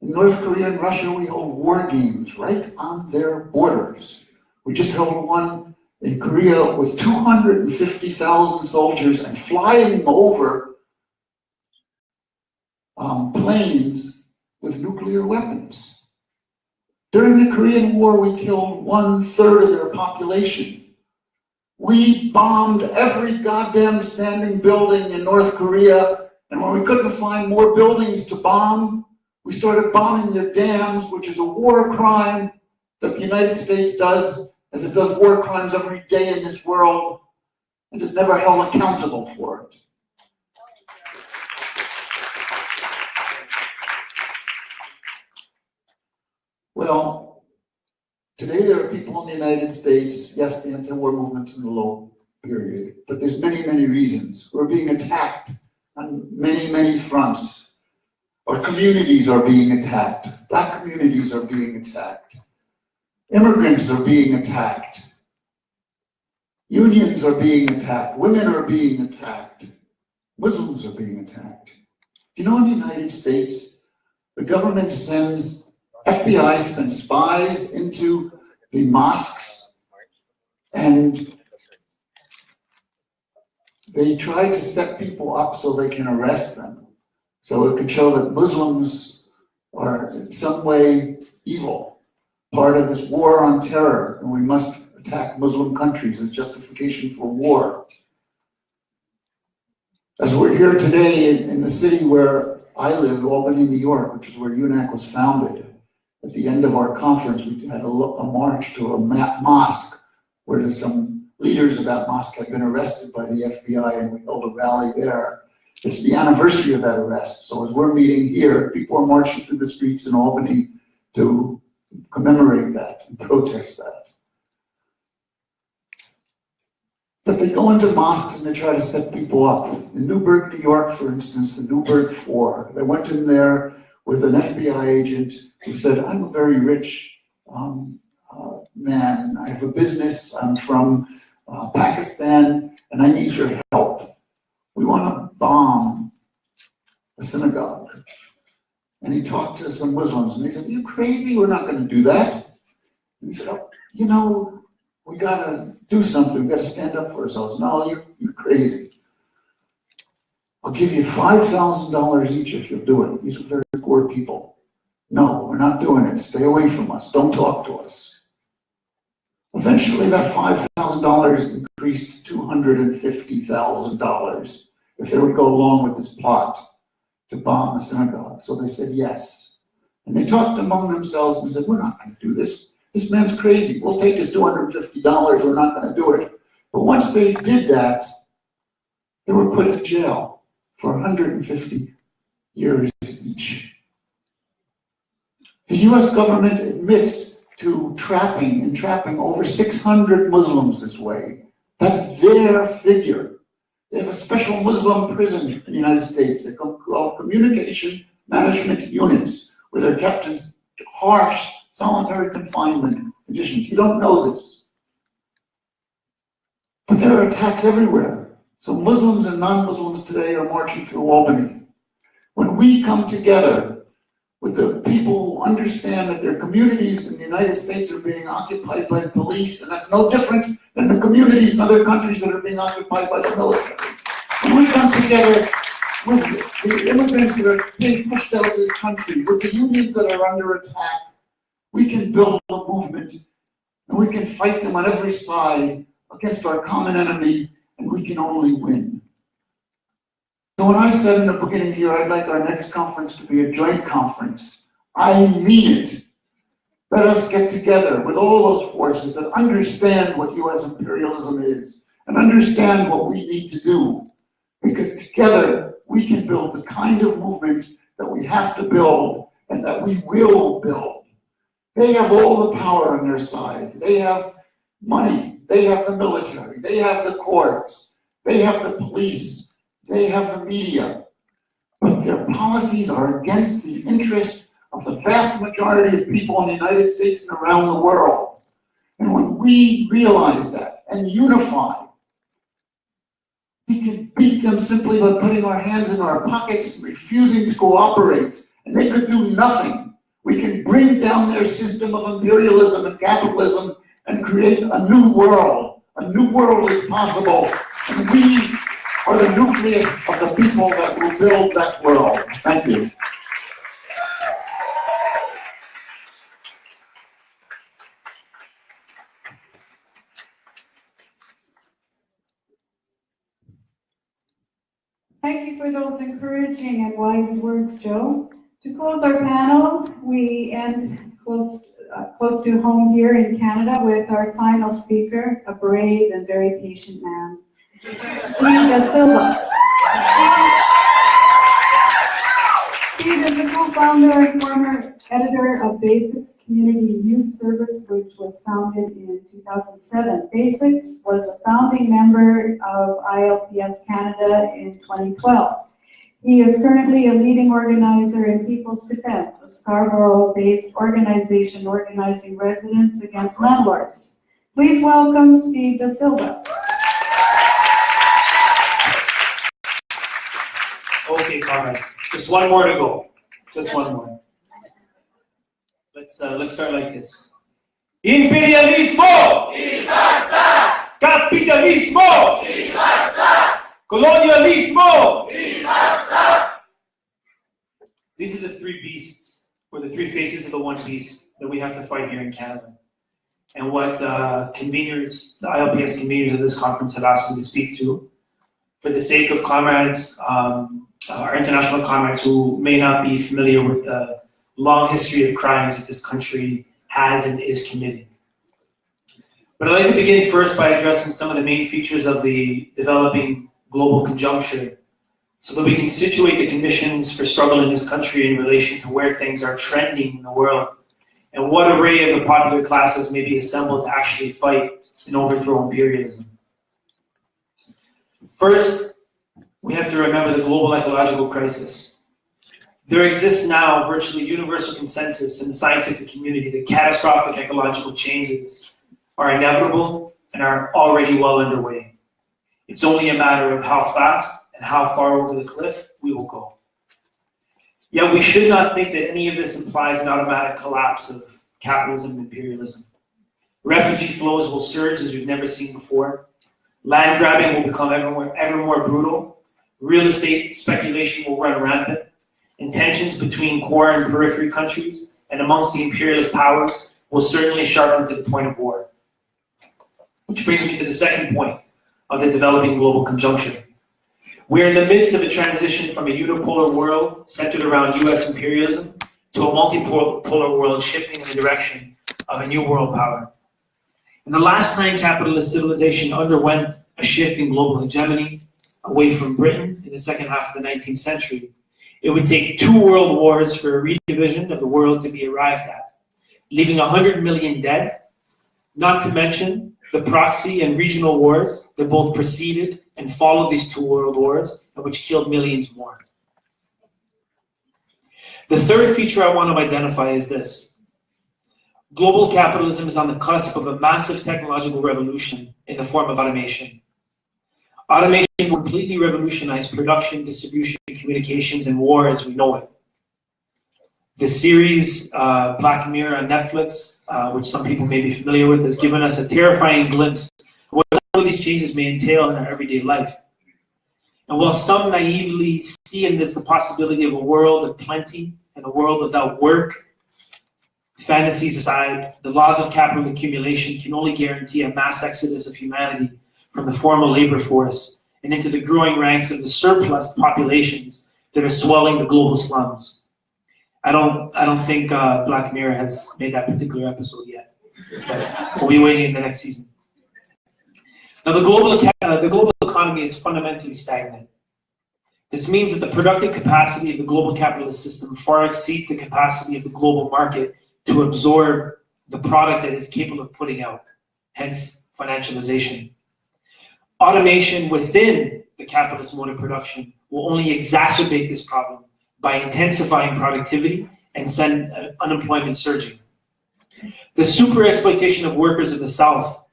In North Korea and Russia, we hold war games right on their borders. We just held one in Korea with 250,000 soldiers and flying over planes with nuclear weapons. During the Korean War, we killed 1/3 of their population. We bombed every goddamn standing building in North Korea, and when we couldn't find more buildings to bomb, we started bombing their dams, which is a war crime that the United States does, as it does war crimes every day in this world, and is never held accountable for it. Well, today there are people in the United States, yes, the anti-war movement's in the low period, but there's many, many reasons. We're being attacked on many, many fronts. Our communities are being attacked. Black communities are being attacked. Immigrants are being attacked. Unions are being attacked. Women are being attacked. Muslims are being attacked. You know, in the United States, the government sends FBI sends spies into the mosques, and they try to set people up so they can arrest them. So it could show that Muslims are in some way evil, part of this war on terror, and we must attack Muslim countries as justification for war. As we're here today in the city where I live, Albany, New York, which is where UNAC was founded, at the end of our conference, we had a march to a mosque where some leaders of that mosque had been arrested by the FBI, and we held a rally there. It's the anniversary of that arrest. So as we're meeting here, people are marching through the streets in Albany to commemorate that and protest that. But they go into mosques and they try to set people up. In Newburgh, New York, for instance, the Newburgh Four, they went in there with an FBI agent who said, I'm a very rich man. I have a business. I'm from Pakistan, and I need your help. We want to bomb a synagogue. And he talked to some Muslims, and he said, you crazy? We're not going to do that. And he said, oh, you know, we got to do something. We got to stand up for ourselves. No, you're crazy. I'll give you $5,000 each if you'll do it. These are very poor people. No, we're not doing it. Stay away from us. Don't talk to us. Eventually, that $5,000 increased to $250,000 if they would go along with this plot to bomb the synagogue. So they said yes. And they talked among themselves and said, we're not going to do this. This man's crazy. We'll take his $250. We're not going to do it. But once they did that, they were put in jail for 150 years each. The US government admits to entrapping over 600 Muslims this way. That's their figure. They have a special Muslim prison in the United States. They're called communication management units, where they're kept in harsh solitary confinement conditions. You don't know this. But there are attacks everywhere. So Muslims and non-Muslims today are marching through Albany. When we come together with the people who understand that their communities in the United States are being occupied by the police, and that's no different than the communities in other countries that are being occupied by the military. When we come together with the immigrants that are being pushed out of this country, with the unions that are under attack, we can build a movement, and we can fight them on every side against our common enemy, and we can only win. So when I said in the beginning here, I'd like our next conference to be a joint conference, I mean it. Let us get together with all those forces that understand what U.S. imperialism is and understand what we need to do. Because together we can build the kind of movement that we have to build and that we will build. They have all the power on their side. They have money. They have the military. They have the courts. They have the police. They have the media, but their policies are against the interest of the vast majority of people in the United States and around the world. And when we realize that and unify, we can beat them simply by putting our hands in our pockets and refusing to cooperate. And they could do nothing. We can bring down their system of imperialism and capitalism and create a new world. A new world is possible. And we are the nucleus of the people that will build that world. Thank you. Thank you for those encouraging and wise words, Joe. To close our panel, we end close to home here in Canada with our final speaker, a brave and very patient man, Steve Da Silva. Steve is the co-founder and former editor of Basics Community News Service, which was founded in 2007. Basics was a founding member of ILPS Canada in 2012. He is currently a leading organizer in People's Defense, a Scarborough-based organization organizing residents against landlords. Please welcome Steve Da Silva. Okay, comrades. Just one more to go. Just one more. Let's start like this. Imperialismo! Capitalismo! Colonialismo! These are the three beasts, or the three faces of the one beast that we have to fight here in Canada. And what conveners, the ILPS conveners of this conference have asked me to speak to, for the sake of comrades, our international comrades who may not be familiar with the long history of crimes that this country has and is committing. But I'd like to begin first by addressing some of the main features of the developing global conjuncture so that we can situate the conditions for struggle in this country in relation to where things are trending in the world and what array of the popular classes may be assembled to actually fight and overthrow imperialism. First, we have to remember the global ecological crisis. There exists now virtually universal consensus in the scientific community that catastrophic ecological changes are inevitable and are already well underway. It's only a matter of how fast and how far over the cliff we will go. Yet we should not think that any of this implies an automatic collapse of capitalism and imperialism. Refugee flows will surge as we've never seen before. Land grabbing will become ever more brutal. Real estate speculation will run rampant. And tensions between core and periphery countries and amongst the imperialist powers will certainly sharpen to the point of war. Which brings me to the second point of the developing global conjuncture. We're in the midst of a transition from a unipolar world centered around US imperialism to a multipolar world shifting in the direction of a new world power. And the last time capitalist civilization underwent a shift in global hegemony away from Britain in the second half of the 19th century, it would take 2 world wars for a redivision of the world to be arrived at, leaving 100 million dead, not to mention the proxy and regional wars that both preceded and followed these 2 world wars, and which killed millions more. The third feature I want to identify is this. Global capitalism is on the cusp of a massive technological revolution in the form of automation. Automation will completely revolutionize production, distribution, communications, and war as we know it. The series Black Mirror on Netflix, which some people may be familiar with, has given us a terrifying glimpse of what some of these changes may entail in our everyday life. And while some naively see in this the possibility of a world of plenty and a world without work, fantasies aside, the laws of capital accumulation can only guarantee a mass exodus of humanity from the formal labor force and into the growing ranks of the surplus populations that are swelling the global slums. I don't think Black Mirror has made that particular episode yet, but we'll be waiting in the next season. Now, the global economy is fundamentally stagnant. This means that the productive capacity of the global capitalist system far exceeds the capacity of the global market to absorb the product that it is capable of putting out, hence financialization. Automation within the capitalist mode of production will only exacerbate this problem by intensifying productivity and send unemployment surging. The super exploitation of workers of the South,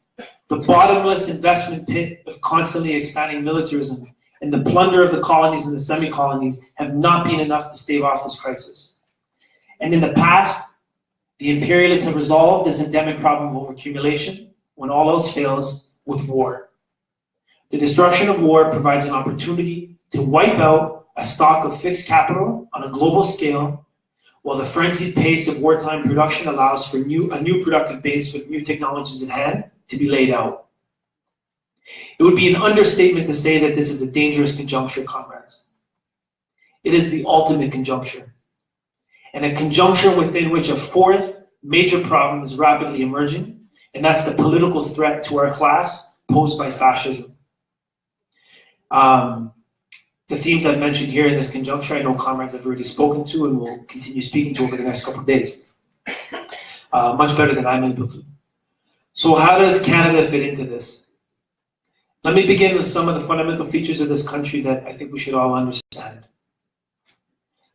the bottomless investment pit of constantly expanding militarism, and the plunder of the colonies and the semi-colonies have not been enough to stave off this crisis. And in the past, the imperialists have resolved this endemic problem of overaccumulation, when all else fails, with war. The destruction of war provides an opportunity to wipe out a stock of fixed capital on a global scale, while the frenzied pace of wartime production allows for a new productive base with new technologies at hand to be laid out. It would be an understatement to say that this is a dangerous conjuncture, comrades. It is the ultimate conjuncture, and a conjuncture within which a fourth major problem is rapidly emerging, and that's the political threat to our class posed by fascism. The themes I've mentioned here in this conjuncture, I know comrades have already spoken to and will continue speaking to over the next couple of days. Much better than I'm able to. So how does Canada fit into this? Let me begin with some of the fundamental features of this country that I think we should all understand.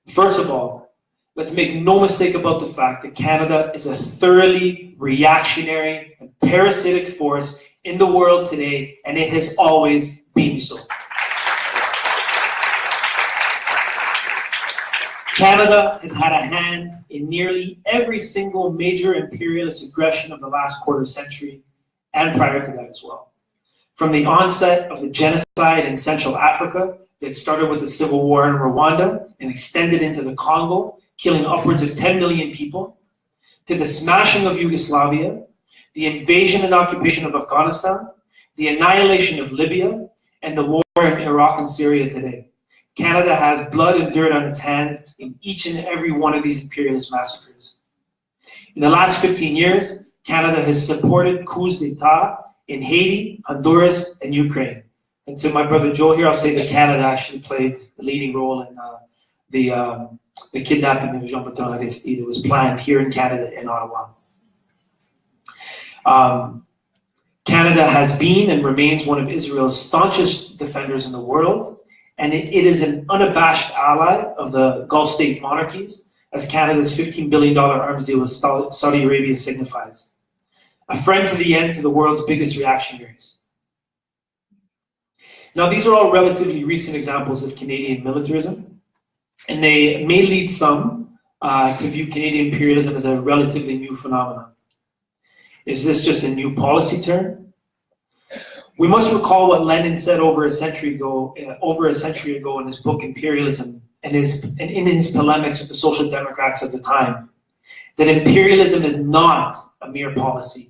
First of all, let's make no mistake about the fact that Canada is a thoroughly reactionary and parasitic force in the world today, and it has always been so. Canada has had a hand in nearly every single major imperialist aggression of the last quarter century, and prior to that as well. From the onset of the genocide in Central Africa that started with the civil war in Rwanda and extended into the Congo, killing upwards of 10 million people, to the smashing of Yugoslavia, the invasion and occupation of Afghanistan, the annihilation of Libya, and the war in Iraq and Syria today. Canada has blood and dirt on its hands in each and every one of these imperialist massacres. In the last 15 years, Canada has supported coups d'etat in Haiti, Honduras, and Ukraine. And to my brother Joe here, I'll say that Canada actually played the leading role in the kidnapping of Jean-Bertrand Aristide that was planned here in Canada in Ottawa. Canada has been and remains one of Israel's staunchest defenders in the world, and it is an unabashed ally of the Gulf state monarchies, as Canada's $15 billion arms deal with Saudi Arabia signifies. A friend to the end to the world's biggest reactionaries. Now, these are all relatively recent examples of Canadian militarism, and they may lead some to view Canadian imperialism as a relatively new phenomenon. Is this just a new policy term? We must recall what Lenin said over a century ago in his book Imperialism and in his polemics with the social democrats of the time, that imperialism is not a mere policy.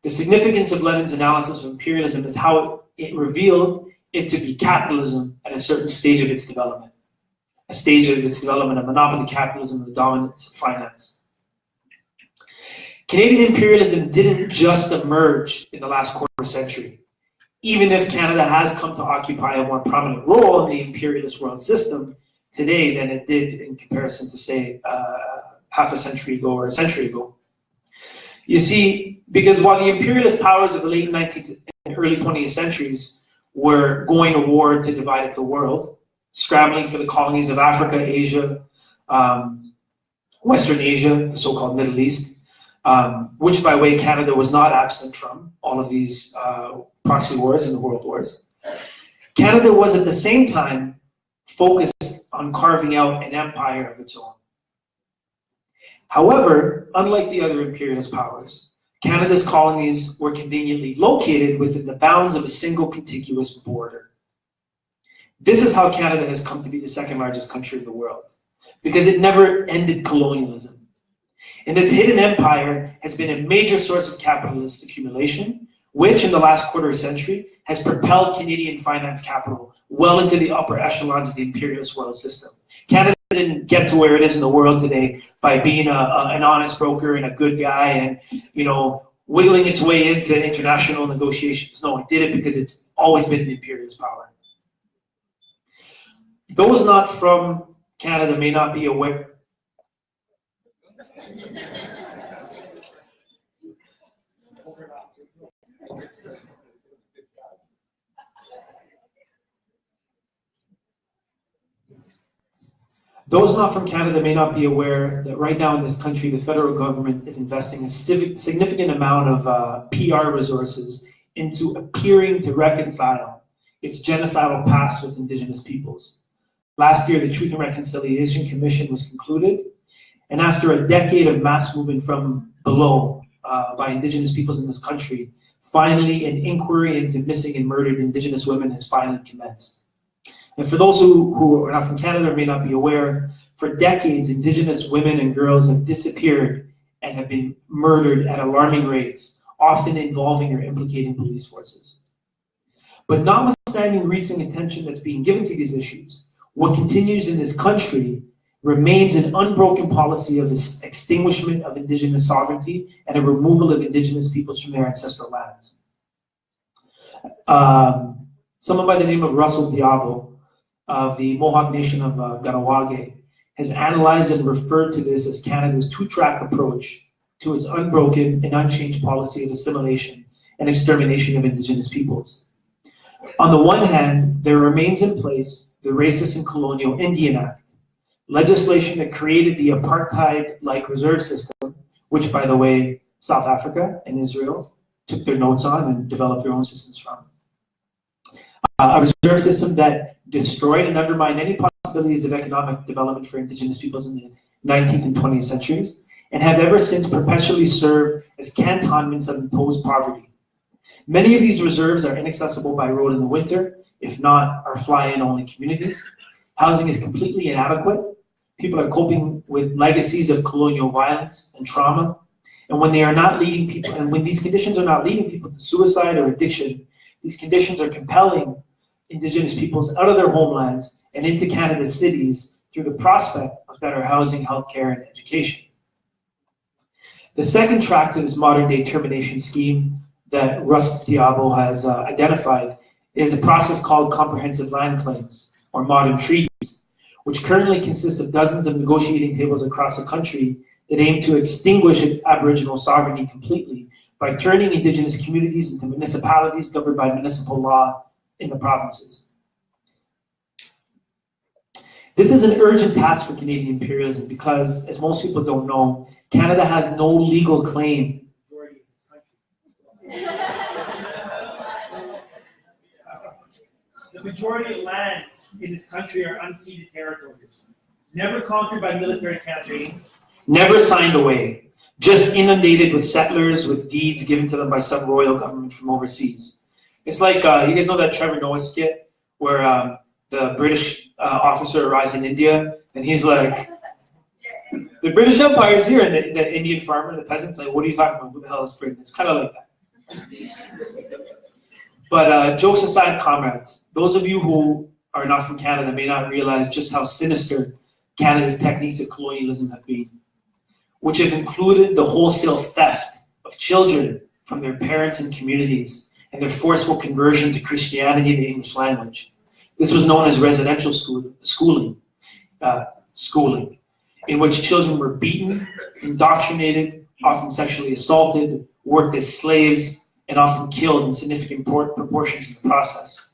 The significance of Lenin's analysis of imperialism is how it revealed it to be capitalism at a certain stage of its development. A stage of its development of monopoly capitalism and the dominance of finance. Canadian imperialism didn't just emerge in the last quarter century. Even if Canada has come to occupy a more prominent role in the imperialist world system today than it did in comparison to, say, half a century ago or a century ago. You see, because while the imperialist powers of the late 19th and early 20th centuries were going to war to divide up the world, scrambling for the colonies of Africa, Asia, Western Asia, the so-called Middle East, which, by the way, Canada was not absent from all of these proxy wars and the world wars. Canada was at the same time focused on carving out an empire of its own. However, unlike the other imperialist powers, Canada's colonies were conveniently located within the bounds of a single contiguous border. This is how Canada has come to be the second largest country in the world, because it never ended colonialism. And this hidden empire has been a major source of capitalist accumulation, which in the last quarter century has propelled Canadian finance capital well into the upper echelons of the imperialist world system. Canada didn't get to where it is in the world today by being an honest broker and a good guy and, you know, wiggling its way into international negotiations. No, it did it because it's always been the imperialist power. Those not from Canada may not be aware. Those not from Canada may not be aware that right now in this country, the federal government is investing a significant amount of PR resources into appearing to reconcile its genocidal past with Indigenous peoples. Last year, the Truth and Reconciliation Commission was concluded, and after a decade of mass movement from below by Indigenous peoples in this country, finally an inquiry into missing and murdered Indigenous women has finally commenced. And for those who are not from Canada or may not be aware, for decades, Indigenous women and girls have disappeared and have been murdered at alarming rates, often involving or implicating police forces. But notwithstanding recent attention that's being given to these issues, what continues in this country remains an unbroken policy of extinguishment of Indigenous sovereignty and a removal of Indigenous peoples from their ancestral lands. Someone by the name of Russell Diabo of the Mohawk Nation of Ganawage has analyzed and referred to this as Canada's two-track approach to its unbroken and unchanged policy of assimilation and extermination of Indigenous peoples. On the one hand, there remains in place the Racist and Colonial Indian Act, legislation that created the apartheid-like reserve system, which, by the way, South Africa and Israel took their notes on and developed their own systems from. A reserve system that destroyed and undermined any possibilities of economic development for Indigenous peoples in the 19th and 20th centuries, and have ever since perpetually served as cantonments of imposed poverty. Many of these reserves are inaccessible by road in the winter, if not are fly-in only communities. Housing is completely inadequate. People are coping with legacies of colonial violence and trauma. And when they are not leading people, and when these conditions are not leading people to suicide or addiction, these conditions are compelling Indigenous peoples out of their homelands and into Canada's cities through the prospect of better housing, healthcare, and education. The second track to this modern-day termination scheme that Russ Diabo has identified is a process called comprehensive land claims, or modern treaties, which currently consist of dozens of negotiating tables across the country that aim to extinguish Aboriginal sovereignty completely by turning Indigenous communities into municipalities governed by municipal law in the provinces. This is an urgent task for Canadian imperialism because, as most people don't know, Canada has no legal claim. The majority of lands in this country are unceded territories, never conquered by military campaigns, never signed away, just inundated with settlers with deeds given to them by some royal government from overseas. It's like, you guys know that Trevor Noah skit where the British officer arrives in India and he's like, the British Empire is here, and the Indian farmer, the peasant's like, what are you talking about? Who the hell is Britain? It's kind of like that. But jokes aside, comrades, those of you who are not from Canada may not realize just how sinister Canada's techniques of colonialism have been, which have included the wholesale theft of children from their parents and communities and their forceful conversion to Christianity and the English language. This was known as residential schooling, in which children were beaten, indoctrinated, often sexually assaulted, worked as slaves, and often killed in significant proportions in the process.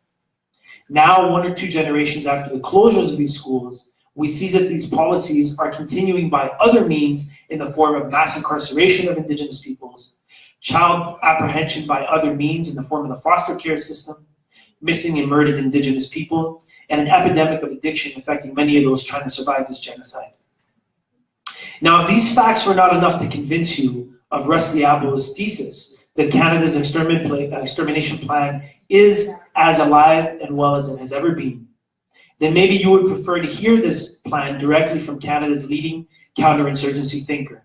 Now, 1 or 2 generations after the closures of these schools, we see that these policies are continuing by other means in the form of mass incarceration of indigenous peoples, child apprehension by other means in the form of the foster care system, missing and murdered indigenous people, and an epidemic of addiction affecting many of those trying to survive this genocide. Now, if these facts were not enough to convince you of Russ Diablo's thesis that Canada's extermination plan is as alive and well as it has ever been, then maybe you would prefer to hear this plan directly from Canada's leading counterinsurgency thinker.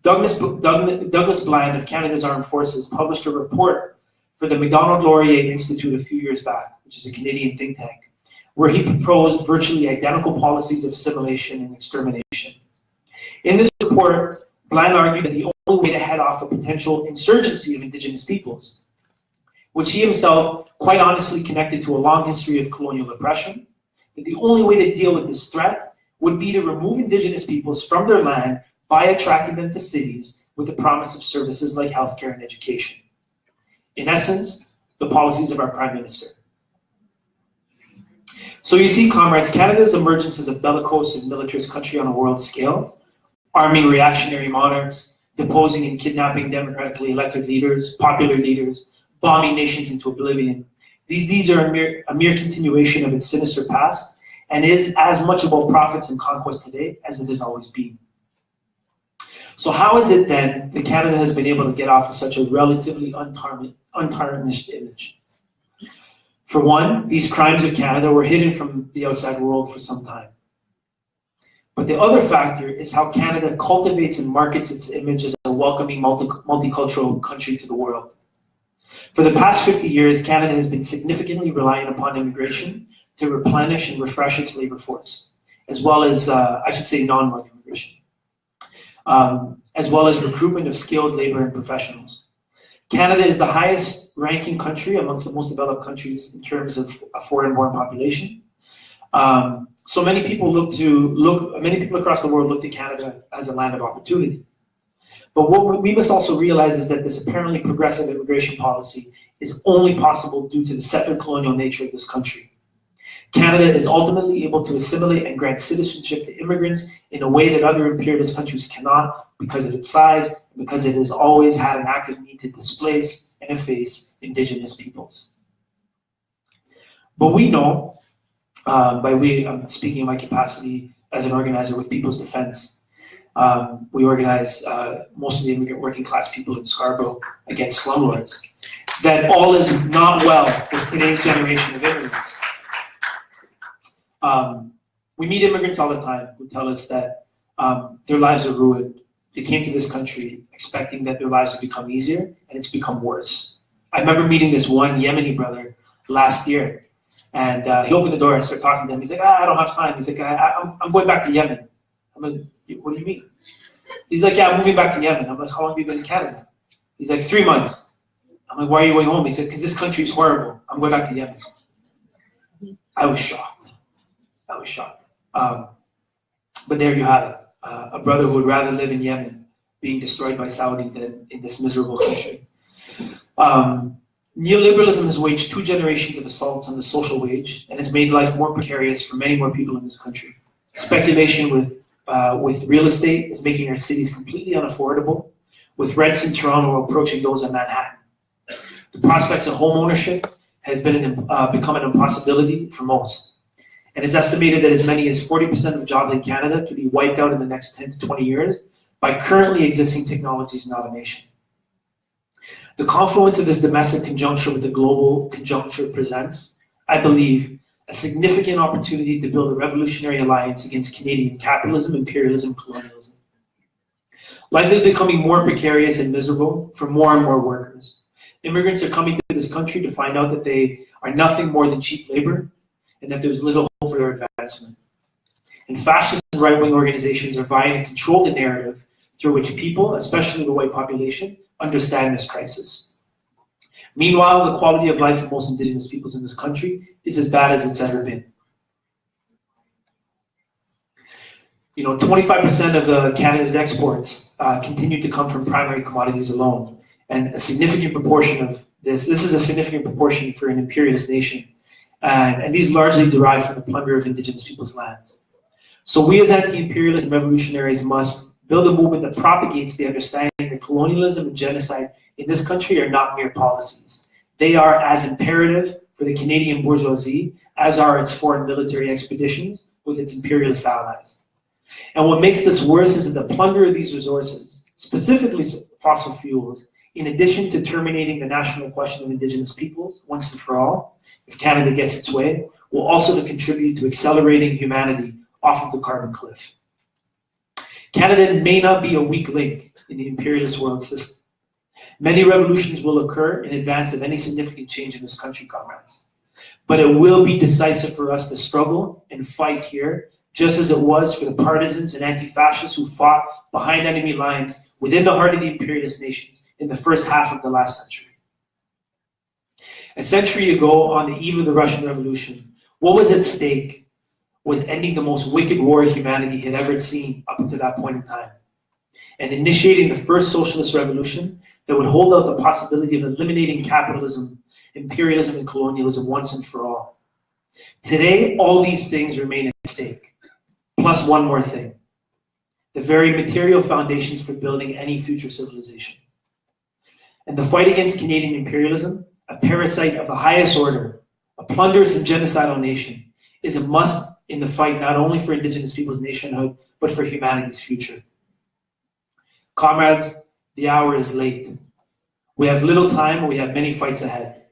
Douglas Bland of Canada's Armed Forces published a report for the Macdonald-Laurier Institute a few years back, which is a Canadian think tank, where he proposed virtually identical policies of assimilation and extermination. In this report, Bland argued that the only way to head off a potential insurgency of indigenous peoples, which he himself quite honestly connected to a long history of colonial oppression, that the only way to deal with this threat would be to remove indigenous peoples from their land by attracting them to cities with the promise of services like healthcare and education. In essence, the policies of our Prime Minister. So you see, comrades, Canada's emergence as a bellicose and militarist country on a world scale, arming reactionary monarchs, deposing and kidnapping democratically elected leaders, popular leaders, bombing nations into oblivion. These deeds are a mere continuation of its sinister past and is as much about profits and conquest today as it has always been. So how is it then that Canada has been able to get off of such a relatively untarnished image? For one, these crimes of Canada were hidden from the outside world for some time. But the other factor is how Canada cultivates and markets its image as a welcoming multicultural country to the world. For the past 50 years, Canada has been significantly reliant upon immigration to replenish and refresh its labor force, as well as, I should say, non-white immigration, as well as recruitment of skilled labor and professionals. Canada is the highest ranking country amongst the most developed countries in terms of a foreign-born population. So many people across the world look to Canada as a land of opportunity. But what we must also realize is that this apparently progressive immigration policy is only possible due to the settler colonial nature of this country. Canada is ultimately able to assimilate and grant citizenship to immigrants in a way that other imperialist countries cannot because of its size, and because it has always had an active need to displace and efface indigenous peoples. But we know, I'm speaking in my capacity as an organizer with People's Defense, we organize most of the immigrant working class people in Scarborough against slumlords, that all is not well with today's generation of immigrants. We meet immigrants all the time who tell us that their lives are ruined. They came to this country expecting that their lives would become easier, and it's become worse. I remember meeting this one Yemeni brother last year, and he opened the door and started talking to him. He's like, I don't have time. He's like, I'm going back to Yemen. I'm like, what do you mean? He's like, yeah, I'm moving back to Yemen. I'm like, how long have you been in Canada? He's like, 3 months. I'm like, why are you going home? He said, because this country is horrible. I'm going back to Yemen. I was shocked. But there you have it. A brother who would rather live in Yemen being destroyed by Saudi than in this miserable country. Neoliberalism has waged 2 generations of assaults on the social wage and has made life more precarious for many more people in this country. Speculation with real estate is making our cities completely unaffordable, with rents in Toronto approaching those in Manhattan. The prospects of home ownership has become an impossibility for most. And it's estimated that as many as 40% of jobs in Canada could be wiped out in the next 10 to 20 years by currently existing technologies and automation. The confluence of this domestic conjuncture with the global conjuncture presents, I believe, a significant opportunity to build a revolutionary alliance against Canadian capitalism, imperialism, colonialism. Life is becoming more precarious and miserable for more and more workers. Immigrants are coming to this country to find out that they are nothing more than cheap labor, and that there's little hope for their advancement. And fascist and right-wing organizations are vying to control the narrative through which people, especially the white population, understand this crisis. Meanwhile, the quality of life of most Indigenous peoples in this country is as bad as it's ever been. 25% of Canada's exports continue to come from primary commodities alone. And a significant proportion of this is a significant proportion for an imperialist nation. And these largely derive from the plunder of Indigenous people's lands. So we as anti-imperialist revolutionaries must build a movement that propagates the understanding that colonialism and genocide in this country are not mere policies. They are as imperative for the Canadian bourgeoisie as are its foreign military expeditions with its imperialist allies. And what makes this worse is that the plunder of these resources, specifically fossil fuels, in addition to terminating the national question of Indigenous peoples once and for all, if Canada gets its way, will also contribute to accelerating humanity off of the carbon cliff. Canada may not be a weak link in the imperialist world system. Many revolutions will occur in advance of any significant change in this country, comrades. But it will be decisive for us to struggle and fight here, just as it was for the partisans and anti-fascists who fought behind enemy lines within the heart of the imperialist nations in the first half of the last century. A century ago, on the eve of the Russian Revolution, what was at stake was ending the most wicked war humanity had ever seen up to that point in time, and initiating the first socialist revolution that would hold out the possibility of eliminating capitalism, imperialism, and colonialism once and for all. Today, all these things remain at stake, plus one more thing: the very material foundations for building any future civilization. And the fight against Canadian imperialism, a parasite of the highest order, a plunderous and genocidal nation, is a must in the fight not only for Indigenous peoples' nationhood, but for humanity's future. Comrades, the hour is late. We have little time and we have many fights ahead.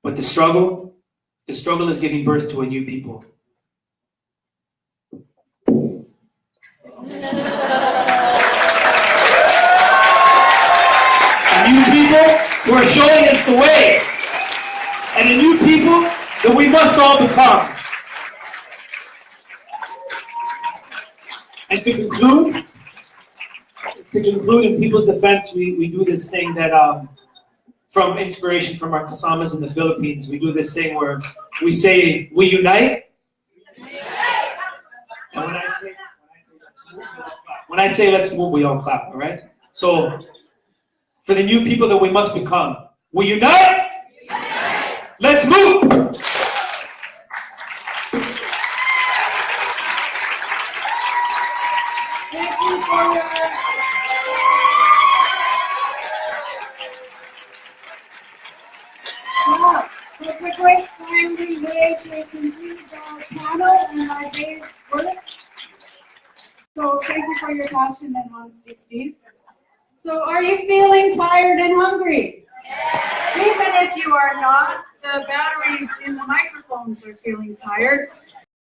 But the struggle is giving birth to a new people. A new people who are showing us the way. And a new people that we must all become. And to conclude in People's Defense, we do this thing that, from inspiration from our Kasamas in the Philippines, we do this thing where we say, we unite. And when I say let's move, we all clap, all right? So, for the new people that we must become, we unite. Let's move. It's a great timely way to conclude our panel and our day's work. So thank you for your passion and honesty, Steve. So are you feeling tired and hungry? Even if you are not, the batteries in the microphones are feeling tired.